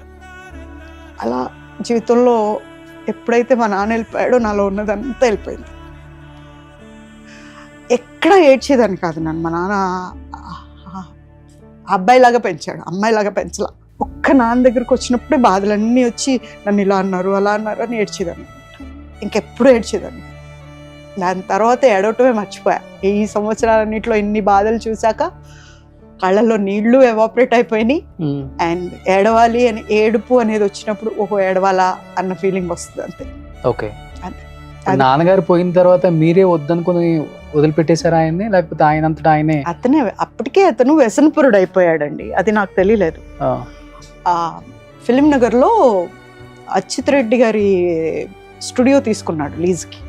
S3: అలా జీవితంలో ఎప్పుడైతే మా నాన్న వెళ్ళిపోయాడో నాలో ఉన్నదంతా వెళ్ళిపోయింది. ఎక్కడ ఏడ్చేదాన్ని కాదు నన్ను. మా నాన్న అబ్బాయిలాగా పెంచాడు, అమ్మాయిలాగా పెంచలా. ఒక్క నాన్న దగ్గరకు వచ్చినప్పుడే బాధలన్నీ వచ్చి నన్ను ఇలా అన్నారు అలా అన్నారు అని ఏడ్చేదాన్ని, ఇంకెప్పుడు ఏడ్చేదాన్ని. దాని తర్వాత ఏడవటమే మర్చిపోయా. ఈ సంవత్సరాలన్నింటిలో ఇన్ని బాధలు చూశాక కళ్ళల్లో నీళ్లు ఎవాపరేట్ అయిపోయినాయి. అండ్ ఏడవాలి అని, ఏడుపు అనేది వచ్చినప్పుడు ఓహో ఏడవాలా అన్న ఫీలింగ్ వస్తుంది అంతే.
S1: ఓకే, నాన్నగారు పోయిన తర్వాత మీరే వద్దనుకుని వదిలిపెట్టేశారు ఆయన్ని, లేకపోతే ఆయన అంతటా ఆయనే?
S3: అతనే, అప్పటికే అతను వ్యసనపురుడు అయిపోయాడండి, అది నాకు తెలియలేదు. ఫిలిం నగర్లో అచ్యుత్ రెడ్డి గారి స్టూడియో తీసుకున్నాడు లీజ్కి,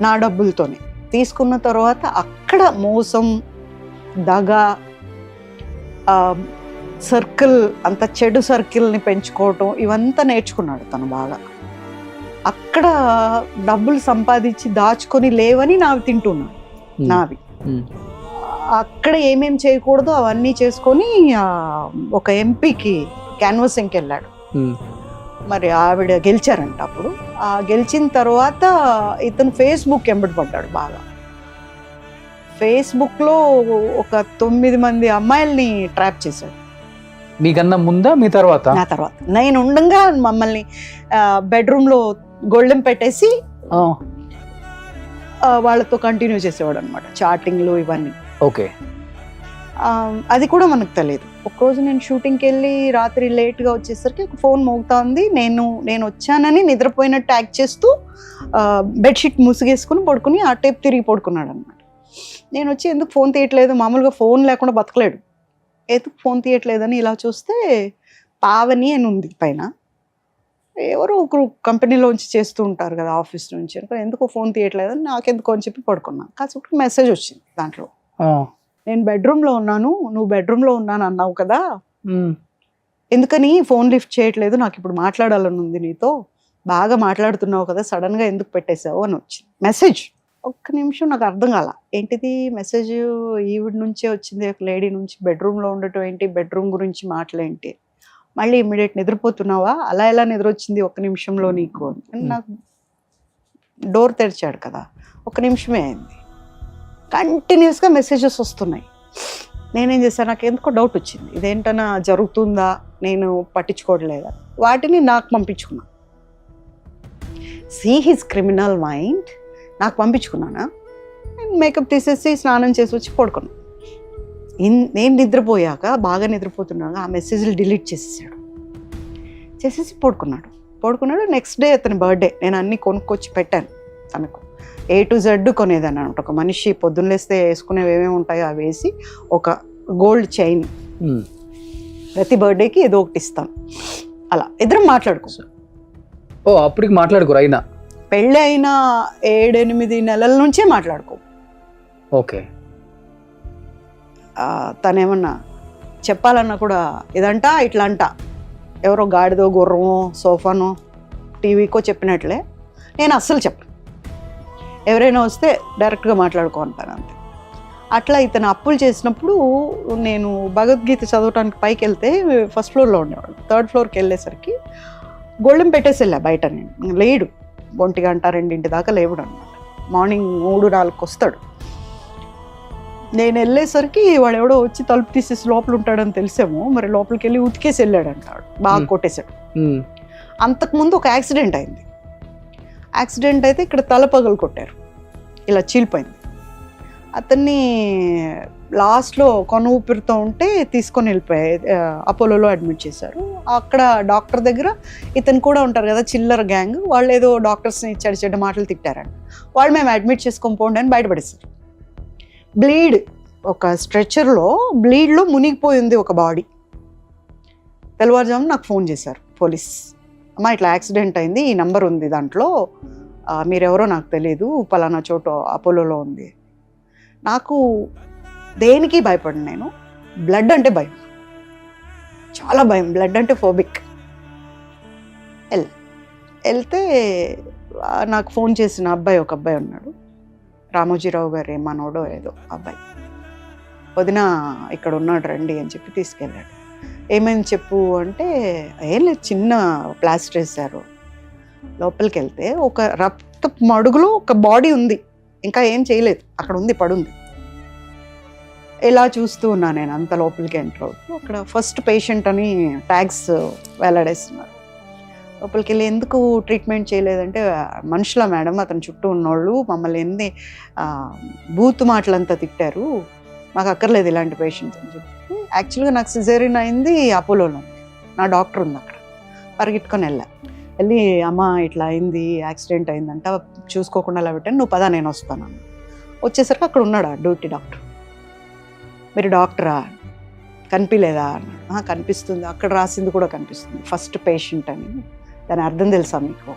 S3: నా డబ్బులతోనే తీసుకున్న తర్వాత అక్కడ మోసం, దగ, సర్కిల్, అంత చెడు సర్కిల్ని పెంచుకోవటం ఇవంతా నేర్చుకున్నాడు తను బాగా. అక్కడ డబ్బులు సంపాదించి దాచుకొని లేవని నావి తింటున్నాడు, నావి. అక్కడ ఏమేం చేయకూడదు అవన్నీ చేసుకొని ఒక ఎంపీకి క్యాన్వాసింగ్కి వెళ్ళాడు. మరి ఆవిడ గెలిచారంట. అప్పుడు గెలిచిన తర్వాత ఇతను ఫేస్బుక్ ఎంబడి పడ్డాడు బాగా. ఫేస్బుక్లో ఒక 9 మంది అమ్మాయిల్ని ట్రాప్ చేశాడు.
S1: మీకన్నా ముందా మీ తర్వాత?
S3: నా తర్వాత. నేను ఉండగా మమ్మల్ని బెడ్రూమ్లో గొళ్ళెం పెట్టేసి వాళ్ళతో కంటిన్యూ చేసేవాడు అనమాట, చాటింగ్లు ఇవన్నీ.
S1: ఓకే,
S3: అది కూడా మనకు తెలియదు. ఒకరోజు నేను షూటింగ్కి వెళ్ళి రాత్రి లేట్గా వచ్చేసరికి ఒక ఫోన్ మోగుతా ఉంది. నేను వచ్చానని నిద్రపోయినట్టు యాక్ట్ చేస్తూ బెడ్షీట్ ముసుగేసుకుని పడుకుని ఆ టేప్ తిరిగి పడుకున్నాడు అనమాట. నేను వచ్చి ఎందుకు ఫోన్ తీయట్లేదు, మామూలుగా ఫోన్ లేకుండా బతకలేడు, ఎందుకు ఫోన్ తీయట్లేదని ఇలా చూస్తే పావని అని ఉంది పైన. ఎవరో ఒకరు కంపెనీలోంచి చేస్తూ ఉంటారు కదా ఆఫీస్ నుంచి, ఎందుకో ఫోన్ తీయట్లేదని నాకెందుకో అని చెప్పి పడుకున్నాను. కాసేపు మెసేజ్ వచ్చింది దాంట్లో, నేను బెడ్రూమ్లో ఉన్నాను, నువ్వు బెడ్రూమ్లో ఉన్నాను అన్నావు కదా, ఎందుకని ఫోన్ లిఫ్ట్ చేయట్లేదు, నాకు ఇప్పుడు మాట్లాడాలని ఉంది నీతో, బాగా మాట్లాడుతున్నావు కదా, సడన్గా ఎందుకు పెట్టేశావు అని వచ్చింది మెసేజ్. ఒక్క నిమిషం నాకు అర్థం కాల, ఏంటిది మెసేజ్ ఈవిడ నుంచే వచ్చింది, ఒక లేడీ నుంచి, బెడ్రూమ్లో ఉండటం ఏంటి, బెడ్రూమ్ గురించి మాటలేంటి, మళ్ళీ ఇమ్మీడియట్ నిద్రపోతున్నావా, అలా ఎలా నిద్ర వచ్చింది ఒక్క నిమిషంలో నీకు అని. నాకు డోర్ తెరిచాడు కదా, ఒక్క నిమిషమే అయింది, కంటిన్యూస్గా మెసేజెస్ వస్తున్నాయి. నేనేం చేశాను, నాకు ఎందుకో డౌట్ వచ్చింది, ఇదేంటన్నా జరుగుతుందా, నేను పట్టించుకోవట్లేదా, వాటిని నాకు పంపించుకున్నా. సీ హిజ్ క్రిమినల్ మైండ్, నాకు పంపించుకున్నానా, నేను మేకప్ తీసేసి స్నానం చేసి వచ్చి పడుకున్నాను. నేను నిద్రపోయాక, బాగా నిద్రపోతున్నాగా ఆ మెసేజ్లు డిలీట్ చేసేసి పడుకున్నాడు. నెక్స్ట్ డే అతని బర్త్డే, నేను అన్నీ కొనుక్కొచ్చి పెట్టాను తనకు, A to Z కొనేదాన్ని అనమాట. ఒక మనిషి పొద్దున్న లేస్తే వేసుకునేవి ఏమేమి ఉంటాయో అవి వేసి, ఒక గోల్డ్ చైన్, ప్రతి బర్త్డేకి ఏదో ఒకటి ఇస్తాం, అలా ఇద్దరం మాట్లాడుకో.
S1: అప్పటికి మాట్లాడుకోరు అయినా,
S3: పెళ్ళి అయిన 7-8 నెలల నుంచే మాట్లాడుకో.
S1: ఓకే.
S3: తనేమన్నా చెప్పాలన్నా కూడా ఇదంట ఇట్లా అంట, ఎవరో గాడిదో గుర్రమో సోఫానో టీవీకో చెప్పినట్లే, నేను అస్సలు చెప్పను. ఎవరైనా వస్తే డైరెక్ట్గా మాట్లాడుకో అంటాను అంతే. అట్లా ఇతను అప్పులు చేసినప్పుడు నేను భగవద్గీత చదవటానికి పైకి వెళ్తే ఫస్ట్ ఫ్లోర్లో ఉండేవాడు. 3rd ఫ్లోర్కి వెళ్ళేసరికి గొళ్ళెం పెట్టేసి వెళ్ళా బయట. నేను లేడు, 1 గంట 2 దాకా లేవుడు అనమాట. మార్నింగ్ 3-4కి వస్తాడు. నేను వెళ్ళేసరికి వాడు ఎవడో వచ్చి తలుపు తీసేసి లోపల ఉంటాడని తెలిసేమో, మరి లోపలికి వెళ్ళి ఉతికేసి వెళ్ళాడు అంటాడు, బాగా కొట్టేశాడు. అంతకుముందు ఒక యాక్సిడెంట్ అయింది. యాక్సిడెంట్ అయితే ఇక్కడ తల పగలు కొట్టారు, ఇలా చీలిపోయింది. అతన్ని లాస్ట్లో కొన ఊపిరితో ఉంటే తీసుకొని వెళ్ళిపోయాయి, అపోలోలో అడ్మిట్ చేశారు. అక్కడ డాక్టర్ దగ్గర ఇతను కూడా ఉంటారు కదా, చిల్లర గ్యాంగ్, వాళ్ళు ఏదో డాక్టర్స్ని చెడ్డ మాటలు తిట్టారంట. వాళ్ళు మేము అడ్మిట్ చేసుకొని పోండి అని బయటపడేశారు. బ్లీడ్, ఒక స్ట్రెచర్లో బ్లీడ్లో మునిగిపోయింది ఒక బాడీ. తెల్లవారుజామున నాకు ఫోన్ చేశారు పోలీస్, అమ్మా ఇట్లా యాక్సిడెంట్ అయింది, ఈ నంబర్ ఉంది దాంట్లో, మీరెవరో నాకు తెలియదు, పలానా చోట అపోలోలో ఉంది. నాకు దేనికి భయపడను, నేను బ్లడ్ అంటే భయం, చాలా భయం, బ్లడ్ అంటే ఫోబిక్. వెళ్తే నాకు ఫోన్ చేసిన అబ్బాయి, ఒక అబ్బాయి ఉన్నాడు, రామోజీరావు గారు ఏమనోడో ఏదో అబ్బాయి, వదిన ఇక్కడ ఉన్నాడు రండి అని చెప్పి తీసుకెళ్ళాడు. ఏమైంది చెప్పు అంటే, ఏం లేదు, చిన్న ప్లాస్టర్ వేశారు. లోపలికి వెళ్తే ఒక రక్త మడుగులో ఒక బాడీ ఉంది, ఇంకా ఏం చేయలేదు, అక్కడ ఉంది, పడుంది. ఇలా చూస్తూ ఉన్నా నేను, అంత లోపలికి ఎంటర్ అవుతూ. అక్కడ ఫస్ట్ పేషెంట్ అని ట్యాగ్స్ వేలాడేస్తున్నారు. లోపలికి వెళ్ళి ఎందుకు ట్రీట్మెంట్ చేయలేదంటే, మనుషుల మేడం, అతని చుట్టూ ఉన్నోళ్ళు మమ్మల్ని ఎన్ని బూతు మాటలంతా తిట్టారు, మాకు అక్కర్లేదు ఇలాంటి పేషెంట్స్ అని చెప్పి. యాక్చువల్గా నాకు సిజేరియన్ అయింది అపోలోలో, నా డాక్టర్ ఉంది అక్కడ. పరిగెట్టుకొని వెళ్ళి అమ్మ ఇట్లా అయింది, యాక్సిడెంట్ అయిందంట, చూసుకోకుండా అలా పెట్టాను, నువ్వు పదా నేను వస్తాను. వచ్చేసరికి అక్కడ ఉన్నాడు డ్యూటీ డాక్టర్. మీరు డాక్టరా, కనిపించలేదా అన్న. కనిపిస్తుంది, అక్కడ రాసింది కూడా కనిపిస్తుంది, ఫస్ట్ పేషెంట్ అని. దాని అర్థం తెలుసా మీకు?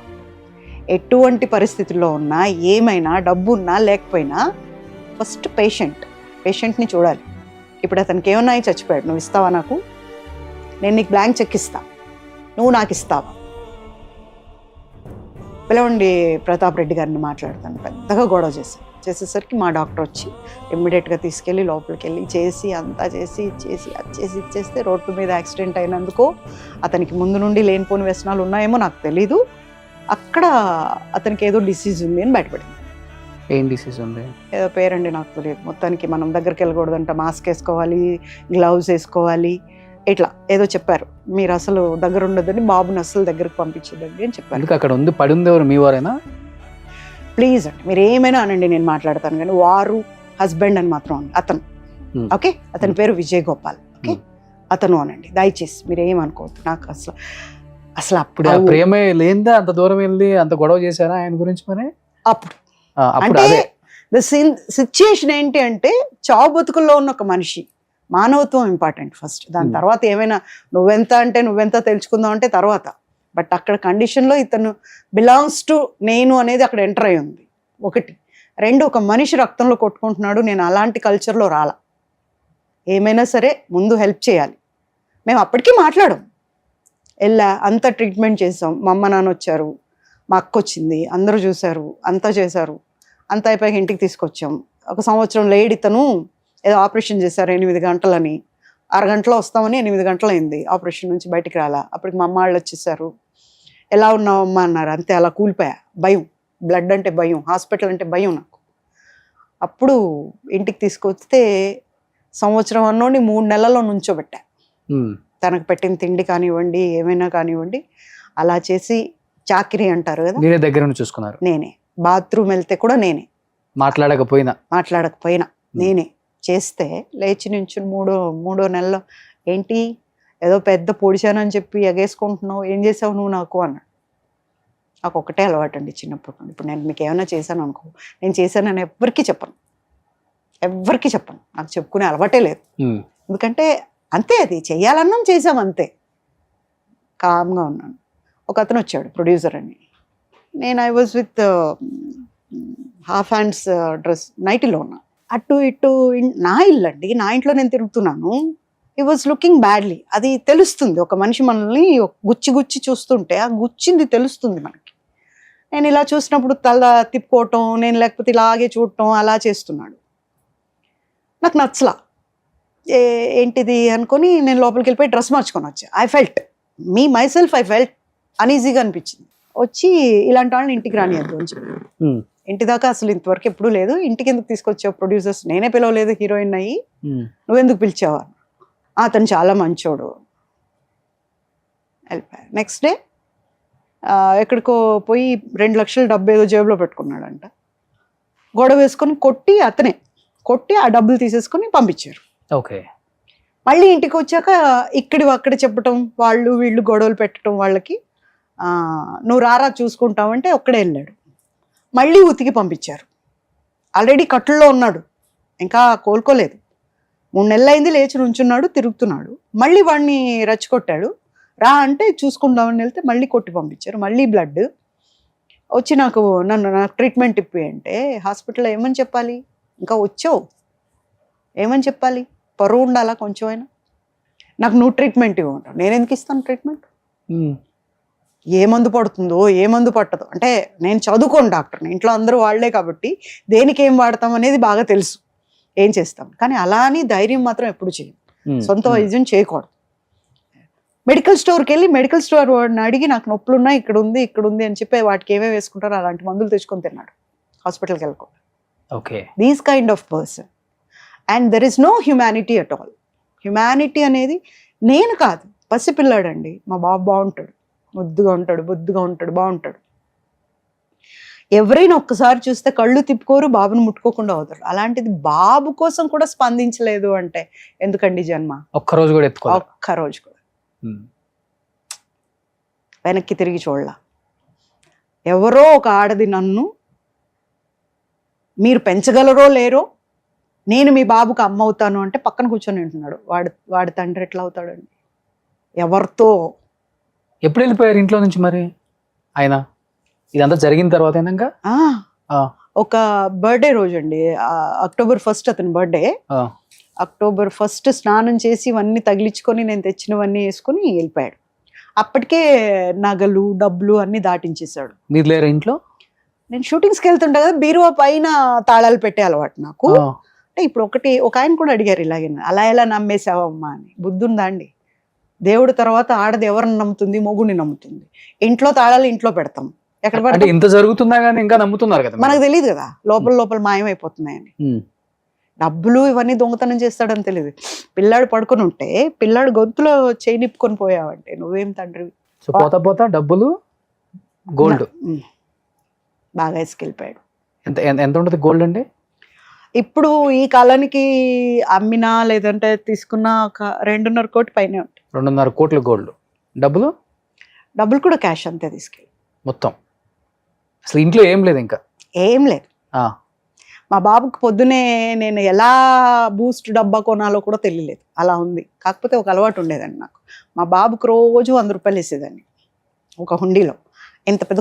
S3: ఎటువంటి పరిస్థితుల్లో ఉన్నా, ఏమైనా డబ్బు ఉన్నా లేకపోయినా, ఫస్ట్ పేషెంట్ని చూడాలి. ఇప్పుడు అతనికి ఏమన్నా చచ్చిపోయాడు, నువ్వు ఇస్తావా నాకు? నేను నీకు బ్లాంక్ చెక్ ఇస్తా, నువ్వు నాకు ఇస్తావా? పిలవండి ప్రతాప్ రెడ్డి గారిని మాట్లాడతాను. పెద్దగా గొడవ చేసేసరికి మా డాక్టర్ వచ్చి ఇమ్మీడియట్గా తీసుకెళ్ళి లోపలికి వెళ్ళి అంతా చేసి ఇచ్చేస్తే, రోడ్డు మీద యాక్సిడెంట్ అయినందుకో అతనికి ముందు నుండి లేనిపోని వ్యసనాలు ఉన్నాయేమో నాకు తెలీదు, అక్కడ అతనికి ఏదో డిసీజ్ ఉంది అని బయటపడింది.
S1: ఏం డిసీజ్ ఉంది?
S3: ఏదో పేరండి నాకు తెలియదు. మొత్తానికి మనం దగ్గరికి వెళ్ళకూడదంట, మాస్క్ వేసుకోవాలి, గ్లౌజ్ వేసుకోవాలి, ఇట్లా ఏదో చెప్పారు. మీరు అసలు దగ్గర ఉండొద్దని, బాబుని అసలు దగ్గరకు పంపించదండి అని చెప్పారు.
S1: అక్కడ ఉంది, పడింది ఎవరు, మీ వారేనా?
S3: ప్లీజ్ అండి, మీరు ఏమైనా అనండి, నేను మాట్లాడతాను, కానీ వారు హస్బెండ్ అని మాత్రం అతను, ఓకే, అతని పేరు విజయ్ గోపాల్, ఓకే, అతను అనండి, దయచేసి మీరు ఏమనుకోవద్దు. నాకు అసలు అప్పుడు
S1: ప్రేమే లేదా, అంత దూరం వెళ్ళి అంత గొడవ చేశారా ఆయన గురించి? మరి అప్పుడు
S3: అంటే సిచ్యుయేషన్ ఏంటి అంటే, చావు బతుకుల్లో ఉన్న ఒక మనిషి, మానవత్వం ఇంపార్టెంట్ ఫస్ట్, దాని తర్వాత ఏమైనా నువ్వెంత తెలుసుకుందాం అంటే తర్వాత. బట్ అక్కడ కండిషన్లో ఇతను బిలాంగ్స్ టు నేను అనేది అక్కడ ఎంటర్ అయి ఉంది. ఒకటి. రెండు, ఒక మనిషి రక్తంలో కొట్టుకుంటున్నాడు. నేను అలాంటి కల్చర్లో రాలా. ఏమైనా సరే ముందు హెల్ప్ చేయాలి. మేము అప్పటికీ మాట్లాడాం. అంత ట్రీట్మెంట్ చేసాం. మా అమ్మ నాన్న వచ్చారు, మా అక్క వచ్చింది, అందరూ చూశారు, అంతా చేశారు. అంతా అయిపోయాక ఇంటికి తీసుకొచ్చాం. 1 సంవత్సరం లేట్ ఇతను ఏదో ఆపరేషన్ చేశారు 8 గంటలని. 6 గంటలో వస్తామని 8 గంటలు అయింది. ఆపరేషన్ నుంచి బయటికి రాలా. అప్పటికి మా అమ్మ వాళ్ళు వచ్చేసారు. ఎలా ఉన్నావు అమ్మ అన్నారు. అంతే, అలా కూలిపోయా. భయం, బ్లడ్ అంటే భయం, హాస్పిటల్ అంటే భయం నాకు. అప్పుడు ఇంటికి తీసుకొస్తే సంవత్సరం అన్నోని 3 నెలల్లో నుంచోబెట్టా. తనకు పెట్టిన తిండి కానివ్వండి, ఏమైనా కానివ్వండి, అలా చేసి చాకిరీ అంటారు కదా,
S1: నేనే దగ్గర నుండి చూసుకున్నారు.
S3: నేనే. బాత్రూమ్ వెళ్తే కూడా నేనే, మాట్లాడకపోయినా నేనే చేస్తే లేచి నుంచి మూడో నెలలో ఏంటి ఏదో పెద్ద పొడిచానని చెప్పి ఎగేసుకుంటున్నావు, ఏం చేసావు నువ్వు నాకు అన్నాడు. నాకు ఒకటే అలవాటు అండి చిన్నప్పటి నుండి. ఇప్పుడు నేను మీకు ఏమైనా చేశాను అనుకో, నేను చేశానని ఎవ్వరికీ చెప్పను. నాకు చెప్పుకునే అలవాటే లేదు. ఎందుకంటే అంతే, అది చెయ్యాలన్నాం, చేసాం, అంతే. కామ్గా ఉన్నాను. ఒక అతను వచ్చాడు, ప్రొడ్యూసర్ అని. నేను I was with half hands dress, నైటీలో ఉన్నా. అటు ఇటు నా ఇల్లు అండి, నా ఇంట్లో నేను తిరుగుతున్నాను. ఈ వాజ్ లుకింగ్ బ్యాడ్లీ. అది తెలుస్తుంది, ఒక మనిషి మనల్ని గుచ్చి చూస్తుంటే ఆ గుచ్చింది తెలుస్తుంది మనకి. నేను ఇలా చూసినప్పుడు తల తిప్పుకోవటం, నేను లేకపోతే ఇలాగే చూడటం, అలా చేస్తున్నాడు. నాకు నచ్చలా. ఏంటిది అనుకొని నేను లోపలికి వెళ్ళిపోయి డ్రెస్ మార్చుకొని వచ్చా. ఐ ఫెల్ట్ అన్ఈజీగా అనిపించింది. వచ్చి ఇలాంటి వాళ్ళని ఇంటికి రానియద్దు అని చెప్పి, ఇంటి దాకా అసలు ఇంతవరకు ఎప్పుడూ లేదు, ఇంటికి ఎందుకు తీసుకొచ్చావు, ప్రొడ్యూసర్స్ నేనే పిలవలేదు, హీరోయిన్ అయ్యి నువ్వెందుకు పిలిచావా. అతను చాలా మంచోడు. వెళ్ళిపోయా. నెక్స్ట్ డే ఎక్కడికో పోయి 2 లక్షల డబ్బు ఏదో జేబులో పెట్టుకున్నాడంట. గొడవ వేసుకొని కొట్టి ఆ డబ్బులు తీసేసుకొని పంపించారు.
S1: ఓకే.
S3: మళ్ళీ ఇంటికి వచ్చాక అక్కడ చెప్పటం, వాళ్ళు వీళ్ళు గొడవలు పెట్టడం వాళ్ళకి, నువ్వు రారా చూసుకుంటావంటే ఒక్కడే వెళ్ళాడు. మళ్ళీ ఉతికి పంపించారు. ఆల్రెడీ కట్టుల్లో ఉన్నాడు, ఇంకా కోలుకోలేదు. 3 నెలలు అయింది, లేచి నుంచున్నాడు, తిరుగుతున్నాడు. మళ్ళీ వాడిని రెచ్చగొట్టాడు. రా అంటే చూసుకుందామని వెళ్తే మళ్ళీ కొట్టి పంపించారు. మళ్ళీ బ్లడ్ వచ్చి నాకు ట్రీట్మెంట్ ఇప్పి అంటే హాస్పిటల్లో ఏమని చెప్పాలి, ఇంకా వచ్చావు ఏమని చెప్పాలి, పరువు ఉండాలా కొంచెం అయినా. నాకు నువ్వు ట్రీట్మెంట్ ఇవ్వమంటావు, నేను ఎందుకు ఇస్తాను ట్రీట్మెంట్? ఏ మందు పడుతుందో ఏ మందు పట్టదో అంటే, నేను చదువుకోను డాక్టర్ని, ఇంట్లో అందరూ వాళ్లే కాబట్టి దేనికి ఏం వాడతాం అనేది బాగా తెలుసు, ఏం చేస్తాం. కానీ అలా అని ధైర్యం మాత్రం ఎప్పుడు చేయం, సొంత వైద్యం చేయకూడదు. మెడికల్ స్టోర్కి వెళ్ళి మెడికల్ స్టోర్ వాడిని అడిగి నాకు నొప్పులు ఉన్నాయి, ఇక్కడ ఉంది అని చెప్పి వాటికి ఏమేమి వేసుకుంటారో అలాంటి మందులు తెచ్చుకొని తిన్నాడు, హాస్పిటల్కి వెళ్ళకుండా.
S1: Okay.
S3: These kind of person. And there is no humanity at all. Humanity అనేది నేను కాదు, పసిపిల్లాడండి. మా బాబు బాగుంటాడు, ముద్దుగా ఉంటాడు, బొద్దుగా ఉంటాడు, బాగుంటాడు. ఎవరైనా ఒక్కసారి చూస్తే కళ్ళు తిప్పుకోరు, బాబుని ముట్టుకోకుండా అవుతారు. అలాంటిది బాబు కోసం కూడా స్పందించలేదు అంటే ఎందుకండి జన్మ?
S1: ఒక్కరోజు కూడా
S3: వెనక్కి తిరిగి చూడలా. ఎవరో ఒక ఆడది నన్ను మీరు పెంచగలరో లేరో, నేను మీ బాబుకి అమ్మ అవుతాను అంటే పక్కన కూర్చొని ఉంటున్నాడు. వాడి తండ్రి ఎట్లా అవుతాడండి? ఎవరితో?
S1: ఎప్పుడు వెళ్ళిపోయారు ఇంట్లో నుంచి మరి ఆయన? ఇదంతా జరిగిన తర్వాత
S3: ఒక బర్త్డే రోజు అండి, అక్టోబర్ 1 అతని బర్త్డే. అక్టోబర్ 1 స్నానం చేసి ఇవన్నీ తగిలించుకొని నేను తెచ్చినవన్నీ వేసుకొని వెళ్ళిపోయాడు. అప్పటికే నగలు డబ్బులు అన్ని దాటించేశాడు.
S1: మీరు లేరు ఇంట్లో?
S3: నేను షూటింగ్స్కి వెళ్తుంటా కదా, బీరువా పైన తాళాలు పెట్టే అలవాటు నాకు. అంటే ఇప్పుడు ఒక ఆయన కూడా అడిగారు ఇలాగే, అలా ఎలా నమ్మేసావమ్మా అని. బుద్ధి ఉందా అండి? దేవుడి తర్వాత ఆడది ఎవరిని నమ్ముతుంది? మొగుడిని నమ్ముతుంది. ఇంట్లో తాళాలు ఇంట్లో పెడతాం, ఎక్కడ పడితే.
S1: ఇంత జరుగుతుందా కానీ ఇంకా నమ్ముతున్నారు కదా,
S3: మనకు తెలియదు కదా లోపల మాయమైపోతున్నాయని. డబ్బులు ఇవన్నీ దొంగతనం చేస్తాడని తెలియదు. పిల్లాడు పడుకొని ఉంటే పిల్లాడు గొంతులో చేయి నిప్పుకొని పోయావంటే నువ్వేం తండ్రివి?
S1: సో పోతా డబ్బులు, గోల్డ్
S3: బాగా వేసుకెళ్ళిపోయాడు.
S1: ఎంత ఉంటుంది గోల్డ్ అండి
S3: ఇప్పుడు ఈ కాలానికి? అమ్మినా లేదంటే తీసుకున్నా ఒక 2.5 కోటి పైనే ఉంటాయి.
S1: 2.5 కోట్లు గోల్డ్. డబ్బులు
S3: కూడా క్యాష్ అంతే తీసుకెళ్ళి
S1: మొత్తం. అసలు ఇంట్లో ఏం లేదు, ఇంకా
S3: ఏం లేదు. మా బాబుకి పొద్దునే నేను ఎలా బూస్ట్ డబ్బా కొనాలో కూడా తెలియలేదు, అలా ఉంది. కాకపోతే ఒక అలవాటు ఉండేదండి నాకు. మా బాబుకి రోజు 100 రూపాయలు వేసేదాన్ని. ఒక హుండీలో, ఇంత పెద్ద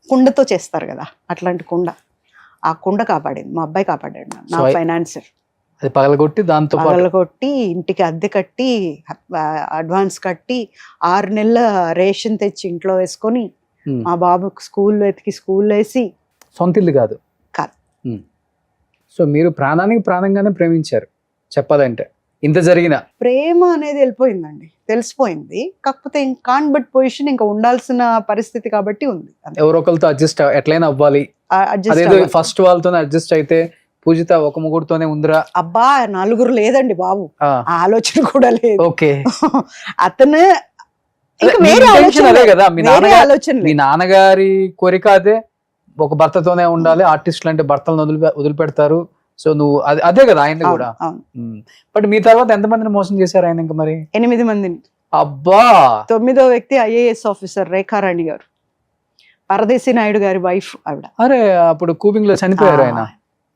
S3: కుండతో చేస్తారు కదా అట్లాంటి కుండ, ఆ కుండ కాపాడింది, మా అబ్బాయి కాపాడాడు నన్ను, నా
S1: So,
S3: ఫైనాన్సర్.
S1: అది పగలగొట్టి దాంతో పాటు
S3: పగలగొట్టి ఇంటికి అద్దె కట్టి అడ్వాన్స్ కట్టి 6 నెలల రేషన్ తెచ్చి ఇంట్లో వేసుకొని
S1: ఉమ్,
S3: మా బాబుకి స్కూల్ వెతికి స్కూల్ వేసి.
S1: సొంత ఇల్లు కాదు.
S3: కాదు.
S1: సో మీరు ప్రాణానికి ప్రాణంగానే ప్రేమించారు చెప్పాలంటే. ఇంత జరిగిన
S3: ప్రేమ అనేది వెళ్ళిపోయిందండి, తెలిసిపోయింది. కాకపోతే కాన్ బట్ పొజిషన్ ఇంకా ఉండాల్సిన పరిస్థితి కాబట్టి ఉంది.
S1: ఎవరో ఒకరితో అడ్జస్ట్ ఎట్లయినా అవ్వాలి. అదేదో ఫస్ట్ వాళ్ళతోనే అడ్జస్ట్ అయితే పూజిత ఒక ముగ్గురుతోనే ఉందిరా.
S3: అబ్బా 4 లేదండి బాబు,
S1: ఆ,
S3: ఆ ఆలోచన కూడా లేదు.
S1: ఓకే.
S3: అతను ఇంకా
S1: మీ
S3: వేరే
S1: intention
S3: ఆలోచన
S1: అదే
S3: లేదు.
S1: కదా, మీ
S3: వేరే
S1: నాన్నగారు
S3: ఆలోచన
S1: మీ
S3: లేదు.
S1: నాన్నగారి కోరిక అదే, ఒక భర్తతోనే ఉండాలి. ఆర్టిస్టులు అంటే భర్తలను వదిలిపెడతారు. సో నువ్వు అదే కదా ఆయన
S3: అవును,
S1: కూడా.
S3: అవును.
S1: బట్ మీ తర్వాత ఎంతమందిని మోసం చేశారు ఆయన ఇంకా మరి?
S3: 8 మందిని.
S1: అబ్బా.
S3: 9వ వ్యక్తి IAS ఆఫీసర్ రేఖారాణి గారు, పరదేశీ నాయుడు గారి వైఫ్ ఆవిడ.
S1: అరే అప్పుడు కూబింగ్ లో చనిపోయారు ఆయన,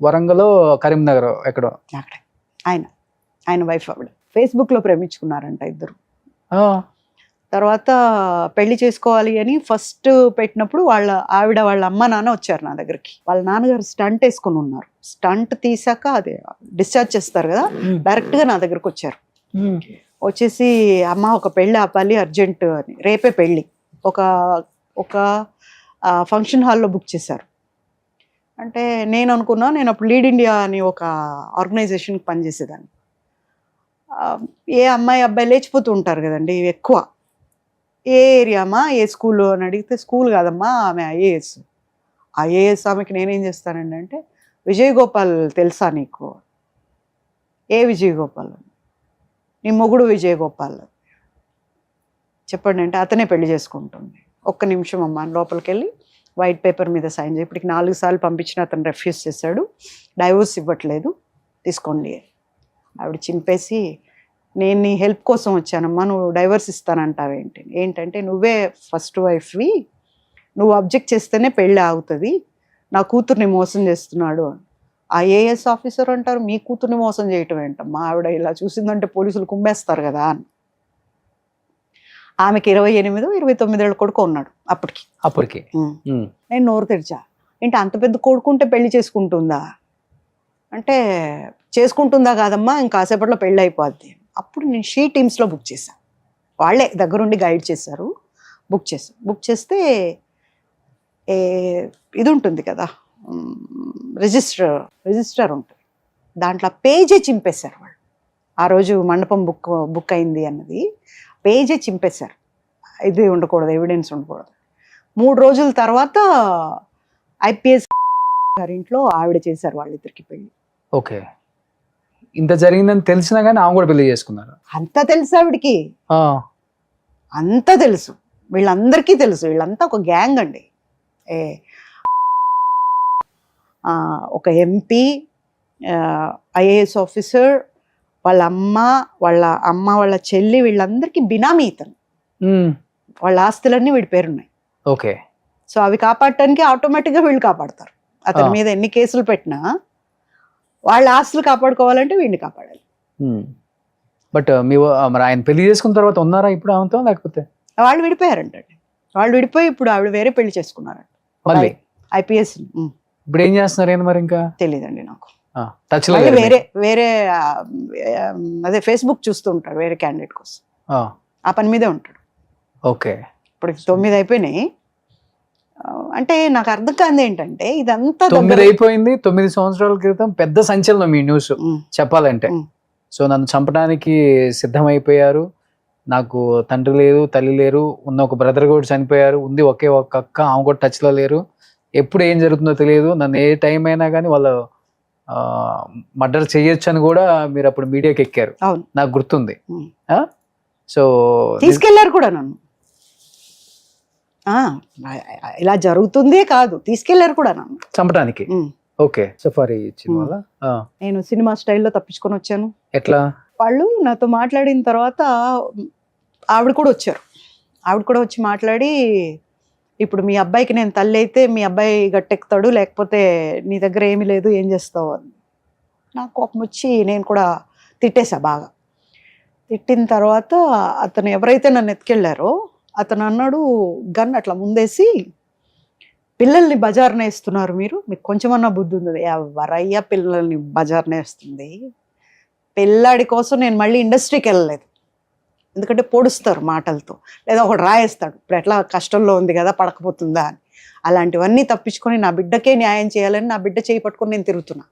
S1: వరంగల్ కరీంనగర్ ఎక్కడో.
S3: అక్కడ ఆయన వైఫ్ ఆవిడ. ఫేస్బుక్ లో ప్రేమించుకున్నారంట ఇద్దరు.
S1: ఆ,
S3: తర్వాత పెళ్లి చేసుకోవాలి అని ఫస్ట్ పెట్టినప్పుడు ఆవిడ వాళ్ళ అమ్మ నాన్న వచ్చారు నా దగ్గరికి. వాళ్ళ నాన్నగారు స్టంట్ వేసుకొని ఉన్నారు. స్టంట్ తీసాక అదే డిశ్చార్జ్ చేస్తారు కదా, డైరెక్ట్ గా నా దగ్గరకు వచ్చారు. వచ్చేసి అమ్మ ఒక పెళ్ళి ఆపాలి అర్జెంట్ అని, రేపే పెళ్ళి, ఒక ఫంక్షన్ హాల్లో బుక్ చేశారు. అంటే నేను అనుకున్నా, నేను అప్పుడు లీడ్ ఇండియా అని ఒక ఆర్గనైజేషన్కి పనిచేసేదాన్ని. ఏ అమ్మాయి అబ్బాయి లేచిపోతూ ఉంటారు కదండి ఎక్కువ. ఏ ఏరియామా, ఏ స్కూల్ అని అడిగితే స్కూల్ కాదమ్మా ఆమె ఐఏఎస్ ఆమెకి నేనేం చేస్తానండి అంటే, విజయ్ గోపాల్ తెలుసా నీకు? ఏ విజయ్ గోపాల్? నీ మొగుడు విజయ్ గోపాల్ చెప్పండి అంటే, అతనే పెళ్లి చేసుకుంటుంది. ఒక్క నిమిషం అమ్మ లోపలికి వెళ్ళి వైట్ పేపర్ మీద సైన్ చేయి. ఇప్పటికి 4 సార్లు పంపించిన అతను రెఫ్యూజ్ చేశాడు, డైవోర్స్ ఇవ్వట్లేదు, తీసుకోండి. ఆవిడ చింపేసి, నేను నీ హెల్ప్ కోసం వచ్చానమ్మా, నువ్వు డైవర్స్ ఇస్తానంటావేంటి? ఏంటంటే, నువ్వే ఫస్ట్ వైఫ్వి, నువ్వు అబ్జెక్ట్ చేస్తేనే పెళ్ళి ఆగుతుంది, నా కూతుర్ని మోసం చేస్తున్నాడు. IAS ఆఫీసర్ అంటారు మీ కూతుర్ని మోసం చేయటం ఏంటమ్మా? ఆవిడ ఇలా చూసిందంటే పోలీసులు కుమ్మేస్తారు కదా అని. ఆమెకి 28, 29 ఏళ్ళ కొడుకు ఉన్నాడు అప్పటికి. నేను నోరు తెరిచా, ఏంటి అంత పెద్ద కొడుకుంటే పెళ్లి చేసుకుంటుందా అంటే, చేసుకుంటుందా కాదమ్మా ఇంకాసేపట్లో పెళ్ళి అయిపోద్ది. అప్పుడు నేను షీ టీమ్స్లో బుక్ చేశాను. వాళ్ళే దగ్గరుండి గైడ్ చేశారు. బుక్ చేస్తే ఇది ఉంటుంది కదా, రిజిస్టర్ ఉంటుంది, దాంట్లో పేజే చింపేశారు వాళ్ళు. ఆ రోజు మండపం బుక్ అయింది అన్నది పేజే చింపేశారు. ఇది ఉండకూడదు, ఎవిడెన్స్ ఉండకూడదు. 3 రోజుల తర్వాత IPS గారి ఇంట్లో ఆవిడ చేశారు వాళ్ళిద్దరికి పెళ్ళి.
S1: ఓకే. ఇంత జరిగిందని తెలిసినా కానీ ఆమె కూడా పెళ్లి చేసుకున్నారు.
S3: అంతా తెలుసు ఆవిడికి, అంతా తెలుసు, వీళ్ళందరికీ తెలుసు. వీళ్ళంతా ఒక గ్యాంగ్ అండి. ఒక MP, IAS ఆఫీసర్, వాళ్ళ అమ్మ వాళ్ళ చెల్లి, వీళ్ళందరికీ బినామీ ఇతను. వాళ్ళ ఆస్తులన్నీ వీడి పేరున్నాయి.
S1: ఓకే.
S3: సో అవి కాపాడటానికి ఆటోమేటిక్గా వీళ్ళు కాపాడతారు. అతని మీద ఎన్ని కేసులు పెట్టినా వాళ్ళ ఆస్తులు కాపాడుకోవాలంటే వీడిని కాపాడాలి.
S1: బట్ మరి ఆయన పెళ్లి చేసుకున్న తర్వాత ఉన్నారా ఇప్పుడు ఆమెతో, లేకపోతే?
S3: వాళ్ళు విడిపోయారంటండి. వాళ్ళు విడిపోయి ఇప్పుడు ఆవిడ వేరే పెళ్లి చేసుకున్నారంట
S1: మళ్ళీ
S3: IPS.
S1: ఇప్పుడు ఏం చేస్తున్నారు ఏంటి మరి? ఇంకా
S3: తెలియదండి నాకు.
S1: టచ్ లో
S3: వేరే అదే ఫేస్బుక్ చూస్తూ ఉంటాడు వేరే క్యాండిడేట్ కోసం, ఆ పని మీదే ఉంటాడు.
S1: ఓకే.
S3: ఇప్పుడు 9 అయిపోయినాయి. అంటే నాకు అర్థం కాదు ఏంటంటే, ఇదంతా
S1: 9 అయిపోయింది. 9 సంవత్సరాల క్రితం పెద్ద సంచలనం మీ న్యూస్ చెప్పాలంటే. సో నన్ను చంపడానికి సిద్ధమైపోయారు, నాకు తండ్రి లేరు తల్లి లేరు, ఉన్న ఒక బ్రదర్ కూడా చనిపోయారు, ఉంది ఒకే ఒక అక్క, ఆమె కూడా టచ్ లో లేరు, ఎప్పుడు ఏం జరుగుతుందో తెలియదు, నన్ను ఏ టైం అయినా కానీ వాళ్ళు మర్డర్ చేయొచ్చు అని కూడా మీరు అప్పుడు మీడియాకి ఎక్కారు, నాకు గుర్తుంది. సో
S3: తీసుకెళ్లారు కూడా నన్ను, ఇలా జరుగుతుందే కాదు తీసుకెళ్లారు కూడా నన్ను
S1: చంపడానికి. ఓకే. సఫారీ ఇచ్చిన వల్ల
S3: నేను సినిమా స్టైల్లో తప్పించుకొని వచ్చాను.
S1: ఎట్లా?
S3: వాళ్ళు నాతో మాట్లాడిన తర్వాత ఆవిడ కూడా వచ్చి మాట్లాడి, ఇప్పుడు మీ అబ్బాయికి నేను తల్లి అయితే మీ అబ్బాయి గట్టెక్కుతాడు, లేకపోతే నీ దగ్గర ఏమీ లేదు, ఏం చేస్తావు అని. నాకు కోపం వచ్చి నేను కూడా తిట్టేశా బాగా. తిట్టిన తర్వాత అతను ఎవరైతే నన్ను ఎత్తుకెళ్ళారో అతను అన్నాడు గన్ అట్లా ముందేసి, పిల్లల్ని బజార్న వేస్తున్నారు మీరు, మీకు కొంచెమన్నా బుద్ధి ఉంది? ఎవరయ్యా పిల్లల్ని బజార్న వేస్తుంది? పిల్లాడి కోసం నేను మళ్ళీ ఇండస్ట్రీకి వెళ్ళలేదు, ఎందుకంటే పొడుస్తారు మాటలతో, లేదా ఒకడు రాయేస్తాడు ఇప్పుడు ఎట్లా కష్టంలో ఉంది కదా పడకపోతుందా అని. అలాంటివన్నీ తప్పించుకొని నా బిడ్డకే న్యాయం చేయాలని నా బిడ్డ చేయి పట్టుకొని నేను తిరుగుతున్నా.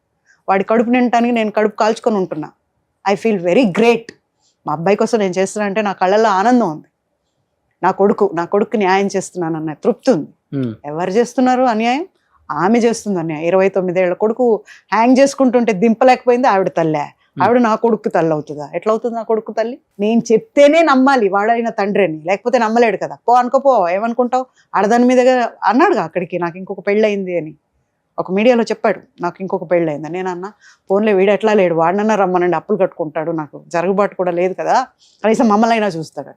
S3: వాడి కడుపు నిండటానికి నేను కడుపు కాల్చుకొని ఉంటున్నా. I feel very great. మా అబ్బాయి కోసం నేను చేస్తున్నా అంటే నా కళ్ళల్లో ఆనందం ఉంది. నా కొడుకు న్యాయం చేస్తున్నాను అన్న తృప్తి ఉంది. ఎవరు చేస్తున్నారు అన్యాయం? ఆమె చేస్తుంది అన్యాయం. 29 ఏళ్ల కొడుకు హ్యాంగ్ చేసుకుంటుంటే దింపలేకపోయింది ఆవిడ తల్లే. ఆవిడ నా కొడుకు తల్లి అవుతుందా? ఎట్లా అవుతుంది నా కొడుకు తల్లి? నేను చెప్తేనే నమ్మాలి వాడైన తండ్రి అని, లేకపోతే నమ్మలేడు కదా. పో అనుకోపో, ఏమనుకుంటావు? ఆడదాని మీదగా అన్నాడుగా అక్కడికి, నాకు ఇంకొక పెళ్ళయింది అని ఒక మీడియాలో చెప్పాడు, నాకు ఇంకొక పెళ్ళయింది. నేను అన్నా ఫోన్లో వీడు ఎట్లా లేడు, వాడినన్నా రమ్మనండి, అప్పులు కట్టుకుంటాడు, నాకు జరుగుబాటు కూడా లేదు కదా, కనీసం మమ్మల్ని అయినా చూస్తాడు.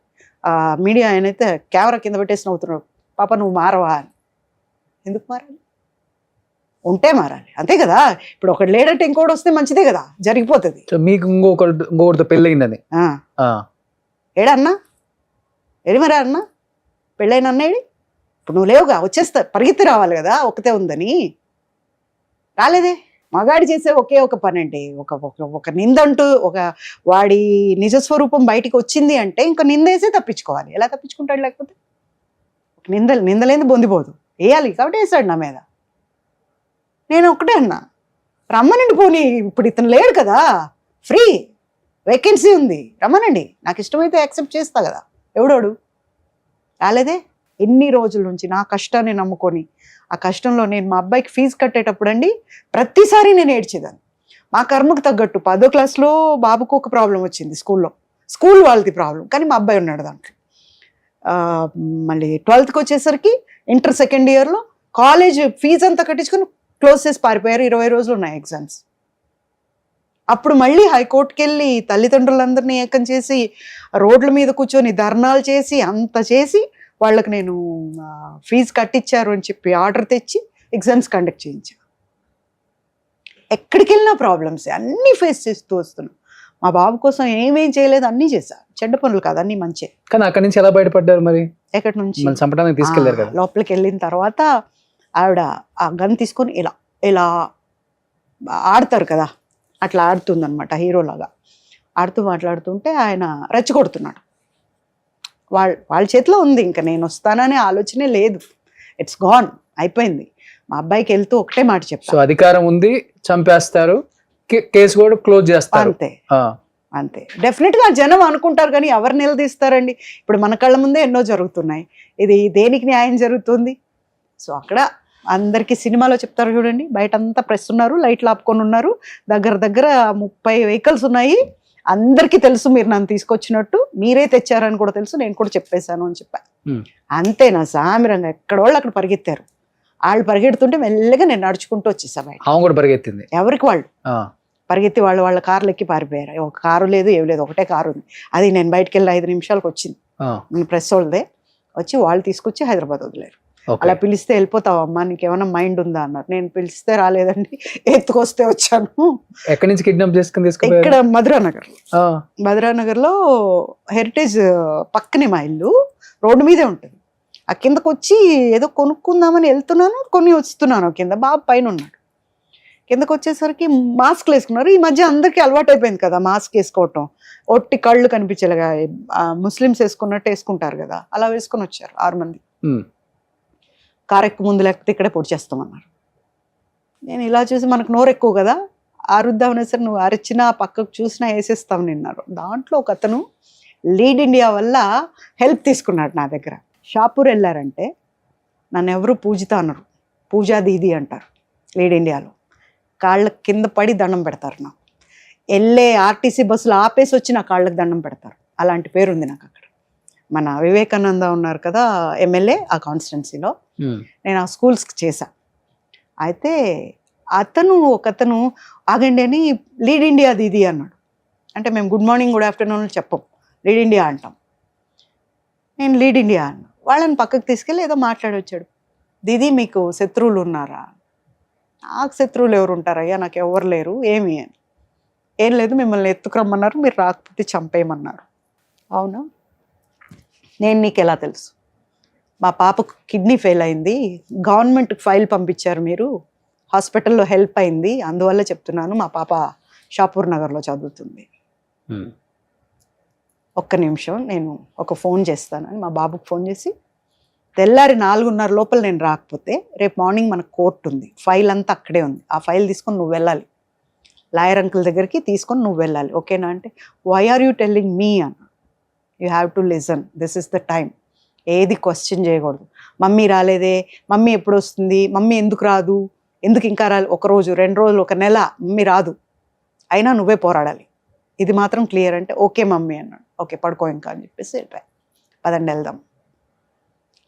S3: మీడియా ఆయనైతే కెమెరా కింద పెట్టేసి నవ్వుతున్నాడు, పాప నువ్వు మారవా అని. ఎందుకు మారాలి? ఉంటే మారాలి, అంతే కదా. ఇప్పుడు ఒకటి లేడంటే ఇంకోటి వస్తే మంచిదే కదా, జరిగిపోతుంది.
S1: మీకు ఇంకొకటితో పెళ్ళయిందని
S3: ఏడన్నా ఏడి మరి అన్నా పెళ్ళైన అన్నేడి? ఇప్పుడు నువ్వు లేవుగా, వచ్చేస్తా పరిగెత్తి రావాలి కదా, ఒకతే ఉందని. రాలేదే. మగాడి చేసే ఒకే ఒక పని అండి, ఒక నిందంటూ ఒక వాడి నిజస్వరూపం బయటికి వచ్చింది అంటే ఇంకా నిందేసే తప్పించుకోవాలి. ఎలా తప్పించుకుంటాడు? లేకపోతే నిందలేంది బొందిపోదు, వేయాలి కాబట్టి వేసాడు నా మీద. నేను ఒకటే అన్నా, రమ్మనండి పోనీ, ఇప్పుడు ఇతను లేడు కదా, ఫ్రీ వేకెన్సీ ఉంది, రమ్మనండి, నాకు ఇష్టమైతే యాక్సెప్ట్ చేస్తా కదా. ఎవడోడు రాలేదే. ఎన్ని రోజుల నుంచి నా కష్టాన్ని నమ్ముకొని, ఆ కష్టంలో నేను మా అబ్బాయికి ఫీజు కట్టేటప్పుడు అండి ప్రతిసారి నేను ఏడ్చేదాన్ని. మా కర్మకు తగ్గట్టు 10వ క్లాస్లో బాబుకు ఒక ప్రాబ్లం వచ్చింది, స్కూల్ వాళ్ళది ప్రాబ్లం, కానీ మా అబ్బాయి ఉన్నాడు దాంట్లో. మళ్ళీ 12th వచ్చేసరికి ఇంటర్ సెకండ్ ఇయర్లో కాలేజ్ ఫీజు అంతా కట్టించుకొని క్లోజ్ చేసి పారిపోయారు. 20 రోజులు ఉన్నాయి ఎగ్జామ్స్. అప్పుడు మళ్ళీ హైకోర్టుకి వెళ్ళి తల్లిదండ్రులందరినీ ఏకం చేసి రోడ్ల మీద కూర్చొని ధర్నాలు చేసి అంత చేసి వాళ్ళకి నేను ఫీజు కట్టించారు అని చెప్పి ఆర్డర్ తెచ్చి ఎగ్జామ్స్ కండక్ట్ చేయించాను. ఎక్కడికి వెళ్ళినా ప్రాబ్లమ్స్ అన్నీ ఫేస్ చేస్తూ వస్తున్నాను. మా బాబు కోసం ఏమేం చేయలేదు, అన్నీ చేశా. చెడ్డ పనులు కాదు, అన్నీ మంచి.
S1: కానీ అక్కడి నుంచి ఎలా బయటపడ్డారు మరి?
S3: ఎక్కడి నుంచి?
S1: చంపడానికి తీసుకెళ్లారు కదా.
S3: లోపలికి వెళ్ళిన తర్వాత ఆవిడ ఆ గన్ తీసుకొని ఇలా ఆడతారు కదా, అట్లా ఆడుతుందన్నమాట, హీరోలాగా ఆడుతూ మాట్లాడుతుంటే ఆయన రెచ్చగొడుతున్నాడు. వాళ్ళ చేతిలో ఉంది, ఇంకా నేను వస్తాననే ఆలోచనే లేదు. ఇట్స్ గాన్, అయిపోయింది. మా అబ్బాయికి వెళ్తూ ఒకటే మాట చెప్తాను,
S1: అధికారం ఉంది, చంపేస్తారు, కేసు కూడా క్లోజ్ చేస్తారు,
S3: అంతే. డెఫినెట్ గా జనం అనుకుంటారు, కానీ ఎవరు నిలదీస్తారండి? ఇప్పుడు మన కళ్ళ ముందే ఎన్నో జరుగుతున్నాయి, ఇది దేనికి న్యాయం జరుగుతుంది? సో అక్కడ అందరికీ సినిమాలో చెప్తారు చూడండి, బయట అంతా ప్రెస్ ఉన్నారు, లైట్లు ఆపుకొని ఉన్నారు, దగ్గర 30 వెహికల్స్ ఉన్నాయి, అందరికీ తెలుసు మీరు నన్ను తీసుకొచ్చినట్టు, మీరే తెచ్చారని కూడా తెలుసు, నేను కూడా చెప్పేశాను అని చెప్పా. అంతే, నా సామిరంగా ఎక్కడోళ్ళు అక్కడ పరిగెత్తారు. వాళ్ళు పరిగెడుతుంటే మెల్లగా నేను నడుచుకుంటూ వచ్చేసా బయట.
S1: కూడా పరిగెత్తింది,
S3: ఎవరికి వాళ్ళు పరిగెత్తి వాళ్ళ కార్లు ఎక్కి పారిపోయారు. ఒక కారు లేదు, ఏమి లేదు, ఒకటే కారు ఉంది. అది నేను బయటకు వెళ్ళి 5 నిమిషాలకు వచ్చింది, ప్రెస్ వాళ్ళదే వచ్చి వాళ్ళు తీసుకొచ్చి హైదరాబాద్ వదిలేరు. అలా పిలిస్తే వెళ్ళిపోతావు అమ్మా, నీకేమైనా మైండ్ ఉందా అన్నారు. నేను పిలిస్తే రాలేదండి, ఎత్తుకొస్తే వచ్చాను.
S1: ఎక్కడి నుంచి కిడ్నాప్ చేసుకుని?
S3: ఇక్కడ మధురానగర్ లో హెరిటేజ్ పక్కనే మా ఇల్లు, రోడ్డు మీదే ఉంటుంది. ఆ కిందకు వచ్చి ఏదో కొనుక్కుందామని వెళ్తున్నాను, వస్తున్నాను కింద, బాబు పైన ఉన్నాడు. కిందకు వచ్చేసరికి మాస్క్లు వేసుకున్నారు. ఈ మధ్య అందరికీ అలవాటు అయిపోయింది కదా మాస్క్ వేసుకోవటం, ఒట్టి కళ్ళు కనిపించేలాగా ముస్లిమ్స్ వేసుకున్నట్టు వేసుకుంటారు కదా, అలా వేసుకొని వచ్చారు 6 మంది. కారెక్కు ముందు లేకపోతే ఇక్కడే పొడి చేస్తామన్నారు. నేను ఇలా చూసి, మనకు నోరు ఎక్కువ కదా, ఆరుద్దామనే సరే నువ్వు అరచినా పక్కకు చూసినా వేసేస్తాం నిన్నారు. దాంట్లో ఒక అతను లీడ్ ఇండియా వల్ల హెల్ప్ తీసుకున్నాడు నా దగ్గర. షాపూర్ వెళ్ళారంటే నన్ను ఎవరు పూజిత అన్నారు, పూజా దీది అంటారు లీడ్ ఇండియాలో. కాళ్ళ కింద పడి దండం పెడతారు నాకు. వెళ్ళే ఆర్టీసీ బస్సులు ఆపేసి వచ్చి నా కాళ్ళకి దండం పెడతారు. అలాంటి పేరుంది నాకు అక్కడ. మన వివేకానంద ఉన్నారు కదా ఎమ్మెల్యే, ఆ కాన్స్టిట్యున్సీలో నేను ఆ స్కూల్స్కి చేశా. అయితే ఒకతను ఆగండి అని లీడ్ ఇండియా దీది అన్నాడు. అంటే మేము గుడ్ మార్నింగ్ గుడ్ ఆఫ్టర్నూన్ చెప్పం, లీడ్ ఇండియా అంటాం. నేను లీడ్ ఇండియా అన్నా. వాళ్ళని పక్కకు తీసుకెళ్ళి ఏదో మాట్లాడొచ్చాడు. దీది మీకు శత్రువులు ఉన్నారా? నాకు శత్రువులు ఎవరు ఉంటారయ్యా, నాకు ఎవరు లేరు. ఏమి అని. ఏం లేదు, మిమ్మల్ని ఎత్తుకురమ్మన్నారు, మీరు రాకపోతే చంపేయమన్నారు. అవునా, నేను నీకు ఎలా తెలుసు? మా పాపకు కిడ్నీ ఫెయిల్ అయింది, గవర్నమెంట్కి ఫైల్ పంపించారు మీరు, హాస్పిటల్లో హెల్ప్ అయింది, అందువల్ల చెప్తున్నాను. మా పాప షాపూర్ నగర్లో చదువుతుంది. ఒక్క నిమిషం నేను ఒక ఫోన్ చేస్తానని మా బాబుకి ఫోన్ చేసి, తెల్లారి 4:30 లోపల నేను రాకపోతే రేపు మార్నింగ్ మనకు కోర్టు ఉంది, ఫైల్ అంతా అక్కడే ఉంది, ఆ ఫైల్ తీసుకొని నువ్వు వెళ్ళాలి, లాయర్ అంకుల్ దగ్గరికి తీసుకొని నువ్వు వెళ్ళాలి, ఓకేనా అంటే, why are you telling me అన్న, you have to listen, this is the time, ఏది క్వశ్చన్ చేయకూడదు. మమ్మీ రాలేదే, మమ్మీ ఎప్పుడు వస్తుంది, మమ్మీ ఎందుకు రాదు, ఎందుకు ఇంకా రాలి, 1 రోజు 2 రోజులు 1 నెల మమ్మీ రాదు, అయినా నువ్వే పోరాడాలి, ఇది మాత్రం క్లియర్ అంటే ఓకే మమ్మీ అన్నాడు. ఓకే పడుకో ఇంకా అని చెప్పేసి వెళ్ళిపోయా. పదండి వెళ్దాం,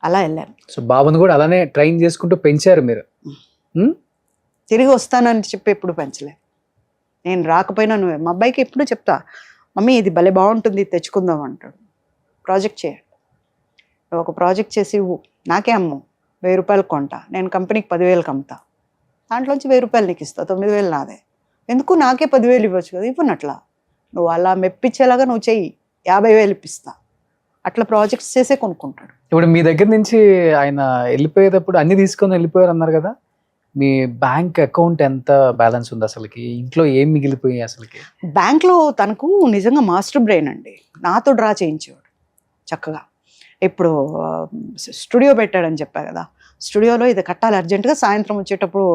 S3: అలా వెళ్ళాను.
S1: సో బాబుని కూడా అలానే ట్రైన్ చేసుకుంటూ పెంచారు మీరు.
S3: తిరిగి వస్తానని చెప్పి ఎప్పుడు పెంచలేదు. నేను రాకపోయినా నువ్వే, మా అబ్బాయికి ఎప్పుడు చెప్తా, మమ్మీ ఇది భలే బాగుంటుంది తెచ్చుకుందాం అంటాడు. ప్రాజెక్ట్ చేయండి, నువ్వు ఒక ప్రాజెక్ట్ చేసి ఇవ్వు, నాకే అమ్ము, 1000 రూపాయలు కొంటా, నేను కంపెనీకి 10,000కి అమ్ముతా, దాంట్లోంచి 1000 రూపాయలు నీకు ఇస్తా, 9,000 నాదే, ఎందుకు నాకే 10,000 ఇవ్వచ్చు కదా, ఇవ్వనట్లా నువ్వు అలా మెప్పించేలాగా నువ్వు చెయ్యి, 50,000 ఇప్పిస్తా, అట్లా ప్రాజెక్ట్స్ చేసే కొనుక్కుంటాడు.
S1: ఇప్పుడు మీ దగ్గర నుంచి ఆయన వెళ్ళిపోయేటప్పుడు అన్ని తీసుకొని వెళ్ళిపోయారు అన్నారు కదా, మీ బ్యాంక్ అకౌంట్ ఎంత బ్యాలెన్స్ ఉంది అసలుకి, ఇంట్లో ఏం మిగిలిపోయాయి అసలుకి?
S3: బ్యాంక్లో తనకు నిజంగా మాస్టర్ బ్రెయిన్ అండి, నాతో డ్రా చేయించేవాడు చక్కగా. ఇప్పుడు స్టూడియో పెట్టాడని చెప్పా కదా, స్టూడియోలో ఇది కట్టాలి అర్జెంటుగా, సాయంత్రం వచ్చేటప్పుడు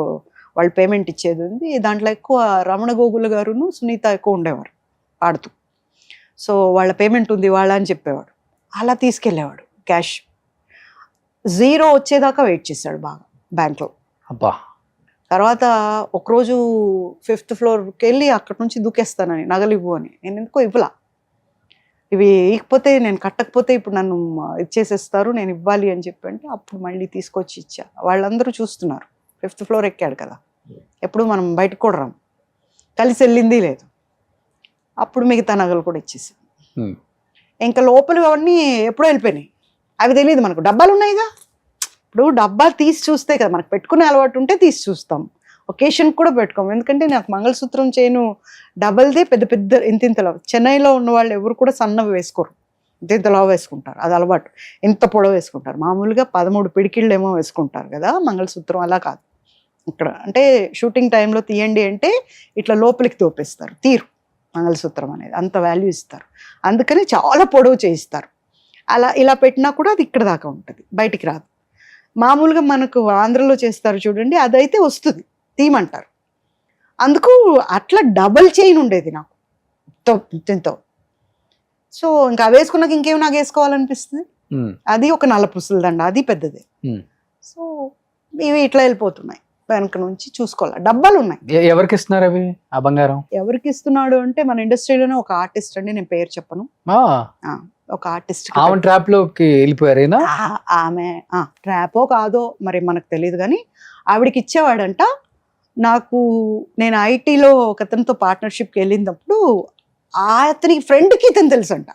S3: వాళ్ళు పేమెంట్ ఇచ్చేది ఉంది. దాంట్లో ఎక్కువ రమణ గోగుల గారును సునీత ఎక్కువ ఉండేవారు ఆడుతూ. సో వాళ్ళ పేమెంట్ ఉంది వాళ్ళ అని చెప్పేవాడు, అలా తీసుకెళ్ళేవాడు క్యాష్. 0 వచ్చేదాకా వెయిట్ చేశాడు బాగా బ్యాంక్లో.
S1: అబ్బా.
S3: తర్వాత ఒకరోజు 5th ఫ్లోర్కి వెళ్ళి అక్కడి నుంచి దూకేస్తానని, నగలు ఇవ్వు అని, నేను ఎందుకో ఇవ్వలా, ఇవి ఇకపోతే నేను కట్టకపోతే ఇప్పుడు నన్ను ఇచ్చేసేస్తారు, నేను ఇవ్వాలి అని చెప్పి అంటే అప్పుడు మళ్ళీ తీసుకొచ్చి ఇచ్చా. వాళ్ళందరూ చూస్తున్నారు, 5th ఫ్లోర్ ఎక్కాడు కదా, ఎప్పుడు మనం బయటకు కూడా రాం, కలిసి వెళ్ళింది లేదు. అప్పుడు మిగతా నగలు కూడా ఇచ్చేసాను. ఇంకా లోపల అవన్నీ ఎప్పుడో వెళ్ళిపోయినాయి, అవి తెలియదు మనకు, డబ్బాలు ఉన్నాయిగా. ఇప్పుడు డబ్బా తీసి చూస్తే కదా మనకు, పెట్టుకునే అలవాటు ఉంటే తీసి చూస్తాం, ఒకేషన్ కూడా పెట్టుకోము. ఎందుకంటే నాకు మంగళసూత్రం చైను డబల్దే పెద్ద పెద్ద ఇంతింతలో, చెన్నైలో ఉన్న వాళ్ళు ఎవరు కూడా సన్నవి వేసుకోరు, ఇంతింతలో వేసుకుంటారు, అది అలవాటు. ఇంత పొడవు వేసుకుంటారు, మామూలుగా 13 పిడికిళ్ళు ఏమో వేసుకుంటారు కదా మంగళసూత్రం, అలా కాదు ఇక్కడ. అంటే షూటింగ్ టైంలో తీయండి అంటే ఇట్లా లోపలికి తోపేస్తారు, తీరు మంగళసూత్రం అనేది, అంత వాల్యూ ఇస్తారు, అందుకని చాలా పొడవు చేయిస్తారు. అలా ఇలా పెట్టినా కూడా అది ఇక్కడ దాకా ఉంటుంది, బయటికి రాదు. మామూలుగా మనకు ఆంధ్రలో చేస్తారు చూడండి, అదైతే వస్తుంది, తీయమంటారు. అందుకు అట్లా డబల్ చైన్ ఉండేది నాకు ఇంతో. సో ఇంకా వేసుకున్నాక ఇంకేం నాకు వేసుకోవాలనిపిస్తుంది, అది ఒక 4 పుసల దండ, అది పెద్దదే. సో ఇవి ఇట్లా వెళ్ళిపోతున్నాయి, వెనక నుంచి చూసుకోవాలి. డబ్బాలు ఉన్నాయి.
S1: ఎవరికి ఇస్తున్నారు అవి, ఆ బంగారం?
S3: ఎవరికి ఇస్తున్నాడు అంటే మన ఇండస్ట్రీలోనే ఒక ఆర్టిస్ట్ అండి, నేను పేరు చెప్పను, ఒక ఆర్టిస్ట్.
S1: ఆమె ట్రాప్ లోకి వెళ్ళిపోయారేనా?
S3: ఆమె ట్రాపో కాదో మరి మనకు తెలియదు, కానీ ఆవిడకి ఇచ్చేవాడంట. నాకు నేను ఐటీలో ఒక అతనితో పార్ట్నర్షిప్కి వెళ్ళినప్పుడు అతనికి ఫ్రెండ్కి ఇతను తెలుసంట,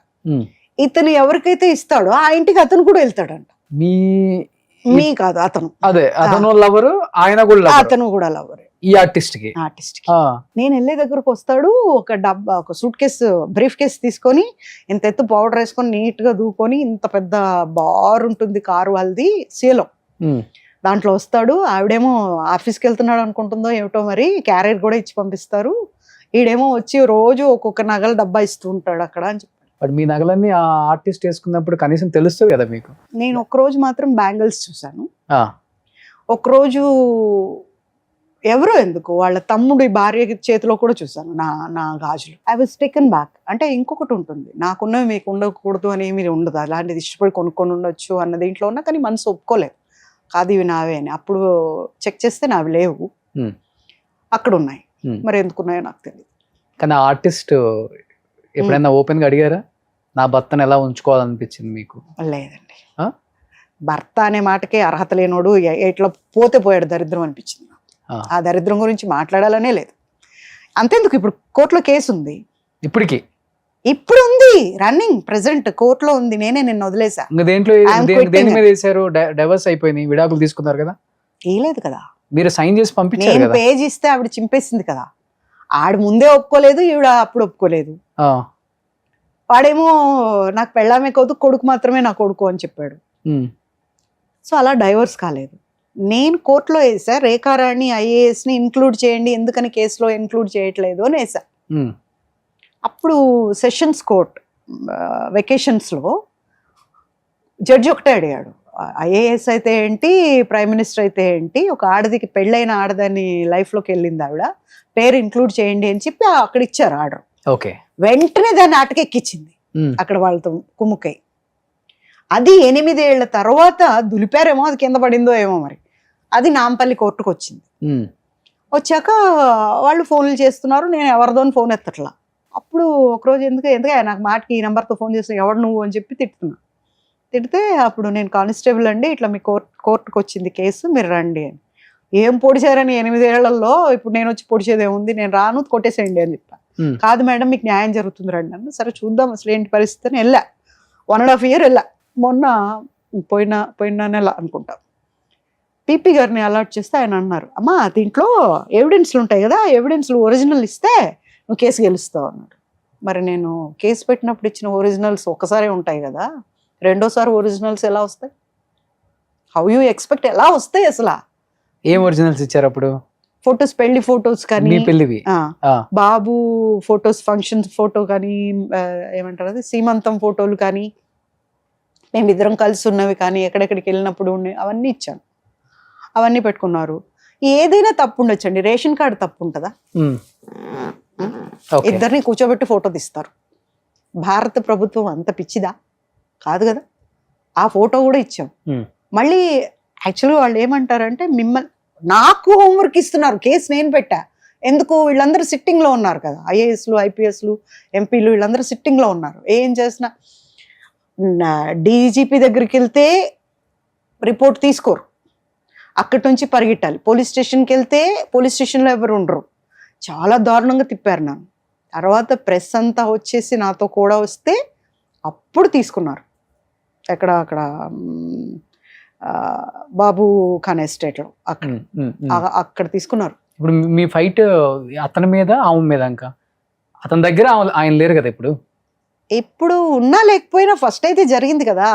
S3: ఇతను ఎవరికైతే ఇస్తాడో ఆ ఇంటికి అతను కూడా వెళ్తాడంట. మీ కాదు అతను,
S1: అదే అతను లవరు, ఆయన కూడా
S3: అతను కూడా లవర్
S1: ఈ ఆర్టిస్ట్ కి.
S3: నేను వెళ్ళే దగ్గరకు వస్తాడు, ఒక డబ్బా, ఒక సూట్ కేసు, బ్రీఫ్ కేసు తీసుకొని, ఇంత ఎత్తు పౌడర్ వేసుకొని నీట్ గా దూకొని, ఇంత పెద్ద బార్ ఉంటుంది కారు వాళ్ళది సేలో, దాంట్లో వస్తాడు. ఆవిడేమో ఆఫీస్కి వెళ్తున్నాడు అనుకుంటుందో ఏమిటో మరి, క్యారియర్ కూడా ఇచ్చి పంపిస్తారు. ఈడేమో వచ్చి రోజు ఒక్కొక్క నగల డబ్బా ఇస్తూ ఉంటాడు అక్కడ అని చెప్పాడు.
S1: బట్ మీ నగలన్నీ ఆ ఆర్టిస్ట్ వేసుకున్నప్పుడు కనీసం తెలుస్తుంది కదా మీకు.
S3: నేను ఒకరోజు మాత్రం బ్యాంగిల్స్ చూసాను, ఒకరోజు ఎవరో ఎందుకు వాళ్ళ తమ్ముడి భార్య చేతిలో కూడా చూసాను నా గాజులు. I was taken back. అంటే ఇంకొకటి ఉంటుంది, నాకున్నవి మీకు ఉండకూడదు అని ఏమీ ఉండదు, అలాంటిది ఇష్టపడి కొనుక్కొని ఉండొచ్చు అన్న దీంట్లో ఉన్నా, కానీ మనసు ఒప్పుకోలేదు, కాదు ఇవి నావే అని. అప్పుడు చెక్ చేస్తే నావి లేవు, అక్కడ ఉన్నాయి, మరి ఎందుకున్నాయో నాకు తెలియదు.
S1: కానీ ఆర్టిస్ట్ ఎప్పుడైనా ఓపెన్ గా అడిగారా, నా భర్తను ఎలా ఉంచుకోవాలనిపించింది మీకు?
S3: లేదండి, భర్త అనే మాటకే అర్హత లేనోడు ఎట్లా పోతే పోయాడు దరిద్రం అనిపించింది. ఆ దరిద్రం గురించి మాట్లాడాలనే లేదు. అంతేందుకు, ఇప్పుడు కోర్టులో కేసు ఉంది, ఇప్పుడు ఉంది రన్నింగ్, ప్రెసెంట్ కోర్టులో ఉంది, నేనే నిన్న వదిలేసా.
S1: డైవర్స్ అయిపోయింది, విడాకులు తీసుకున్నారు కదా?
S3: ఏలేదు కదా,
S1: మీరు సైన్ చేసి పంపించారు కదా.
S3: పేజ్ ఇస్తే ఆవిడ చింపేసింది కదా, ఆడు ముందే ఒప్పుకోలేదు, ఈవిడ అప్పుడు ఒప్పుకోలేదు. వాడేమో నాకు పెళ్ళామే కొడుకు మాత్రమే నా కొడుకు అని చెప్పాడు. సో అలా డైవర్స్ కాలేదు. నేను కోర్టులో వేసా, రేఖారాణి ఐఏఎస్ని ఇంక్లూడ్ చేయండి, ఎందుకని కేసులో ఇంక్లూడ్ చేయట్లేదు అని వేసా. అప్పుడు సెషన్స్ కోర్ట్ వెకేషన్స్లో జడ్జి ఒకటే అడిగాడు, ఐఏఎస్ అయితే ఏంటి, ప్రైమ్ మినిస్టర్ అయితే ఏంటి, ఒక ఆడదికి పెళ్ళైన ఆడదాని లైఫ్లోకి వెళ్ళింది ఆవిడ, పేరు ఇంక్లూడ్ చేయండి అని చెప్పి అక్కడ ఇచ్చారు ఆర్డర్.
S1: ఓకే,
S3: వెంటనే దాన్ని ఆటకెక్కించింది అక్కడ వాళ్ళతో కుమ్ముకై. అది 8 ఏళ్ల తర్వాత దులిపారేమో, అది కింద పడిందో ఏమో మరి, అది నాంపల్లి కోర్టుకు వచ్చింది. వచ్చాక వాళ్ళు ఫోన్లు చేస్తున్నారు, నేను ఎవరిదోని ఫోన్ ఎత్తట్లా. అప్పుడు ఒకరోజు ఎందుకే నాకు మాటకి ఈ నెంబర్తో ఫోన్ చేసిన, ఎవడు నువ్వు అని చెప్పి తిడుతున్నా. తిడితే అప్పుడు నేను కానిస్టేబుల్ అండి, ఇట్లా మీ కోర్టుకు వచ్చింది కేసు, మీరు రండి అని. ఏం పొడిచారని 8 ఏళ్లలో ఇప్పుడు నేను వచ్చి పొడిచేది ఏముంది, నేను రాను, కొట్టేసేయండి అని చెప్పా. కాదు మేడం మీకు న్యాయం జరుగుతుంది రండి అన్న. సరే చూద్దాం అసలు ఏంటి పరిస్థితి అని వెళ్ళా. 1.5 year వెళ్ళా. మొన్న పోయిన నెల అనుకుంటా పీపీ గారిని అలాట్ చేస్తే ఆయన అన్నారు, అమ్మా దీంట్లో ఎవిడెన్స్లు ఉంటాయి కదా, ఎవిడెన్స్లు ఒరిజినల్ ఇస్తే నువ్వు కేసు గెలుస్తావు అన్నాడు. మరి నేను కేసు పెట్టినప్పుడు ఇచ్చిన ఒరిజినల్స్ ఒకసారి ఉంటాయి కదా, రెండోసారి ఒరిజినల్స్ ఎలా వస్తాయి? హౌ యూ ఎక్స్పెక్ట్, ఎలా వస్తాయి అసలు?
S1: ఏం ఒరిజినల్స్ ఇచ్చారు అప్పుడు?
S3: ఫొటోస్, పెళ్లి ఫొటోస్ కానీ,
S1: పెళ్లివి,
S3: బాబు ఫొటోస్, ఫంక్షన్ ఫోటో కానీ, ఏమంటారు అది, సీమంతం ఫోటోలు కానీ, మేమిద్దరం కలిసి ఉన్నవి కానీ, ఎక్కడెక్కడికి వెళ్ళినప్పుడు అవన్నీ ఇచ్చాను. అవన్నీ పెట్టుకున్నారు. ఏదైనా తప్పు ఉండొచ్చండి, రేషన్ కార్డు తప్పు ఉంటుందా? ఇద్దరిని కూర్చోబెట్టి ఫోటో తీస్తారు. భారత ప్రభుత్వం అంత పిచ్చిదా? కాదు కదా. ఆ ఫోటో కూడా ఇచ్చాం. మళ్ళీ యాక్చువల్గా వాళ్ళు ఏమంటారంటే, మిమ్మల్ని నాకు హోంవర్క్ ఇస్తున్నారు, కేసు నేను పెట్టా ఎందుకు, వీళ్ళందరూ సిట్టింగ్లో ఉన్నారు కదా, ఐఏఎస్లు ఐపీఎస్లు ఎంపీలు వీళ్ళందరూ సిట్టింగ్లో ఉన్నారు. ఏం చేసినా డీజీపీ దగ్గరికి వెళ్తే రిపోర్ట్ తీసుకోరు, అక్కడి నుంచి పరిగెట్టాలి. పోలీస్ స్టేషన్కి వెళ్తే పోలీస్ స్టేషన్లో ఎవరు ఉండరు. చాలా దారుణంగా తిప్పారు నన్ను. తర్వాత ప్రెస్ అంతా వచ్చేసి నాతో కూడా వస్తే అప్పుడు తీసుకున్నారు. అక్కడ బాబు ఖాన్ ఎస్టేట్లో అక్కడ తీసుకున్నారు.
S1: ఇప్పుడు మీ ఫైట్ అతని మీద ఆమె మీద, ఇంకా అతని దగ్గర ఆయన లేరు కదా ఇప్పుడు.
S3: ఎప్పుడు ఉన్నా లేకపోయినా ఫస్ట్ అయితే జరిగింది కదా,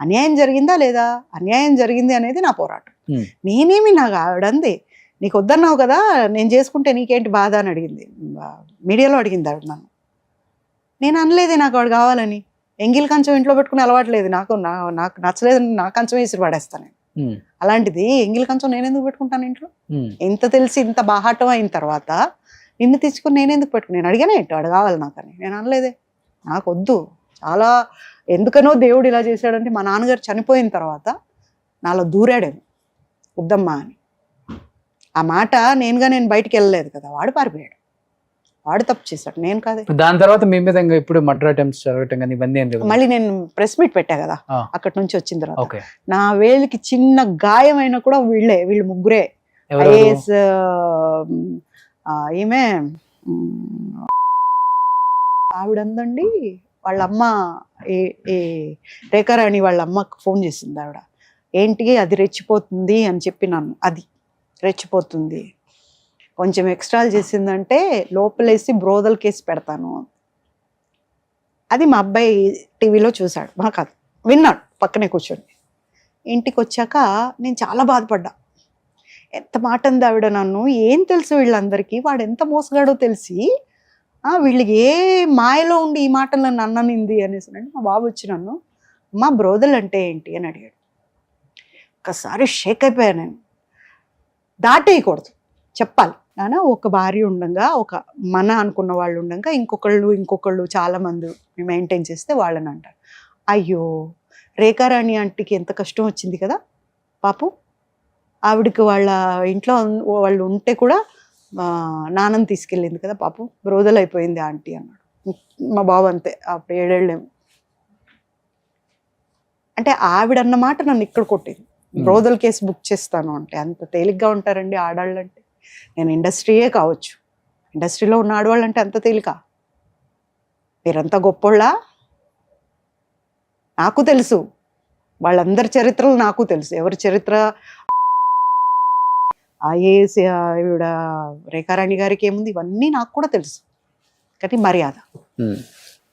S3: అన్యాయం జరిగిందా లేదా, అన్యాయం జరిగింది అనేది నా పోరాటం. నేనేమి, నాకు ఆవిడంది నీకు వద్దన్నావు కదా, నేను చేసుకుంటే నీకేంటి బాధ అని అడిగింది, మీడియాలో అడిగింది ఆవిడ నన్ను. నేను అనలేదే నాకు వాడు కావాలని. ఎంగిల్ కంచం ఇంట్లో పెట్టుకుని అలవాట్లేదు నాకు, నాకు నచ్చలేదు, నా కంచం వేసి పడేస్తాను. అలాంటిది ఎంగిల్ కంచం నేను ఎందుకు పెట్టుకుంటాను ఇంట్లో? ఇంత తెలిసి ఇంత బాహాటం అయిన తర్వాత నిన్ను తెచ్చుకుని నేను ఎందుకు పెట్టుకుని, నేను అడిగానే ఏంటో వాడు కావాలి నాకని. నేను అనలేదే, నాకు వద్దు. చాలా ఎందుకనో దేవుడు ఇలా చేశాడంటే, మా నాన్నగారు చనిపోయిన తర్వాత నాలో దూరాడేమో వద్దమ్మా అని. ఆ మాట నేను బయటికి వెళ్ళలేదు కదా, వాడు పారిపోయాడు, వాడు తప్పు చేశాడు, నేను కాదే.
S1: దాని తర్వాత మీ మీద ఇప్పుడు మర్డర్ అటెంప్ట్స్ జరగటం కానీ ఇవన్నీ ఏం లేదు.
S3: మళ్ళీ నేను ప్రెస్ మీట్ పెట్టా కదా, అక్కడి నుంచి వచ్చిన తర్వాత నా వేలికి చిన్న గాయమైనా కూడా వీళ్ళు ముగ్గురే. ఐఏఎస్ ఈమె ఆవిడందండి, వాళ్ళ అమ్మ రేఖారాణి వాళ్ళ అమ్మకు ఫోన్ చేసింది ఆవిడ. ఏంటి అది రెచ్చిపోతుంది అని చెప్పి నన్ను, అది రెచ్చిపోతుంది కొంచెం ఎక్స్ట్రాలు చేసిందంటే లోపలేసి బ్రోదల్ కేసు పెడతాను. అది మా అబ్బాయి టీవీలో చూశాడు, మా కాదు విన్నాడు పక్కనే కూర్చొని. ఇంటికి వచ్చాక నేను చాలా బాధపడ్డా. ఎంత మాట అంది ఆవిడ నన్ను, ఏం తెలుసు వీళ్ళందరికీ, వాడు ఎంత మోసగాడో తెలిసి వీళ్ళకి ఏ మాయలో ఉండి ఈ మాటలు నన్ను అన్ననింది అనేసి. అంటే మా బాబు వచ్చి నన్ను, మా బ్రోదల్ అంటే ఏంటి అని అడిగాడు. ఒకసారి షేక్ అయిపోయాను నేను. దాటేయకూడదు, చెప్పాలి. నాన్న ఒక భార్య ఉండగా, ఒక మన అనుకున్న వాళ్ళు ఉండగా ఇంకొకళ్ళు చాలా మంది మెయింటైన్ చేస్తే వాళ్ళని అంటారు. అయ్యో రేఖారాణి ఆంటీకి ఎంత కష్టం వచ్చింది కదా పాపం, ఆవిడకి వాళ్ళ ఇంట్లో వాళ్ళు ఉంటే కూడా నాన్నని తీసుకెళ్ళింది కదా పాపం, బ్రోదల్ అయిపోయింది ఆంటీ అన్నాడు. మా బాబు అంతే, అప్పుడు 7 ఏళ్ళేమో. అంటే ఆవిడన్నమాట నన్ను ఇక్కడ కొట్టింది. బ్రోదల్ కేసు బుక్ చేస్తాను అంటే అంత తేలిగ్గా ఉంటారండి ఆడవాళ్ళు అంటే. నేను ఇండస్ట్రీయే కావచ్చు, ఇండస్ట్రీలో ఉన్న ఆడవాళ్ళు అంటే అంత తేలిక? మీరంతా గొప్పోళ్ళా? నాకు తెలుసు, వాళ్ళందరి చరిత్రలు నాకు తెలుసు. ఎవరి చరిత్ర ఐఏఎస్ ఈవిడ రేఖారాణి గారికి ఏముంది, ఇవన్నీ నాకు కూడా తెలుసు. కానీ మర్యాద,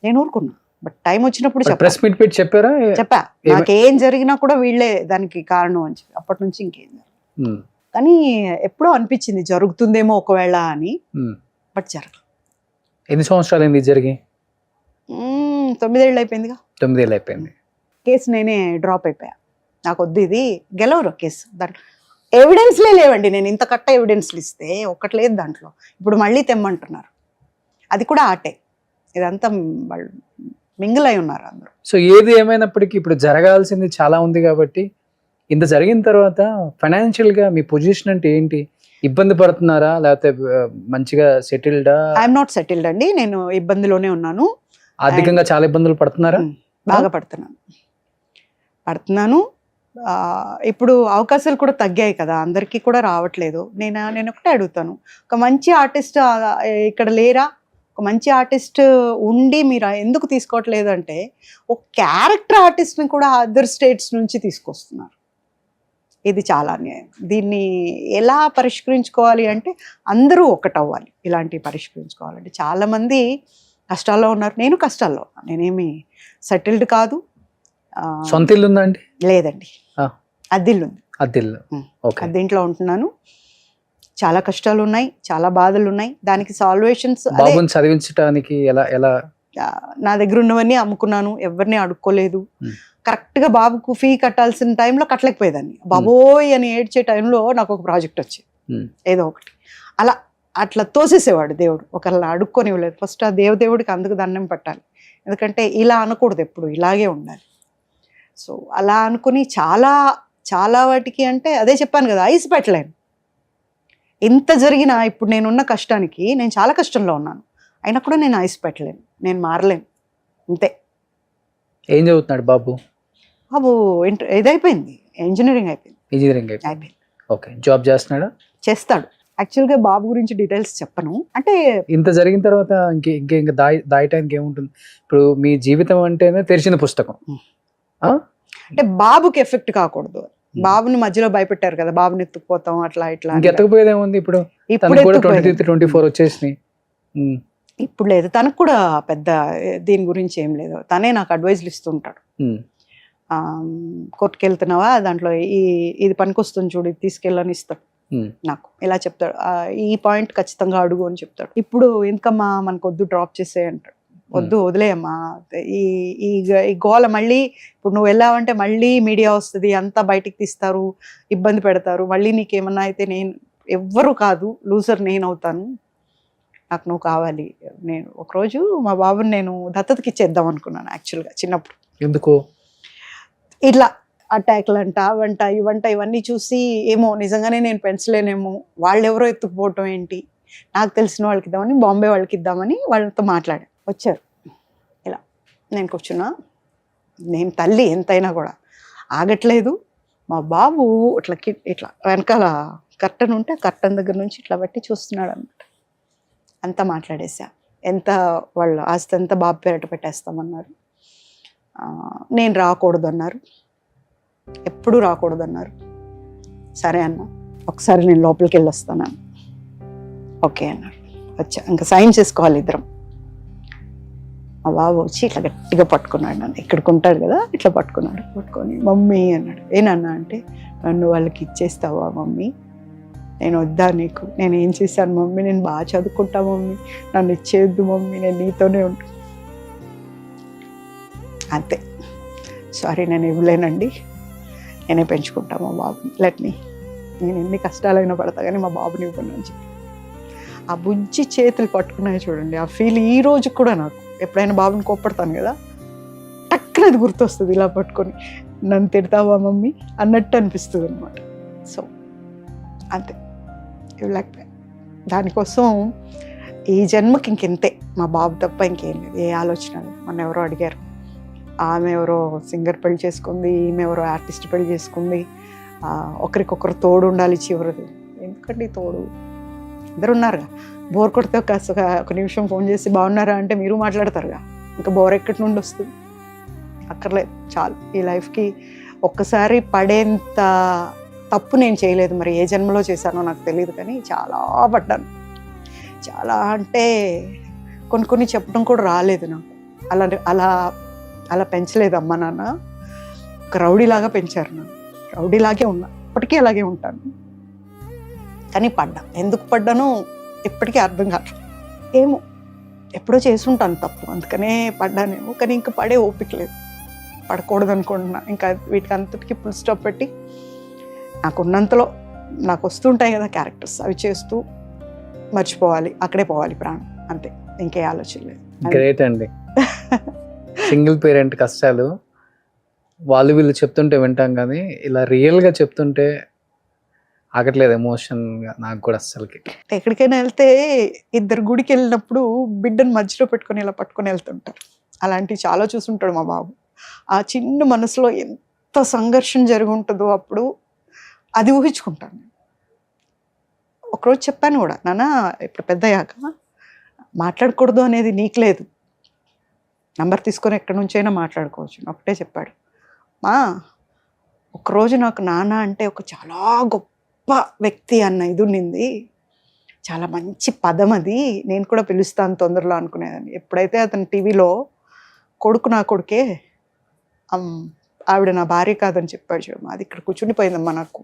S3: నేను ఊరుకున్నా. బట్ టైం వచ్చినప్పుడు
S1: ప్రెస్ మీట్ పెట్టి చెప్పారా?
S3: చెప్పా, నాకేం జరిగినా కూడా వీళ్ళే దానికి కారణం అని చెప్పి. అప్పటి నుంచి ఇంకేం జరగదు. కానీ ఎప్పుడో అనిపించింది జరుగుతుందేమో ఒకవేళ అని, బట్ జరగదు.
S1: ఎన్ని సంవత్సరాలు అయింది జరిగి?
S3: 9 ఏళ్ళు అయిపోయిందిగా.
S1: 9 ఏళ్ళు అయిపోయింది.
S3: కేసు నేనే డ్రాప్ అయిపోయా. నాకు వద్దు, ఇది గెలవరు కేసు. దాంట్లో ఎవిడెన్స్లే లేవండి. నేను ఇంత కట్ట ఎవిడెన్స్లు ఇస్తే ఒక్కటి లేదు దాంట్లో. ఇప్పుడు మళ్ళీ తెమ్మంటున్నారు. అది కూడా ఆటే. ఇదంతా వాళ్ళు మింగిల్ అయి ఉన్నారు అందరూ.
S1: సో ఏది ఏమైనప్పటికీ ఇప్పుడు జరగాల్సింది చాలా ఉంది కాబట్టి, ఇంత జరిగిన తర్వాత ఫైనాన్షియల్ గా మీ పొజిషన్ అంటే ఏంటి? ఇబ్బంది పడుతున్నారా లేకపోతే మంచిగా సెటిల్డా?
S3: ఐఎమ్ నాట్ సెటిల్డ్ అండి. నేను ఇబ్బందిలోనే ఉన్నాను.
S1: ఆర్థికంగా చాలా ఇబ్బందులు పడుతున్నారా?
S3: బాగా పడుతున్నాను. ఇప్పుడు అవకాశాలు కూడా తగ్గాయి కదా, అందరికీ కూడా రావట్లేదు. నేను ఒకటే అడుగుతాను, ఒక మంచి ఆర్టిస్ట్ ఇక్కడ లేరా? ఒక మంచి ఆర్టిస్ట్ ఉండి మీరు ఎందుకు తీసుకోవట్లేదు అంటే, ఒక క్యారెక్టర్ ఆర్టిస్ట్ని కూడా అదర్ స్టేట్స్ నుంచి తీసుకొస్తున్నారు. ఇది చాలా అన్యాయం. దీన్ని ఎలా పరిష్కరించుకోవాలి అంటే అందరూ ఒకటవ్వాలి. ఇలాంటివి పరిష్కరించుకోవాలంటే చాలామంది కష్టాల్లో ఉన్నారు. నేను కష్టాల్లో ఉన్నాను. నేనేమి సెటిల్డ్ కాదు.
S1: సొంత ఇల్లు ఉందా అండి?
S3: లేదండి, అద్దిల్లు ఉంది. అద్దెంట్లో ఉంటున్నాను. చాలా కష్టాలు ఉన్నాయి, చాలా బాధలు ఉన్నాయి. దానికి సాల్వేషన్స్
S1: చదివించడానికి ఎలా
S3: నా దగ్గర ఉన్నవన్నీ అమ్ముకున్నాను. ఎవరిని అడుక్కోలేదు. కరెక్ట్ గా బాబుకు ఫీ కట్టాల్సిన టైంలో కట్టలేకపోయేదాన్ని. బాబోయ్ అని ఏడ్చే టైంలో నాకు ఒక ప్రాజెక్ట్ వచ్చింది, ఏదో ఒకటి అట్లా తోసేసేవాడు దేవుడు. ఒకళ్ళని అడుక్కొని ఇవ్వలేదు. ఫస్ట్ ఆ దేవుడికి అందుకు దండం పెట్టాలి. ఎందుకంటే ఇలా అనకూడదు, ఎప్పుడు ఇలాగే ఉండాలి. సో అలా అనుకుని చాలా చాలా వాటికి అంటే అదే చెప్పాను కదా, ఐస్ పెట్టలేను. ఇంత జరిగినా ఇప్పుడు నేనున్న కష్టానికి నేను చాలా కష్టంలో ఉన్నాను. అయినా కూడా నేను ఐస్ పెట్టలేను, నేను మారలేను. అంతే.
S1: ఏం చదువుతున్నాడు బాబు?
S3: ఇదైపోయింది, ఇంజనీరింగ్ అయిపోయింది.
S1: ఓకే, జాబ్ చేస్తున్నాడా?
S3: చేస్తాడు. యాక్చువల్గా బాబు గురించి డీటెయిల్స్ చెప్పను. అంటే
S1: ఇంత జరిగిన తర్వాత ఇంకా దాయటానికి ఏముంటుంది? ఇప్పుడు మీ జీవితం అంటేనే తెరిచిన పుస్తకం.
S3: అంటే బాబుకి ఎఫెక్ట్ కాకూడదు. బాబుని మధ్యలో భయపెట్టారు కదా, బాబుని ఎత్తుకుపోతాం అట్లా ఇట్లా.
S1: ఎత్తకపోయేదేముంది? ఇప్పుడు 24 వచ్చేసినాయి.
S3: ఇప్పుడు లేదు, తనకు కూడా పెద్ద దీని గురించి ఏం లేదు. తనే నాకు అడ్వైజ్లు ఇస్తుంటాడు. కోర్టుకి వెళ్తున్నావా, దాంట్లో ఇది పనికొస్తుంది చూడు, ఇది తీసుకెళ్ళని ఇస్తాడు నాకు. ఇలా చెప్తాడు, ఈ పాయింట్ ఖచ్చితంగా అడుగు అని చెప్తాడు. ఇప్పుడు ఎందుకమ్మా మనకు వద్దు, డ్రాప్ చేసే అంటాడు. వద్దు, వదిలేయమ్మా. ఈ గోల మళ్ళీ ఇప్పుడు నువ్వు వెళ్ళావంటే మళ్ళీ మీడియా వస్తుంది, అంతా బయటికి తీస్తారు, ఇబ్బంది పెడతారు. మళ్ళీ నీకేమన్నా అయితే నేను ఎవ్వరు కాదు, లూజర్ నేను అవుతాను. నాకు నువ్వు కావాలి. నేను ఒకరోజు మా బాబుని నేను దత్తతకి ఇచ్చేద్దాం అనుకున్నాను యాక్చువల్గా చిన్నప్పుడు.
S1: ఎందుకు?
S3: ఇట్లా అటాక్లు అంట, అవంట ఇవంట ఇవన్నీ చూసి ఏమో నిజంగానే నేను పెంచలేనేమో, వాళ్ళు ఎవరో ఎత్తుకుపోవటం ఏంటి, నాకు తెలిసిన వాళ్ళకి ఇద్దామని, బాంబే వాళ్ళకి ఇద్దామని వాళ్ళతో మాట్లాడా. వచ్చారు, ఇలా నేను కూర్చున్నా. నేను తల్లి ఎంతైనా కూడా ఆగట్లేదు. మా బాబు ఇట్లా వెనకాల కర్టన్ ఉంటే కర్టన్ దగ్గర నుంచి ఇట్లా బట్టి చూస్తున్నాడు అన్నమాట. అంతా మాట్లాడేసా. ఎంత వాళ్ళ ఆస్తి అంతా బాబు పేరట పెట్టేస్తామన్నారు. నేను రాకూడదు అన్నారు, ఎప్పుడు రాకూడదు అన్నారు. సరే అన్న, ఒకసారి నేను లోపలికి వెళ్ళి వస్తాను. ఓకే అన్నారు. వచ్చా, ఇంకా సైన్ చేసుకోవాలి ఇద్దరం. మా బాబు వచ్చి ఇట్లా గట్టిగా పట్టుకున్నాడు నన్ను. ఇక్కడికి ఉంటాడు కదా, ఇట్లా పట్టుకొని మమ్మీ అన్నాడు. ఏనన్నా అంటే, నన్ను వాళ్ళకి ఇచ్చేస్తావా మమ్మీ? నేను వద్దా నీకు? నేను ఏం చేశాను మమ్మీ? నేను బాగా చదువుకుంటా మమ్మీ, నన్ను ఇచ్చేయద్దు మమ్మీ, నేను నీతోనే ఉంటాను. అంతే, సారీ నేను ఇవ్వలేనండి, నేనే పెంచుకుంటా మా బాబుని, నేను ఎన్ని కష్టాలైనా పడతా కానీ మా బాబుని ఇవ్వను అని చెప్పి. ఆ బుజ్జి చేతులు పట్టుకున్నాయి చూడండి, ఆ ఫీల్ ఈ రోజు కూడా నాకు ఎప్పుడైనా బాబుని కోప్పడతాను కదా, టక్కున అది గుర్తొస్తుంది. ఇలా పట్టుకొని నన్ను తిడతావా మమ్మీ అన్నట్టు అనిపిస్తుంది అనమాట. సో అంతే, ఇవ్వలేకపోయా. దానికోసం ఈ జన్మకి ఇంకెంతే, మా బాబు తప్ప ఇంకేం లేదు, ఏ ఆలోచన లేదు. మొన్న ఎవరో అడిగారు, ఆమె ఎవరో సింగర్ పెళ్లి చేసుకుంది, ఈమె ఎవరో ఆర్టిస్ట్ పెళ్లి చేసుకుంది, ఒకరికొకరు తోడు ఉండాలి చివరిది. ఎందుకండి తోడు? ఇద్దరు ఉన్నారుగా. బోర్ కొడితే ఒక నిమిషం ఫోన్ చేసి బాగున్నారా అంటే మీరు మాట్లాడతారుగా, ఇంకా బోర్ ఎక్కడి నుండి వస్తుంది? అక్కర్లేదు, చాలు. ఈ లైఫ్కి ఒక్కసారి పడేంత తప్పు నేను చేయలేదు. మరి ఏ జన్మలో చేశానో నాకు తెలియదు, కానీ చాలా పడ్డాను. చాలా అంటే కొన్ని చెప్పడం కూడా రాలేదు నాకు. అలా అలా అలా పెంచలేదు అమ్మ నాన్న, ఒక రౌడీలాగా పెంచారు నన్ను. రౌడీలాగే ఉన్నా, ఇప్పటికీ అలాగే ఉంటాను. కానీ పడ్డా, ఎందుకు పడ్డానో ఇప్పటికీ అర్థం కాదు. ఏమో ఎప్పుడో చేసుంటాను తప్పు, అందుకనే పడ్డానేమో. కానీ ఇంకా పడే ఓపిక లేదు, పడకూడదు అనుకుంటున్నా. ఇంకా వీటికి అంతటికి ఫుల్ స్టాప్ పెట్టి నాకున్నంతలో నాకు వస్తుంటాయి కదా క్యారెక్టర్స్, అవి చేస్తూ మర్చిపోవాలి, అక్కడే పోవాలి ప్రాణం, అంతే, ఇంకే ఆలోచన లేదు.
S1: గ్రేట్ అండి. సింగిల్ పేరెంట్ కష్టాలు వాళ్ళు వీళ్ళు చెప్తుంటే వింటాం, కానీ ఇలా రియల్గా చెప్తుంటే ఆగట్లేదు ఎమోషన్గా నాకు కూడా అస్సలకి.
S3: ఎక్కడికైనా వెళ్తే ఇద్దరు గుడికి వెళ్ళినప్పుడు బిడ్డను మధ్యలో పెట్టుకొని ఇలా పట్టుకొని వెళ్తుంటారు. అలాంటివి చాలా చూసుంటాడు మా బాబు. ఆ చిన్న మనసులో ఎంత సంఘర్షణ జరిగి ఉంటుందో అప్పుడు అది ఊహించుకుంటాను. ఒకరోజు చెప్పాను కూడా, నాన్న ఇప్పుడు పెద్దయ్యాక మాట్లాడకూడదు అనేది నీకు లేదు, నంబర్ తీసుకొని ఎక్కడి నుంచైనా మాట్లాడుకోవచ్చు. ఒకటే చెప్పాడు, మా ఒకరోజు నాకు నాన్న అంటే ఒక చాలా గొప్ప వ్యక్తి అన్న ఇది ఉండింది, చాలా మంచి పదం అది, నేను కూడా పిలుస్తాను తొందరలో అనుకునేదాన్ని. ఎప్పుడైతే అతను టీవీలో కొడుకు నా కొడుకే, ఆవిడ నా భార్య కాదని చెప్పాడు చూడమ్మా, అది ఇక్కడ కూర్చునిపోయిందమ్మా. నాకు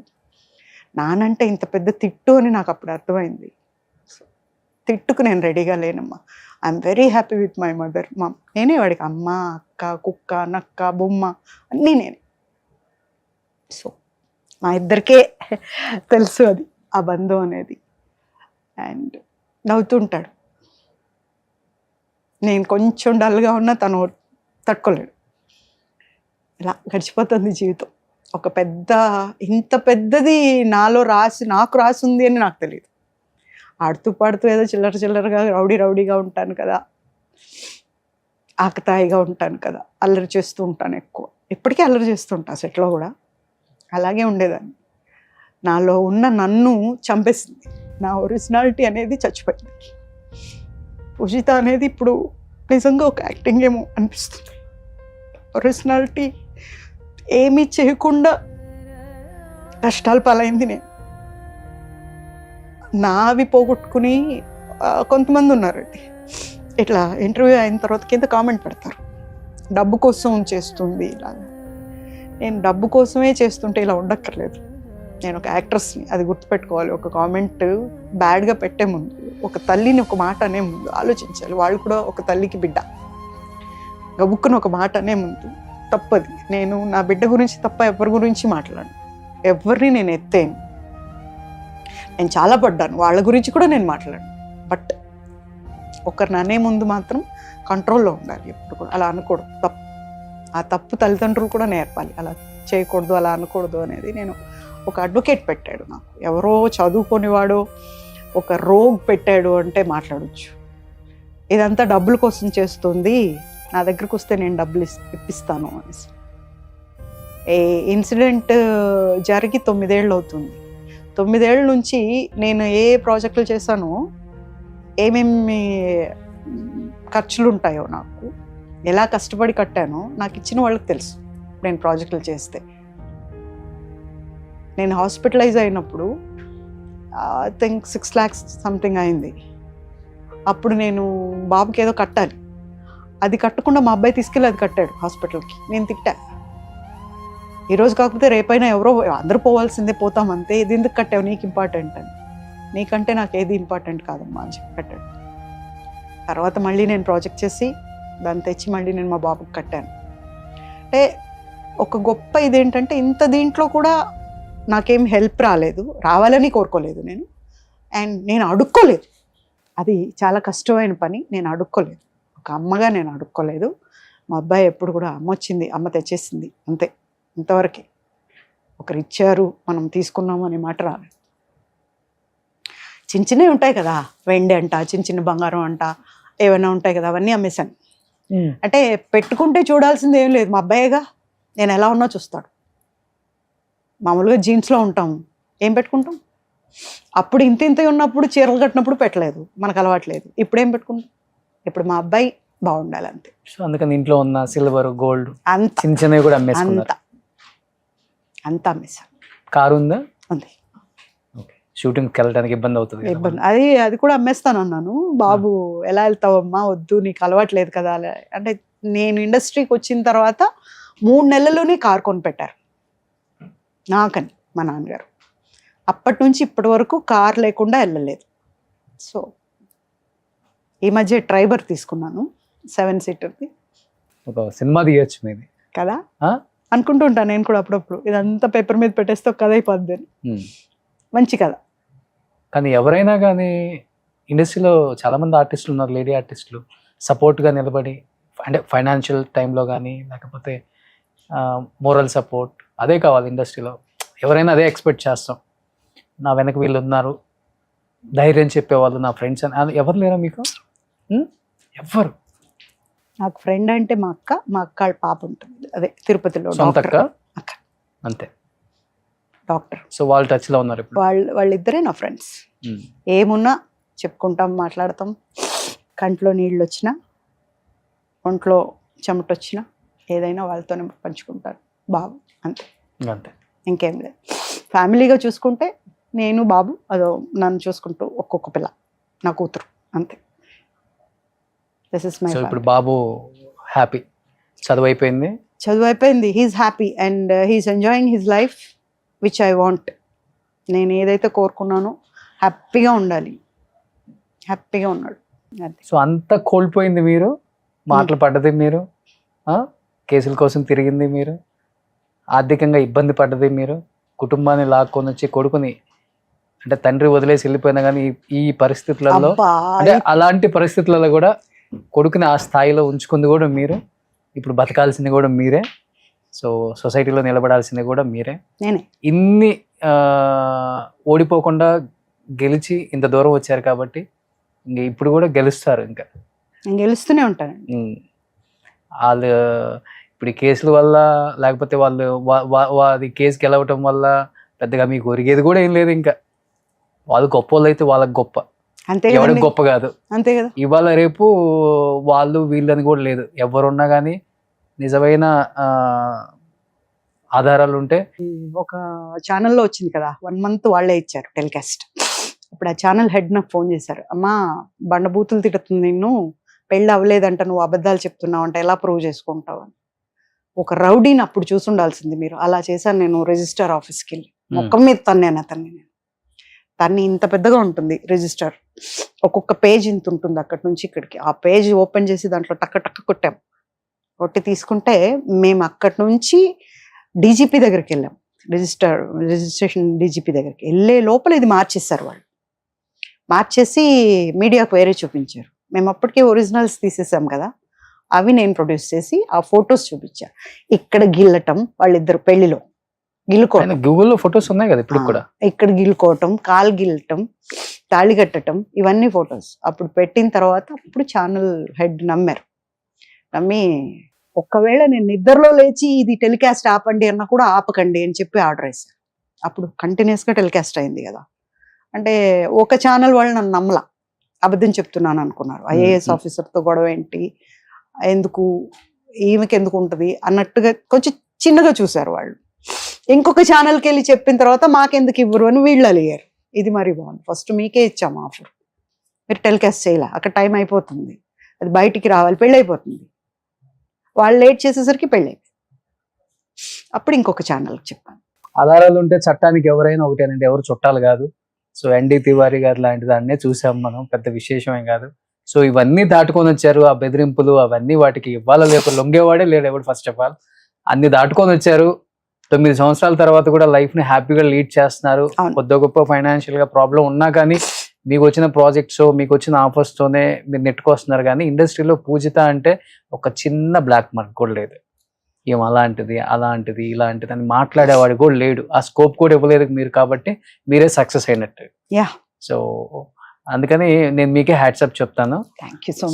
S3: నానంటే ఇంత పెద్ద తిట్టు అని నాకు అప్పుడు అర్థమైంది. తిట్టుకు నేను రెడీగా లేనమ్మా, I'm very happy with my mother. నేనే వాడికి అమ్మ, అక్క, కుక్క, నక్క, బొమ్మ అన్నీ నేనే. సో మా ఇద్దరికే తెలుసు అది, ఆ బంధం అనేది. అండ్ నవ్వుతుంటాడు. నేను కొంచెం డల్గా ఉన్నా తను తట్టుకోలేడు. ఇలా గడిచిపోతుంది జీవితం. ఒక పెద్ద, ఇంత పెద్దది నాకు రాసి ఉంది అని నాకు తెలియదు. ఆడుతూ పాడుతూ ఏదో చిల్లరగా రౌడీగా ఉంటాను కదా, ఆకతాయిగా ఉంటాను కదా, అల్లరి చేస్తూ ఉంటాను ఎక్కువ. ఇప్పటికీ అల్లరి చేస్తుంటా, సెట్లో కూడా అలాగే ఉండేదాన్ని. నాలో ఉన్న నన్ను చంపేసింది, నా ఒరిజినాలిటీ అనేది చచ్చిపోయింది. పూజిత అనేది ఇప్పుడు నిజంగా ఒక యాక్టింగ్ ఏమో అనిపిస్తుంది. ఒరిజినాలిటీ ఏమీ చేయకుండా కష్టాలు పాలైంది నేను. నావి పోగొట్టుకుని కొంతమంది ఉన్నారండి ఇట్లా ఇంటర్వ్యూ అయిన తర్వాత కింద కామెంట్ పెడతారు, డబ్బు కోసం చేస్తుంది ఇలాగా. నేను డబ్బు కోసమే చేస్తుంటే ఇలా ఉండక్కర్లేదు. నేను ఒక యాక్ట్రెస్ని, అది గుర్తుపెట్టుకోవాలి. ఒక కామెంట్ బ్యాడ్గా పెట్టే ముందు, ఒక తల్లిని ఒక మాట అనే ముందు ఆలోచించాలి. వాళ్ళు కూడా ఒక తల్లికి బిడ్డ. గబుక్కుని ఒక మాట అనే ముందు తప్పది. నేను నా బిడ్డ గురించి తప్ప ఎవరి గురించి మాట్లాడను, ఎవరిని నేను ఎత్తేను. నేను చాలా పడ్డాను, వాళ్ళ గురించి కూడా నేను మాట్లాడను. బట్ ఒకరిని అనే ముందు మాత్రం కంట్రోల్లో ఉండాలి ఎప్పుడు కూడా. అలా అనకూడదు, తప్పు. ఆ తప్పు తల్లిదండ్రులు కూడా నేర్పాలి, అలా చేయకూడదు, అలా అనకూడదు అనేది. నేను ఒక అడ్వకేట్ పెట్టాడు నాకు, ఎవరో చదువుకొనివాడో ఒక రోగ్ పెట్టాడు అంటే మాట్లాడచ్చు. ఇదంతా డబ్బుల కోసం చేస్తుంది, నా దగ్గరకు వస్తే నేను డబ్బులు ఇప్పిస్తాను అనేసి. ఏ ఇన్సిడెంట్ జరిగి 9 ఏళ్ళు అవుతుంది. 9 ఏళ్ళ నుంచి నేను ఏ ప్రాజెక్టులు చేశానో, ఏమేమి ఖర్చులు ఉంటాయో, నాకు ఎలా కష్టపడి కట్టానో నాకు ఇచ్చిన వాళ్ళకి తెలుసు. నేను ప్రాజెక్టులు చేస్తే, నేను హాస్పిటలైజ్ అయినప్పుడు ఐ థింక్ 6 lakhs సంథింగ్ అయింది. అప్పుడు నేను బాబుకి ఏదో కట్టాలి, అది కట్టకుండా మా అబ్బాయి తీసుకెళ్ళి అది కట్టాడు హాస్పిటల్కి. నేను తిట్టా, ఈరోజు కాకపోతే రేపైనా ఎవరో అందరూ పోవాల్సిందే, పోతామంతే, ఇది ఎందుకు కట్టావు, నీకు ఇంపార్టెంట్ అని. నీకంటే నాకు ఏది ఇంపార్టెంట్ కాదమ్మా అని చెప్పి కట్టాడు. తర్వాత మళ్ళీ నేను ప్రాజెక్ట్ చేసి దాన్ని తెచ్చి మళ్ళీ నేను మా బాబుకి కట్టాను. అంటే ఒక గొప్ప ఇదేంటంటే, ఇంత దీంట్లో కూడా నాకేం హెల్ప్ రాలేదు, రావాలని కోరుకోలేదు నేను. అండ్ నేను అడుక్కోలేదు, అది చాలా కష్టమైన పని. నేను అడుక్కోలేదు, ఒక అమ్మగా నేను అడుక్కోలేదు. మా అబ్బాయి ఎప్పుడు కూడా అమ్మ వచ్చింది, అమ్మ తెచ్చేసింది, అంతే, ఇంతవరకే. ఒకరు ఇచ్చారు మనం తీసుకున్నాము అనే మాట రాలేదు. చిన్న చిన్నవి ఉంటాయి కదా, వెండి అంట, చిన్న బంగారం అంట, ఏమైనా ఉంటాయి కదా, అవన్నీ అమ్మేశాను. అంటే పెట్టుకుంటే చూడాల్సింది ఏం లేదు, మా అబ్బాయిగా నేను ఎలా ఉన్నా చూస్తాడు. మామూలుగా జీన్స్లో ఉంటాము, ఏం పెట్టుకుంటాం? అప్పుడు ఇంత ఉన్నప్పుడు చీరలు కట్టినప్పుడు పెట్టలేదు, మనకు అలవాట్లేదు. ఇప్పుడు ఏం పెట్టుకుంటాం? ఇప్పుడు మా అబ్బాయి బాగుండాలి అంతే.
S1: సో అందుకని ఇంట్లో ఉన్న సిల్వర్, గోల్డ్
S3: అంత
S1: చిన్నవి కూడా అమ్మేసుకున్నారు.
S3: అంతా అమ్మేశాను.
S1: కారు ఉందా?
S3: ఉంది.
S1: ఓకే. షూటింగ్కి వెళ్ళడానికి ఇబ్బంది అవుతుంది కదా
S3: ఇబ్బంది అది కూడా అమ్మేస్తాను అన్నాను. బాబు ఎలా వెళ్తావమ్మా, వద్దు నీకు అలవాట్లేదు కదా అంటే నేను ఇండస్ట్రీకి వచ్చిన తర్వాత 3 నెలల్లోనే కార్ కొని పెట్టారు నాకని మా నాన్నగారు. అప్పటి నుంచి ఇప్పటి వరకు కార్ లేకుండా వెళ్ళలేదు. సో ఈ మధ్య ట్రైబర్ తీసుకున్నాను 7 సీటర్ది.
S1: ఒక సినిమా తీయచ్చు మీది
S3: కదా
S1: ఆ?
S3: అనుకుంటూ ఉంటాను నేను కూడా అప్పుడప్పుడు, ఇదంతా పేపర్ మీద పెట్టేస్తే ఒక కథ అయిపోద్ది అని. మంచి కథ.
S1: కానీ ఎవరైనా కానీ ఇండస్ట్రీలో చాలా మంది ఆర్టిస్టులు ఉన్నారు, లేడీ ఆర్టిస్టులు సపోర్ట్గా నిలబడి, అంటే ఫైనాన్షియల్ టైంలో కానీ లేకపోతే మోరల్ సపోర్ట్ అదే కావాలి ఇండస్ట్రీలో. ఎవరైనా అదే ఎక్స్పెక్ట్ చేస్తాం. నా వెనక వీళ్ళు ఉన్నారు, ధైర్యం చెప్పేవాళ్ళు నా ఫ్రెండ్స్ అని. అది ఎవరు లేరా మీకు? ఎవ్వరు?
S3: నాకు ఫ్రెండ్ అంటే మా అక్క వాళ్ళ పాప ఉంటుంది, అదే తిరుపతిలో
S1: సొంత అక్క?
S3: అక్క
S1: అంతే,
S3: డాక్టర్.
S1: సో వాళ్ళు టచ్లో ఉన్నారు ఇప్పుడు?
S3: వాళ్ళిద్దరే నా ఫ్రెండ్స్. ఏమున్నా చెప్పుకుంటాం, మాట్లాడతాం. కంట్లో నీళ్ళు వచ్చినా, ఒంట్లో చెమట వచ్చినా ఏదైనా వాళ్ళతోనే పంచుకుంటారు. బాబు అంతే,
S1: అంతే,
S3: ఇంకేం లేదు. ఫ్యామిలీగా చూసుకుంటే నేను బాబు, అదో నన్ను చూసుకుంటూ ఒక్కొక్క పిల్ల, నా కూతురు, అంతే. This is my.
S1: సో ఇప్పుడు బాబు హ్యాపీ, చదువు అయిపోయింది,
S3: he's happy and he's enjoying his life which I want. నేను ఏదైతే కోరుకున్నానో హ్యాపీగా ఉండాలి, హ్యాపీగా ఉన్నాడు అంతే.
S1: సో అంతా కోల్పోయింది మీరు, మాటలు పడ్డది మీరు, కేసుల కోసం తిరిగింది మీరు, ఆర్థికంగా ఇబ్బంది పడ్డది మీరు, కుటుంబాన్ని లాక్కొని వచ్చి కొడుకుని, అంటే తండ్రి వదిలేసి వెళ్ళిపోయినా కానీ ఈ పరిస్థితులలో, అంటే అలాంటి పరిస్థితులలో కూడా కొడుకుని ఆ స్థాయిలో ఉంచుకుంది కూడా మీరు, ఇప్పుడు బతకాల్సింది కూడా మీరే, సో సొసైటీలో నిలబడాల్సింది కూడా మీరే.
S3: నేనే
S1: ఇన్ని ఓడిపోకుండా గెలిచి ఇంత దూరం వచ్చారు కాబట్టి ఇంక ఇప్పుడు కూడా గెలుస్తారు. ఇంకా
S3: నేను గెలుస్తూనే ఉంటాను.
S1: వాళ్ళు ఇప్పుడు ఈ కేసుల వల్ల లేకపోతే వాళ్ళు అది కేసు గెలవటం వల్ల పెద్దగా మీకు ఒరిగేది కూడా ఏం లేదు. ఇంకా వాళ్ళు గొప్ప వాళ్ళు అయితే వాళ్ళకి గొప్ప,
S3: అంతే,
S1: ఎవరికి గొప్ప కాదు.
S3: అంతే కదా.
S1: ఇవాళ రేపు వాళ్ళు వీళ్ళని కూడా లేదు, ఎవరున్నా కానీ నిజమైన ఆధారాలు ఉంటే.
S3: ఒక ఛానల్లో వచ్చింది కదా, 1 month వాళ్ళే ఇచ్చారు టెలికాస్ట్. ఇప్పుడు ఆ ఛానల్ హెడ్ నాకు ఫోన్ చేశారు, అమ్మా బండబూతులు తిడుతుంది నిన్ను, పెళ్ళి అవ్వలేదంట, నువ్వు అబద్ధాలు చెప్తున్నావు అంటే ఎలా ప్రూవ్ చేసుకుంటావు అని. ఒక రౌడీని అప్పుడు చూసుండాల్సింది మీరు. అలా చేశాను నేను. రిజిస్టర్ ఆఫీస్కి వెళ్ళి మొక్కం మీద తన్నాను అతన్ని. తన్ని ఇంత పెద్దగా ఉంటుంది రిజిస్టర్, ఒక్కొక్క పేజ్ ఇంత ఉంటుంది అక్కడి నుంచి ఇక్కడికి. ఆ పేజ్ ఓపెన్ చేసి దాంట్లో టక్క టక్క కొట్టాం. కొట్టి తీసుకుంటే మేము అక్కడి నుంచి డీజీపీ దగ్గరికి వెళ్ళాం, రిజిస్ట్రేషన్ డీజీపీ దగ్గరికి వెళ్ళే లోపల ఇది మార్చేస్తారు వాళ్ళు. మార్చేసి మీడియాకు వేరే చూపించారు. మేము అప్పటికే ఒరిజినల్స్ తీసేసాం కదా, అవి నేను ప్రొడ్యూస్ చేసి ఆ ఫొటోస్ చూపించా. ఇక్కడ గిల్లటం, వాళ్ళిద్దరు పెళ్లిలో గిల్లుకోవటం,
S1: గూగుల్లో ఫొటోస్ ఉన్నాయి కదా ఇప్పుడు కూడా,
S3: ఇక్కడ గిల్లుకోవటం, కాలు గిల్లటం, తాళి కట్టడం, ఇవన్నీ ఫొటోస్ అప్పుడు పెట్టిన తర్వాత అప్పుడు ఛానల్ హెడ్ నమ్మారు. నమ్మి ఒక్కవేళ నేను నిద్రలో లేచి ఇది టెలికాస్ట్ ఆపండి అన్నా కూడా ఆపకండి అని చెప్పి ఆర్డర్ వేశారు. అప్పుడు కంటిన్యూస్గా టెలికాస్ట్ అయింది కదా. అంటే ఒక ఛానల్ వాళ్ళు నన్ను నమ్మలా, అబద్ధం చెప్తున్నాను అనుకున్నారు. ఐఏఎస్ ఆఫీసర్తో గొడవ ఏంటి, ఎందుకు ఈమెకి ఎందుకు ఉంటుంది అన్నట్టుగా కొంచెం చిన్నగా చూశారు వాళ్ళు. ఇంకొక ఛానల్కి వెళ్ళి చెప్పిన తర్వాత మాకెందుకు ఇవ్వరు అని వీళ్ళు అలిగారు. ఇది మరి బాగుంది, ఫస్ట్ మీకే ఇచ్చాము ఆఫర్, మీరు టెలికాస్ట్ చేయలే, అక్కడ టైం అయిపోతుంది, అది బయటికి రావాలి, పెళ్ళి అయిపోతుంది. వాళ్ళు లేట్ చేసేసరికి పెళ్ళి అయిపోయింది. అప్పుడు ఇంకొక ఛానల్కి చెప్పాను.
S1: ఆధారాలు ఉంటే చట్టానికి ఎవరైనా ఒకటేనండి, ఎవరు చుట్టాలు కాదు. సో ఎన్డీ తివారీ గారు లాంటి దాన్నే చూసాం మనం, పెద్ద విశేషమేం కాదు. సో ఇవన్నీ దాటుకొని వచ్చారు, ఆ బెదిరింపులు అవన్నీ, వాటికి ఇవ్వాల లేక లొంగేవాడే లేడు ఎవడు. ఫస్ట్ ఆఫ్ ఆల్ అన్ని దాటుకొని వచ్చారు. 9 సంవత్సరాల తర్వాత కూడా లైఫ్ ని హ్యాపీగా లీడ్ చేస్తున్నారు. కొద్ది గొప్ప ఫైనాన్షియల్ గా ప్రాబ్లం ఉన్నా కానీ మీకు వచ్చిన ప్రాజెక్ట్స్, మీకు వచ్చిన ఆఫర్స్ తోనే మీరు నెట్టుకొస్తున్నారు. కానీ ఇండస్ట్రీలో పూజిత అంటే ఒక చిన్న బ్లాక్ మార్క్ కూడా లేదు. ఏం అలాంటిది అలాంటిది ఇలాంటిది అని మాట్లాడేవాడు కూడా లేడు. ఆ స్కోప్ కూడా ఇవ్వలేదు మీరు, కాబట్టి మీరే సక్సెస్ అయినట్టు. సో అందుకని నేను మీకే హ్యాట్సప్ చెప్తాను.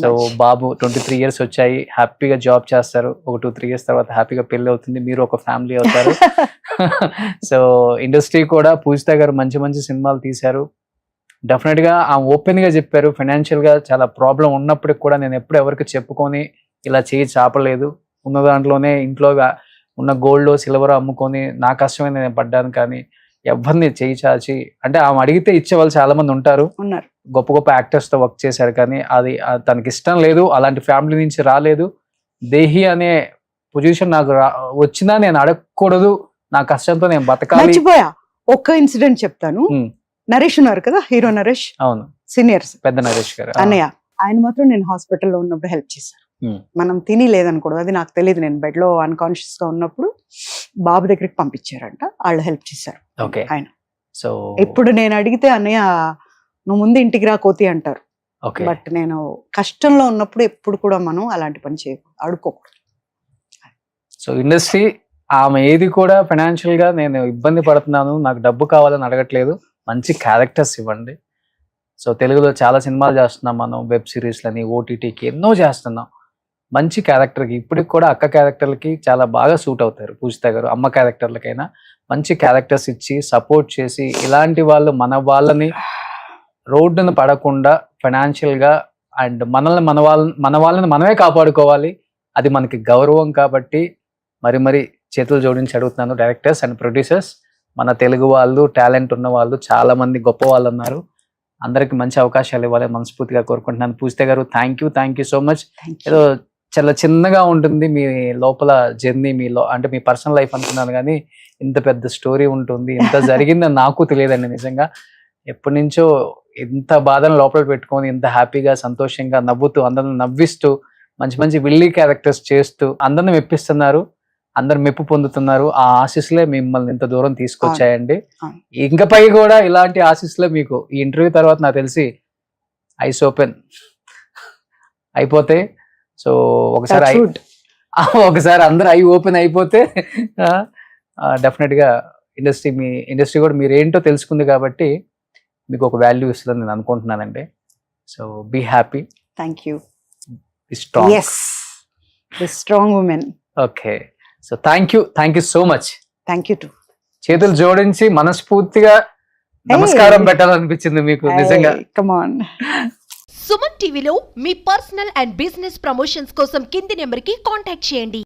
S1: సో బాబు 23 years వచ్చాయి, హ్యాపీగా జాబ్ చేస్తారు. ఒక 2-3 years తర్వాత హ్యాపీగా పెళ్లి అవుతుంది, మీరు ఒక ఫ్యామిలీ అవుతారు. సో ఇండస్ట్రీ కూడా పూజిత గారు మంచి మంచి సినిమాలు తీశారు. డెఫినెట్ గా ఆ ఓపెన్ గా చెప్పారు. ఫైనాన్షియల్ గా చాలా ప్రాబ్లం ఉన్నప్పటికి కూడా నేను ఎప్పుడు ఎవరికి చెప్పుకొని ఇలా చేయి చాపలేదు. ఉన్న దాంట్లోనే ఇంట్లో ఉన్న గోల్డ్ సిల్వర్ అమ్ముకొని నా కష్టమే నేను పడ్డాను. కానీ ఎవరిని చేయి చాచి, అంటే ఆమె అడిగితే ఇచ్చే వాళ్ళు చాలా మంది ఉంటారు,
S3: ఉన్నారు.
S1: గొప్ప గొప్ప యాక్టర్స్ తో వర్క్ చేశారు, కానీ అది తనకి ఇష్టం లేదు, అలాంటి ఫ్యామిలీ నుంచి రాలేదు. దేహి అనే పొజిషన్ నాకు వచ్చినా నేను అడగకూడదు, నా కష్టంతో నేను బతకాలి.
S3: మర్చిపోయా, ఒక్క ఇన్సిడెంట్ చెప్తాను.
S1: ఉమ్.
S3: నరేష్ ఉన్నారు కదా, హీరో నరేష్,
S1: అవును,
S3: సీనియర్స్
S1: పెద్ద నరేష్ గారు.
S3: అన్నయ్య, ఆయన మాత్రం నేను హాస్పిటల్లో ఉన్నప్పుడు హెల్ప్ చేశాను. మనం తిని లేదనుకోవడం, అది నాకు తెలియదు. నేను బెడ్ లో అన్కాన్షియస్ గా ఉన్నప్పుడు బాబు దగ్గరికి పంపించారంట, వాళ్ళు హెల్ప్ చేశారు.
S1: ఓకే.
S3: ఆయన
S1: సో
S3: ఇప్పుడు నేను అడిగితే అన్నయ్య నువ్వు ముందు ఇంటికి రా కోతి అంటారు.
S1: ఓకే.
S3: బట్ నేను కష్టంలో ఉన్నప్పుడు ఎప్పుడు కూడా మనం అలాంటి పని చేయకూడదు, అడుక్కోకూడదు.
S1: సో ఇండస్ట్రీ ఆమె ఏది కూడా ఫైనాన్షియల్ గా నేను ఇబ్బంది పడుతున్నాను, నాకు డబ్బు కావాలని అడగట్లేదు, మంచి క్యారెక్టర్స్ ఇవ్వండి. సో తెలుగులో చాలా సినిమాలు చేస్తున్నాం మనం, వెబ్ సిరీస్లని, ఓటీటీకి ఎన్నో చేస్తున్నాం. మంచి క్యారెక్టర్కి ఇప్పటికి కూడా అక్క క్యారెక్టర్లకి చాలా బాగా సూట్ అవుతారు పూజిత గారు. అమ్మ క్యారెక్టర్లకైనా మంచి క్యారెక్టర్స్ ఇచ్చి సపోర్ట్ చేసి, ఇలాంటి వాళ్ళు మన వాళ్ళని రోడ్డును పడకుండా ఫైనాన్షియల్గా అండ్ మన వాళ్ళని మనమే కాపాడుకోవాలి, అది మనకి గౌరవం. కాబట్టి మరి చేతులు జోడించి అడుగుతున్నాను, డైరెక్టర్స్ అండ్ ప్రొడ్యూసర్స్, మన తెలుగు వాళ్ళు టాలెంట్ ఉన్న వాళ్ళు చాలా మంది గొప్ప వాళ్ళు ఉన్నారు, అందరికి మంచి అవకాశాలు ఇవ్వాలి మనస్ఫూర్తిగా కోరుకుంటున్నాను. పూజిత గారు థ్యాంక్ యూ సో మచ్. ఏదో చాలా చిన్నగా ఉంటుంది మీ లోపల జర్నీ, అంటే మీ పర్సనల్ లైఫ్ అనుకున్నాను, కానీ ఇంత పెద్ద స్టోరీ ఉంటుంది, ఇంత జరిగిందని నాకు తెలియదండి నిజంగా. ఎప్పటి నుంచో ఇంత బాధను లోపల పెట్టుకొని ఇంత హ్యాపీగా సంతోషంగా నవ్వుతూ అందరిని నవ్విస్తూ మంచి విల్లీ క్యారెక్టర్స్ చేస్తూ అందరిని మెప్పిస్తున్నారు, అందరు మెప్పు పొందుతున్నారు. ఆ ఆశీస్సులే మిమ్మల్ని ఇంత దూరం తీసుకొచ్చాయండి. ఇంకపై కూడా ఇలాంటి ఆశీస్సులే మీకు ఈ ఇంటర్వ్యూ తర్వాత నాకు తెలిసి ఐస్ ఓపెన్ అయిపోతే. సో ఒకసారి అందరు ఐ ఓపెన్ అయిపోతే డెఫినెట్ గా ఇండస్ట్రీ కూడా మీరు ఏంటో తెలుసుకుంది కాబట్టి మీకు ఒక వాల్యూ ఇస్తుందని నేను అనుకుంటున్నానండి. So be happy.
S3: Thank you. Strong women.
S1: Okay. So thank you so much.
S3: Thank you too.
S1: చేతులు జోడించి మనస్ఫూర్తిగా నమస్కారం పెట్టాలనిపించింది మీకు నిజంగా.
S3: Come on.
S4: సుమన్ టీవీలో మీ పర్సనల్ అండ్ బిజినెస్ ప్రమోషన్స్ కోసం కింది నెంబర్కి కాంటాక్ట్ చేయండి.